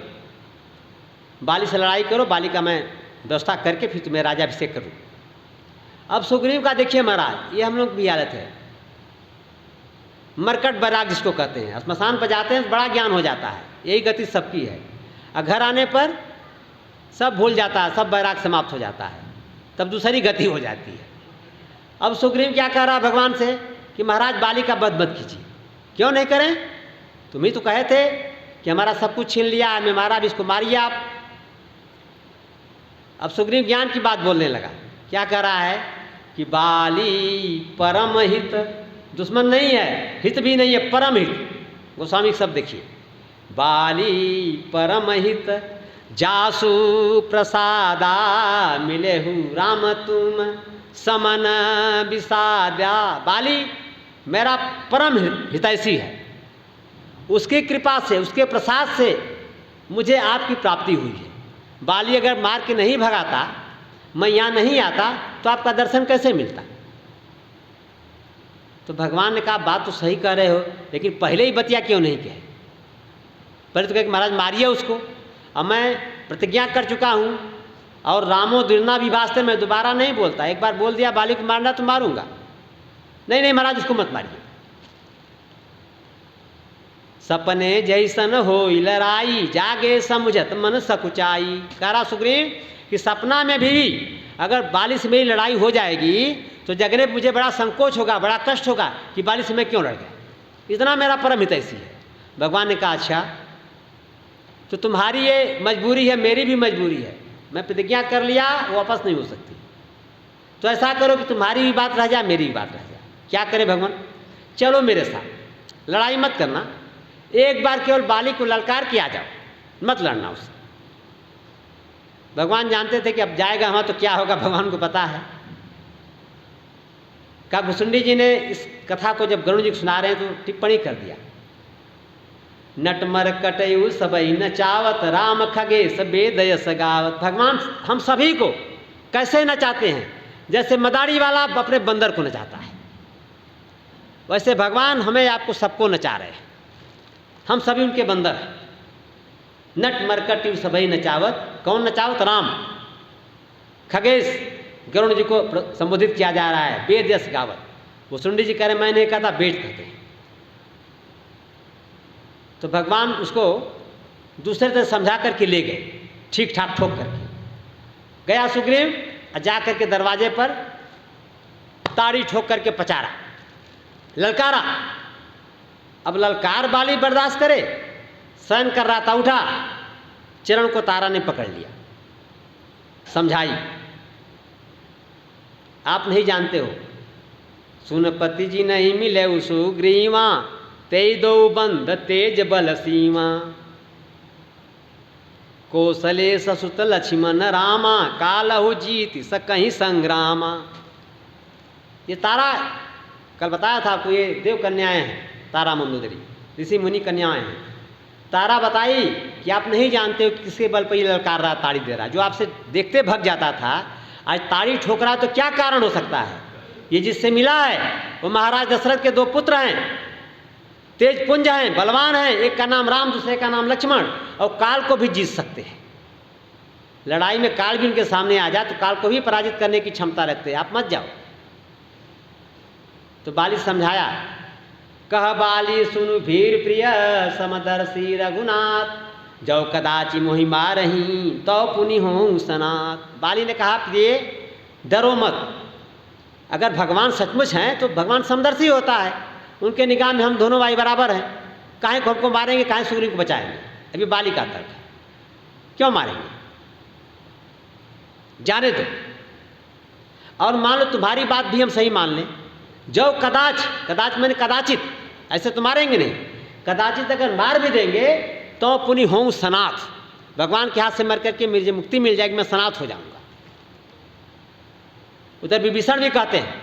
बाली से लड़ाई करो, बाली का मैं व्यवस्था करके फिर तुम्हें राजाभिषेक करूँ। अब सुग्रीव का देखिए महाराज, ये हम लोग की हालत है। मरकट बैराग जिसको कहते हैं, स्मशान पर जाते हैं तो बड़ा ज्ञान हो जाता है, यही गति सबकी है। और घर आने पर सब भूल जाता है, सब बैराग समाप्त हो जाता है, तब दूसरी गति हो जाती है। अब सुग्रीव क्या कह रहा भगवान से कि महाराज बाली का वध मत कीजिए। क्यों नहीं करें? तुम ही तो कहे थे कि हमारा सब कुछ छीन लिया, हमें मारा भी, इसको मारिए आप। अब सुग्रीव ज्ञान की बात बोलने लगा। क्या कह रहा है कि बाली परम हित, दुश्मन नहीं है, हित भी नहीं है, परम हित। गोस्वामी सब देखिए, बाली परम हित जासु प्रसादा मिलेहु राम तुम समन विषाद्या। बाली मेरा परम हितैषी है, उसकी कृपा से, उसके प्रसाद से मुझे आपकी प्राप्ति हुई है। बाली अगर मार के नहीं भगाता, मैं यहाँ नहीं आता, तो आपका दर्शन कैसे मिलता? तो भगवान ने कहा बात तो सही कह रहे हो, लेकिन पहले ही बतिया क्यों नहीं कहे? पहले तो कहे कि महाराज मारिए उसको। अब मैं प्रतिज्ञा कर चुका हूँ, और रामो दीर्ना विभास्ते, मैं दोबारा नहीं बोलता। एक बार बोल दिया बाली को मारना तो मारूंगा, नहीं नहीं महाराज उसको मत मारिए। सपने जैसन हो लड़ाई जागे समझत मन सकुचाई। कह रहा सुग्रीव कि सपना में भी अगर बाली से मेरी लड़ाई हो जाएगी तो जगने पर मुझे बड़ा संकोच होगा, बड़ा कष्ट होगा कि बाली से मैं क्यों लड़ गया, इतना मेरा परम हितैषी है। भगवान ने कहा अच्छा, तो तुम्हारी ये मजबूरी है, मेरी भी मजबूरी है, मैं प्रतिज्ञा कर लिया, वो वापस नहीं हो सकती। तो ऐसा करो कि तुम्हारी भी बात रह जाए, मेरी भी बात रह जाए। क्या करे भगवान? चलो मेरे साथ, लड़ाई मत करना, एक बार केवल बाली को ललकार के आ जाओ, मत लड़ना उससे। भगवान जानते थे कि अब जाएगा वहाँ तो क्या होगा, भगवान को पता है। का भुसुंडी जी ने इस कथा को जब गरुड़ जी को सुना रहे हैं तो टिप्पणी कर दिया, नटमर कटयु सबई नचावत राम खगेश बेदय सगावत। भगवान हम सभी को कैसे नचाते हैं? जैसे मदारी वाला अपने बंदर को नचाता है, वैसे भगवान हमें आपको सबको नचा रहे हैं। हम सभी उनके बंदर हैं। नट मरकट सबई नचावत, कौन नचावत? राम। खगेश गरुड़ जी को संबोधित किया जा रहा है, वेद यश गावत। वो सुंडी जी कह रहे मैं नहीं कहता, वेद कहते हैं। तो भगवान उसको दूसरे तरह समझा करके ले गए, ठीक ठाक ठोक करके गया सुग्रीव, और जा करके दरवाजे पर ताड़ी ठोक करके पचारा, ललकारा। अब ललकार बाली बर्दाश्त करे, सहन कर रहा था, उठा, चरण को तारा ने पकड़ लिया, समझाई। आप नहीं जानते हो, सुनपति जी नहीं मिले सुग्रीवा, ते दो बंध तेज बल सीमा, कौशले ससुत लक्ष्मण रामा, कालहु जीति सकहीं संग्रामा। ये तारा कल बताया था आपको, ये देव कन्याएं हैं, तारा मंदोदरी, ऋषि मुनि कन्याएं हैं। तारा बताई कि आप नहीं जानते हो किसके बल पर ये ललकार रहा, ताड़ी दे रहा। जो आपसे देखते भग जाता था, आज ताड़ी ठोक रहा, तो क्या कारण हो सकता है? ये जिससे मिला है वो महाराज दशरथ के दो पुत्र हैं, तेज पुंज हैं, बलवान हैं। एक का नाम राम, दूसरे का नाम लक्ष्मण, और काल को भी जीत सकते हैं। लड़ाई में काल भी उनके सामने आ जाए तो काल को भी पराजित करने की क्षमता रखते हैं, आप मत जाओ। तो बाली समझाया, कह बाली सुनु भीर प्रिय समदर्शी रघुनाथ, जो कदाचि मोहि मारही तो पुनि हों सनात। बाली ने कहा प्रिय डरो मत, अगर भगवान सचमुच हैं तो भगवान समदर्शी होता है, उनके निगाह में हम दोनों भाई बराबर हैं। काहे को हमको मारेंगे, काहे सुग्रीव को बचाएंगे? अभी बाली का तर्क है, क्यों मारेंगे, जाने दो। और मान लो तुम्हारी बात भी हम सही मान लें, जो कदाच, कदाच मैंने कदाचित, ऐसे तो मारेंगे नहीं, कदाचित अगर मार भी देंगे तो पुनि हों सनाथ, भगवान के हाथ से मर करके मुझे मुक्ति मिल जाएगी, मैं सनाथ हो जाऊंगा। उधर विभीषण भी कहते हैं,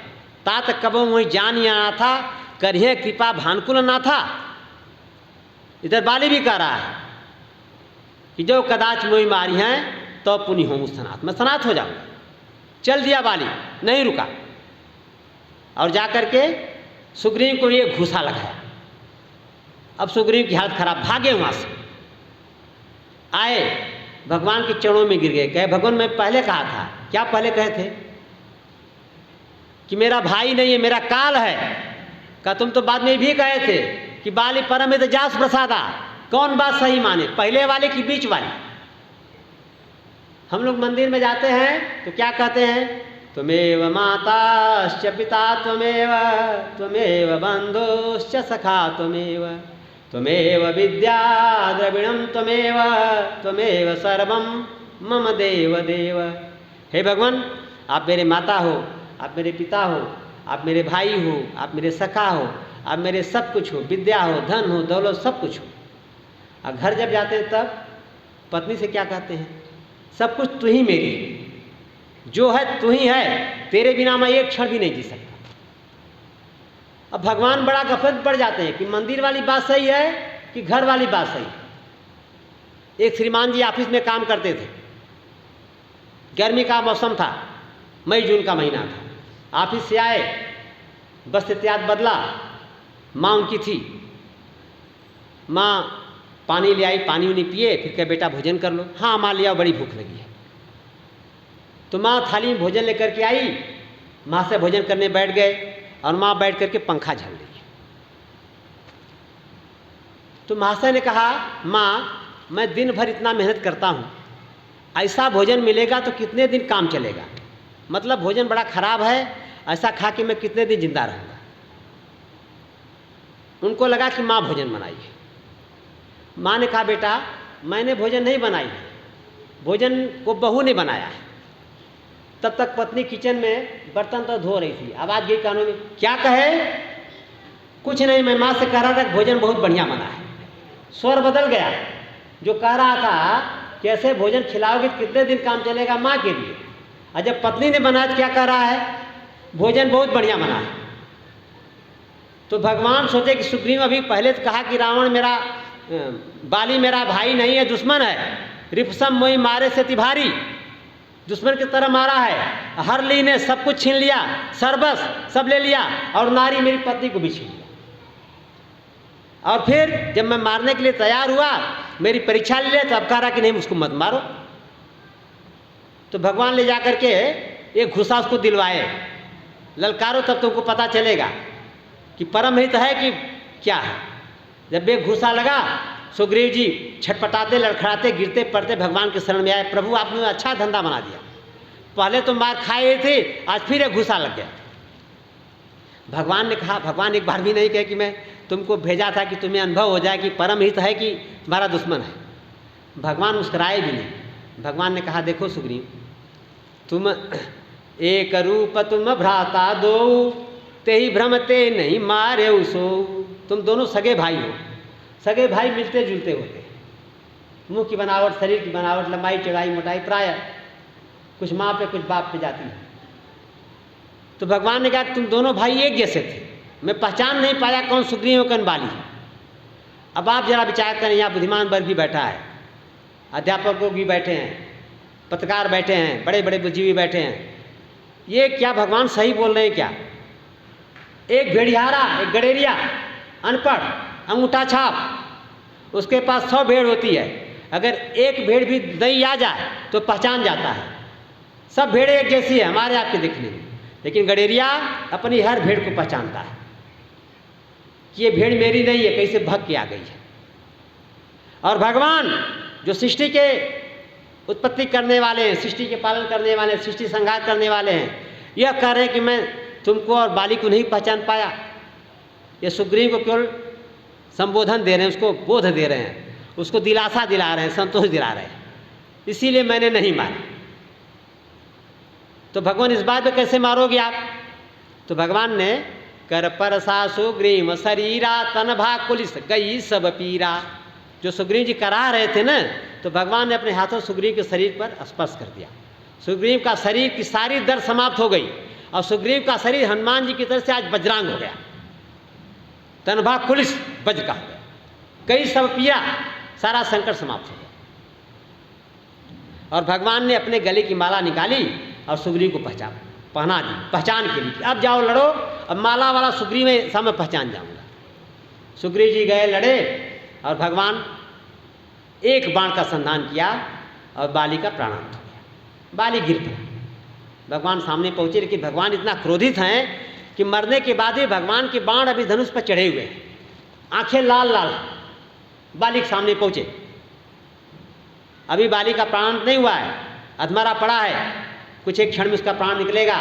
तात कबो वही जान या था, करिए कृपा भानुकुल ना था। इधर बाली भी कह रहा है कि जो कदाच मोहि मारी हैं तो पुनि हों सनाथ, मैं सनाथ हो जाऊंगा। चल दिया बाली, नहीं रुका, और जाकर के सुग्रीव को ये घूसा लगाया। अब सुग्रीव की हालत खराब, भागे वहां से, आए भगवान के चरणों में गिर गए, कहे भगवान मैं पहले कहा था। क्या पहले कहे थे? कि मेरा भाई नहीं है, मेरा काल है, का तुम तो बाद में भी कहे थे कि बाली परमित जास प्रसादा। कौन बात सही माने, पहले वाले की बीच वाली? हम लोग मंदिर में जाते हैं तो क्या कहते हैं, त्वमेव माताश्च पिता त्वमेव, त्वमेव बंधुश्च सखा त्वमेव, त्वमेव विद्या द्रविणम त्वमेव, त्वमेव सर्वम मम देव देव। हे भगवान, आप मेरे माता हो, आप मेरे पिता हो, आप मेरे भाई हो, आप मेरे सखा हो, आप मेरे सब कुछ हो, विद्या हो, धन हो, दौलत, सब कुछ हो। और घर जब जाते हैं तब पत्नी से क्या कहते हैं, सब कुछ तू ही मेरी, जो है तू ही है, तेरे बिना मैं एक क्षण भी नहीं जी सकता। अब भगवान बड़ा गफलत पड़ जाते हैं कि मंदिर वाली बात सही है कि घर वाली बात सही है। एक श्रीमान जी ऑफिस में काम करते थे, गर्मी का मौसम था, मई जून का महीना था। ऑफिस से आए, बस इत्यादि बदला, माँ उनकी थी, माँ पानी ले आई, पानी उन्हीं पिए, फिर कहे बेटा भोजन कर लो। हाँ माँ ले आओ, बड़ी भूख लगी है। तो माँ थाली में भोजन लेकर के आई, माँ से भोजन करने बैठ गए और माँ बैठ करके पंखा झल रही है। तो महाशय ने कहा, माँ मैं दिन भर इतना मेहनत करता हूँ, ऐसा भोजन मिलेगा तो कितने दिन काम चलेगा, मतलब भोजन बड़ा खराब है, ऐसा खा के मैं कितने दिन जिंदा रहूँगा। उनको लगा कि माँ भोजन बनाई है। माँ ने कहा बेटा मैंने भोजन नहीं बनाई है, भोजन को बहू ने बनाया है। तब तक पत्नी किचन में बर्तन तो धो रही थी, आवाज़ गई कानों में, क्या कहे, कुछ नहीं, मैं माँ से कह रहा था कि भोजन बहुत बढ़िया बना है। स्वर बदल गया, जो कह रहा था कैसे भोजन खिलाओगे कितने दिन काम चलेगा माँ के लिए, और जब पत्नी ने बनाया तो क्या कह रहा है, भोजन बहुत बढ़िया बना है। तो भगवान सोचे कि सुग्रीव अभी पहले तो कहा कि रावण मेरा, बाली मेरा भाई नहीं है, दुश्मन है, रिपसम मोई मारे से तिभारी, दुश्मन की तरह मारा है, हरली ने सब कुछ छीन लिया, सर्वस सब ले लिया, और नारी मेरी पत्नी को भी छीन लिया। और फिर जब मैं मारने के लिए तैयार हुआ, मेरी परीक्षा ले लिया, तो अब कह रहा कि नहीं मुझको मत मारो। तो भगवान ले जाकर के एक घुसा उसको दिलवाए, ललकारो तब तुमको पता चलेगा कि परम हित है कि क्या है। जब एक घुसा लगा, सुग्रीव जी छटपटाते, लड़खड़ाते, गिरते पड़ते भगवान के शरण में आए, प्रभु आपने अच्छा धंधा बना दिया, पहले तो मार खाए थे, आज फिर एक घुसा लग गया। भगवान ने कहा, भगवान एक बार भी नहीं कहे कि मैं तुमको भेजा था कि तुम्हें अनुभव हो जाए कि परम हित है कि तुम्हारा दुश्मन है। भगवान मुस्कुराए भी नहीं। भगवान ने कहा देखो सुग्रीव, तुम एक रूप तुम भ्राता दो, ते ही भ्रमते नहीं मारे उसो। तुम दोनों सगे भाई हो, सगे भाई मिलते जुलते होते हैं, मुंह की बनावट, शरीर की बनावट, लंबाई चौड़ाई मोटाई प्राय कुछ माँ पे कुछ बाप पे जाती है। तो भगवान ने कहा कि तुम दोनों भाई एक जैसे थे, मैं पहचान नहीं पाया कौन सुग्रीव कौन बाली। अब आप जरा विचार करें, यहाँ बुद्धिमान वर्ग भी बैठा है, अध्यापक लोग भी बैठे हैं, पत्रकार बैठे हैं, बड़े बड़े बुद्धिजीवी बैठे हैं, ये क्या भगवान सही बोल रहे हैं क्या? एक भेड़ियारा, एक गडेरिया, अनपढ़, अंगूठा छाप, उसके पास 100 भेड़ होती है, अगर एक भेड़ भी नहीं आ जाए तो पहचान जाता है। सब भेड़ें एक जैसी है हमारे आपके देखने में, लेकिन गडेरिया अपनी हर भेड़ को पहचानता है कि ये भेड़ मेरी नहीं है, कैसे भग के आ गई है। और भगवान जो सृष्टि के उत्पत्ति करने वाले हैं, सृष्टि के पालन करने वाले हैं, सृष्टि संहार करने वाले हैं, यह कह रहे हैं कि मैं तुमको और बाली को नहीं पहचान पाया। ये सुग्रीव को केवल संबोधन दे रहे हैं, उसको बोध दे रहे हैं, उसको दिलासा दिला रहे हैं, संतोष दिला रहे हैं, इसीलिए मैंने नहीं मारा। तो भगवान इस बात पे कैसे मारोगे आप? तो भगवान ने कर परसा सुग्रीव शरीरा तन भा कुलिस गई सब पीरा। जो सुग्रीव जी करा रहे थे ना, तो भगवान ने अपने हाथों सुग्रीव के शरीर पर स्पर्श कर दिया। सुग्रीव का शरीर की सारी दर्द समाप्त हो गई और सुग्रीव का शरीर हनुमान जी की तरह से आज वज्रांग हो गया, तनभा कुलिस वज्र का हो गया, कई सब पीरा, सारा संकट समाप्त हो गया। और भगवान ने अपने गले की माला निकाली और सुग्रीव को पहना दी, पहचान के लिए, अब जाओ लड़ो, अब माला वाला सुग्रीव में सब मैं पहचान जाऊंगा। सुग्रीव जी गए, लड़े, और भगवान एक बाण का संधान किया और बाली का प्राणांत हो गया, बाली गिर पड़ा। भगवान सामने पहुँचे, लेकिन भगवान इतना क्रोधित हैं कि मरने के बाद भी भगवान के बाण अभी धनुष पर चढ़े हुए हैं, आंखें लाल लाल। बाली के सामने पहुंचे, अभी बाली का प्राण नहीं हुआ है, अधमरा पड़ा है, कुछ एक क्षण में उसका प्राण निकलेगा।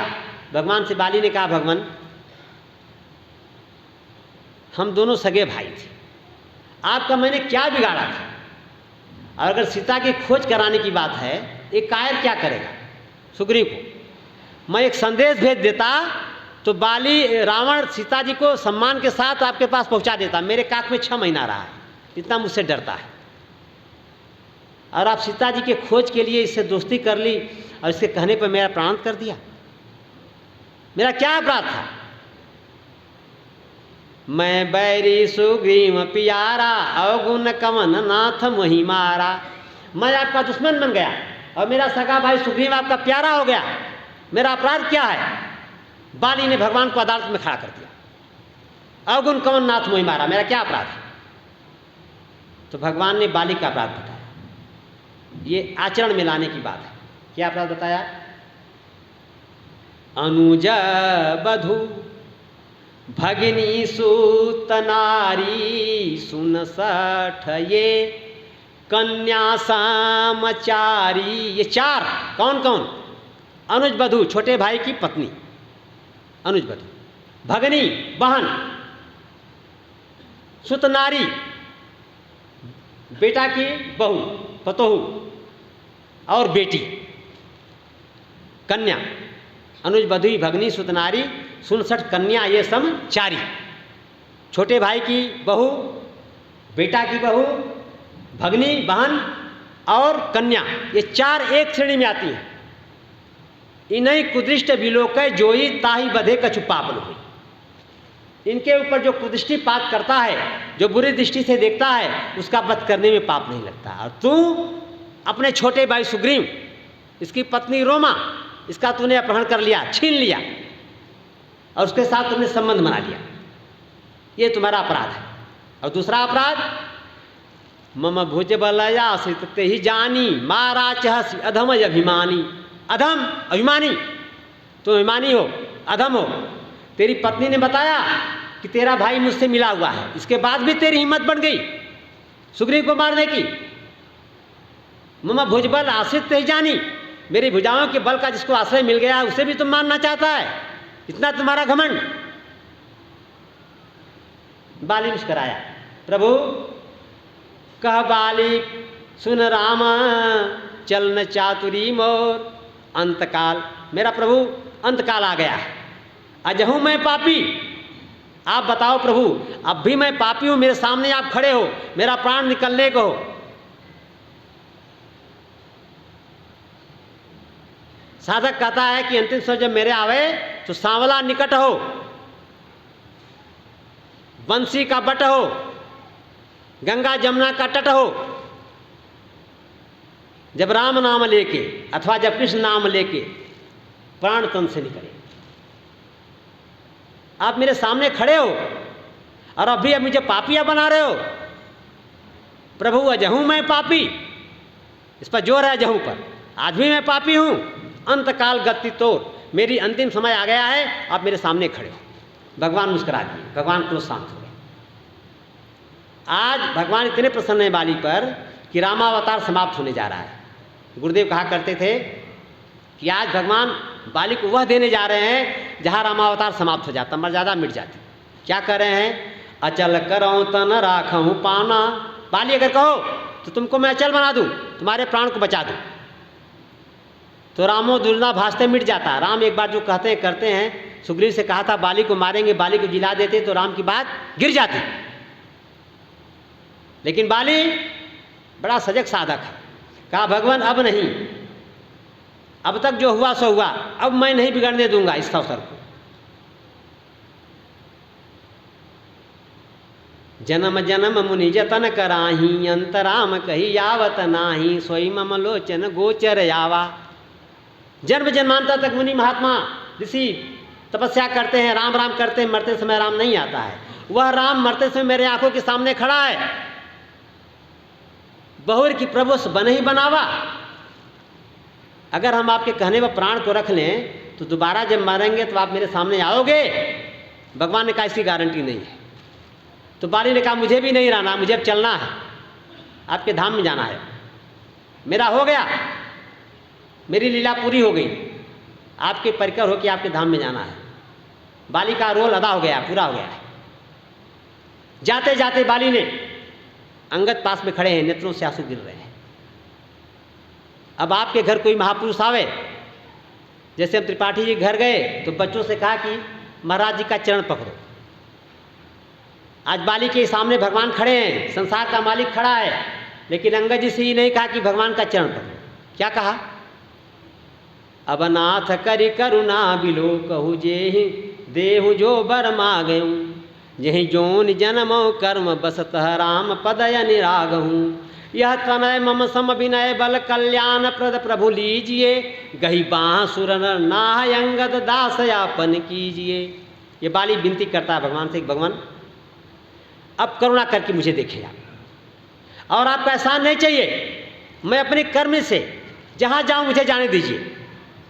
भगवान से बाली ने कहा, भगवान हम दोनों सगे भाई थे, आपका मैंने क्या बिगाड़ा था? और अगर सीता की खोज कराने की बात है, एक कायर क्या करेगा? सुग्रीव को मैं एक संदेश भेज देता तो बाली रावण सीता जी को सम्मान के साथ आपके पास पहुंचा देता। मेरे काख में 6 महीना रहा है, इतना मुझसे डरता है, और आप सीता जी के खोज के लिए इससे दोस्ती कर ली और इसके कहने पर मेरा प्राण कर दिया। मेरा क्या अपराध था? मैं बैरी सुग्रीव प्यारा, अवगुण कवन नाथ मोहि मारा। मैं आपका दुश्मन बन गया और मेरा सगा भाई सुग्रीव आपका प्यारा हो गया। मेरा अपराध क्या है? बाली ने भगवान को अदालत में खड़ा कर दिया। अवगुण कवन नाथ मोहि मारा, मेरा क्या अपराध है? तो भगवान ने बाली का अपराध बताया। ये आचरण में लाने की बात है। क्या अपराध बताया? अनुज बधु भगिनी सूत नारी, सुन सठ ये कन्या सामचारी। ये 4 कौन कौन? अनुज बधु छोटे भाई की पत्नी, अनुज बधु, भगनी बहन, सुत नारी बेटा की बहू पतोहू, और बेटी कन्या। अनुज बधु भगनी सुत नारी 69 कन्या, ये सब 4। छोटे भाई की बहू, बेटा की बहू, भगनी बहन और कन्या, ये 4 एक श्रेणी में आती हैं। इन्हीं कुदृष्ट विलोकय जोई ताही बधे कछु पाप न हुई। इनके ऊपर जो कुदृष्टिपात करता है, जो बुरी दृष्टि से देखता है, उसका वध करने में पाप नहीं लगता। और तू अपने छोटे भाई सुग्रीव, इसकी पत्नी रोमा, इसका तूने अपहरण कर लिया, छीन लिया और उसके साथ तुमने संबंध बना लिया, ये तुम्हारा अपराध है। और दूसरा अपराध, मम भुज बलयासित ते ही जानी, मारा चहसी अधम अभिमानी। अधम अभिमानी, तुम अभिमानी हो, अधम हो। तेरी पत्नी ने बताया कि तेरा भाई मुझसे मिला हुआ है, इसके बाद भी तेरी हिम्मत बन गई सुग्रीव को मारने की। मम भुजबल आश्रित ते ही जानी, मेरी भुजाओं के बल का जिसको आश्रय मिल गया उसे भी तुम मारना चाहता है, इतना तुम्हारा घमंड। बाली मुस्कराया, प्रभु कह बाली सुन राम, चलन चातुरी मोर अंतकाल। मेरा प्रभु अंतकाल आ गया है, अजहू मैं पापी। आप बताओ प्रभु, अब भी मैं पापी हूं, मेरे सामने आप खड़े हो, मेरा प्राण निकलने को हो। साधक कहता है कि अंतिम समय जब मेरे आवे तो सांवला निकट हो, बंसी का बट हो, गंगा जमुना का तट हो। जब राम नाम लेके अथवा जब कृष्ण नाम लेके प्राण तन से निकले, आप मेरे सामने खड़े हो और अभी अब मुझे पापिया बना रहे हो। प्रभु अजहू मैं पापी, इस पर जोर है अजहू पर, आज भी मैं पापी हूं। अंतकाल गति तोड़, मेरी अंतिम समय आ गया है, आप मेरे सामने खड़े हो। भगवान मुस्कुरा दिए, भगवान क्रोध शांत हो गए। आज भगवान इतने प्रसन्न है बाली पर कि रामावतार समाप्त होने जा रहा है। गुरुदेव कहा करते थे कि आज भगवान बाली को वह देने जा रहे हैं जहाँ रामावतार समाप्त हो जाता, मर्यादा मिट जाती। क्या कर रहे हैं? अचल करो तन राखूं पाना। बाली अगर कहो तो तुमको मैं अचल बना दूं, तुम्हारे प्राण को बचा दूं। तो रामो दुर्ना भाषते मिट जाता। राम एक बार जो कहते हैं करते हैं। सुग्रीव से कहा था बाली को मारेंगे, बाली को जिला देते तो राम की बात गिर जाती। लेकिन बाली बड़ा सजग साधक है। कहा भगवान अब नहीं, अब तक जो हुआ सो हुआ, अब मैं नहीं बिगड़ने दूंगा इस अवसर को। जन्म जन्म मुनि जतन कराही, अंतराम कही यावत नाही, सोई मम लोचन गोचर यावा। जन्म जन्मांतर तक मुनि महात्मा ऋषि तपस्या करते हैं, राम राम करते हैं, मरते समय राम नहीं आता है। वह राम मरते समय मेरे आंखों के सामने खड़ा है। बहुर की प्रभु बन ही बनावा। अगर हम आपके कहने पर प्राण को रख लें तो दोबारा जब मरेंगे तो आप मेरे सामने आओगे भगवान ने कहा इसकी गारंटी नहीं है। तो बाली ने कहा मुझे भी नहीं रहना, मुझे अब चलना है, आपके धाम में जाना है, मेरा हो गया, मेरी लीला पूरी हो गई, आपके परिकर हो कि आपके धाम में जाना है। बाली का रोल अदा हो गया, पूरा हो गया है। जाते जाते बाली ने, अंगद पास में खड़े हैं, नेत्रों से आंसू गिर रहे हैं। अब आपके घर कोई महापुरुष आवे, जैसे हम त्रिपाठी जी घर गए तो बच्चों से कहा कि महाराज जी का चरण पकड़ो। आज बाली के सामने भगवान खड़े हैं, संसार का मालिक खड़ा है, लेकिन अंगद जी से ही नहीं कहा कि भगवान का चरण पकड़ो। क्या कहा? अब नाथ करि करुणा बिलो कहु जेहि देहु जो बर मागहूँ, यही जोन जन्मो कर्म बसत राम पदय निरागहूँ। यह तनय मम सम विनय बल कल्याण प्रद प्रभु लीजिए, गही बाँ सुर नर नाह अंगद दास यापन कीजिए। ये बाली विनती करता है भगवान से, भगवान अब करुणा करके मुझे देखिए आप, और आपका एहसान नहीं चाहिए, मैं अपने कर्म से जहाँ जाऊँ मुझे जाने दीजिए,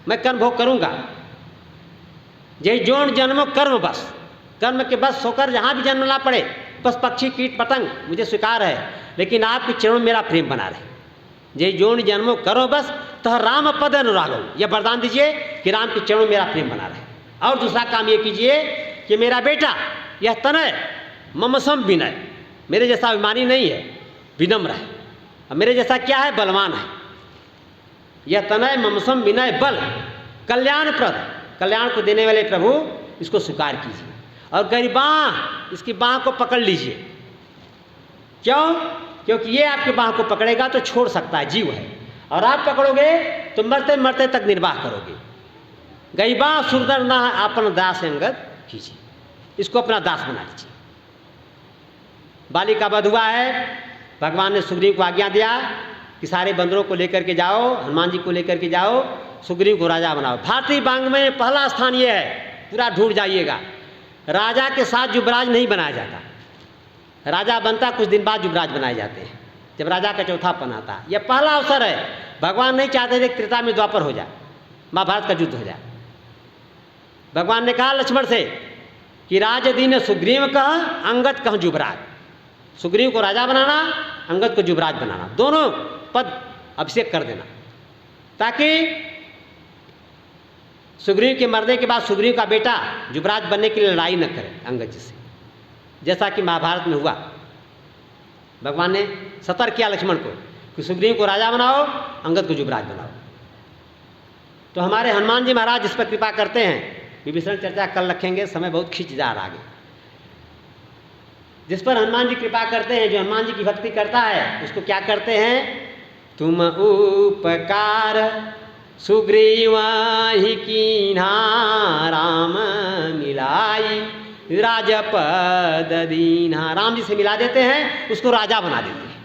मैं कर्म भोग करूँगा। यही जोन जन्मो कर्म बस, कर्म के बस होकर जहाँ भी जन्मना पड़े, बस पक्षी कीट पतंग मुझे स्वीकार है, लेकिन आपके चरणों में मेरा प्रेम बना रहे। यही जोन जन्मो करो बस तो राम पद अनुराग हो, यह वरदान दीजिए कि राम के चरणों में मेरा प्रेम बना रहे। और दूसरा काम ये कीजिए कि मेरा बेटा यह तनय मम सम विनय, मेरे जैसा अभिमानी नहीं है, विनम्र है, और मेरे जैसा क्या है, बलवान है। यह तनय मम सम विनय बल कल्याण प्रद, कल्याण को देने वाले प्रभु इसको स्वीकार कीजिए, और गरीबां इसकी बाह को पकड़ लीजिए। क्यों? क्योंकि ये आपके बाह को पकड़ेगा तो छोड़ सकता है, जीव है, और आप पकड़ोगे तो मरते मरते तक निर्वाह करोगे। गरीबां सुरदर ना आपन दास अंगद कीजिए, इसको अपना दास बना लीजिए। बाली का वध हुआ है, भगवान ने सुग्रीव को आज्ञा दिया कि सारे बंदरों को लेकर के जाओ, हनुमान जी को लेकर के जाओ, सुग्रीव को राजा बनाओ। भारतीय वाङ्मय में पहला स्थान ये है, पूरा ढूंढ जाइएगा। राजा के साथ युवराज नहीं बनाया जाता, राजा बनता कुछ दिन बाद युवराज बनाए जाते हैं, जब राजा का चौथापन आता है। यह पहला अवसर है, भगवान नहीं चाहते थे त्रेता में द्वापर हो जाए, महाभारत का युद्ध हो जाए। भगवान ने कहा लक्ष्मण से कि राज दीन सुग्रीव कह अंगद कह युवराज, सुग्रीव को राजा बनाना, अंगद को युवराज बनाना, दोनों पद अभिषेक कर देना, ताकि सुग्रीव के मरने के बाद सुग्रीव का बेटा युवराज बनने के लिए लड़ाई न करे अंगद जी से, जैसा कि महाभारत में हुआ। भगवान ने सतर्क किया लक्ष्मण को कि सुग्रीव को राजा बनाओ, अंगद को युवराज बनाओ। तो हमारे हनुमान जी महाराज इस पर कृपा करते हैं, विभीषण चर्चा कल रखेंगे, समय बहुत खींच जा रहा आगे। जिस पर हनुमान जी कृपा करते हैं, जो हनुमान जी की भक्ति करता है, उसको क्या करते हैं? तुम उपकार सुग्रीव ही कीन्हा राम मिलाई, राजपद दीन्हा। राम जी से मिला देते हैं, उसको राजा बना देते हैं।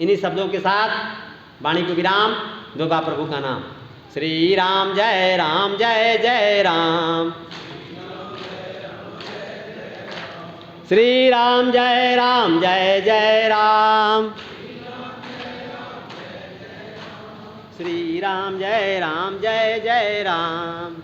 इन्हीं शब्दों के साथ वाणी को विराम दो बा प्रभु का नाम। श्री राम जय राम जय जय राम, श्री राम जय राम जय जय राम, श्री राम जय जय राम।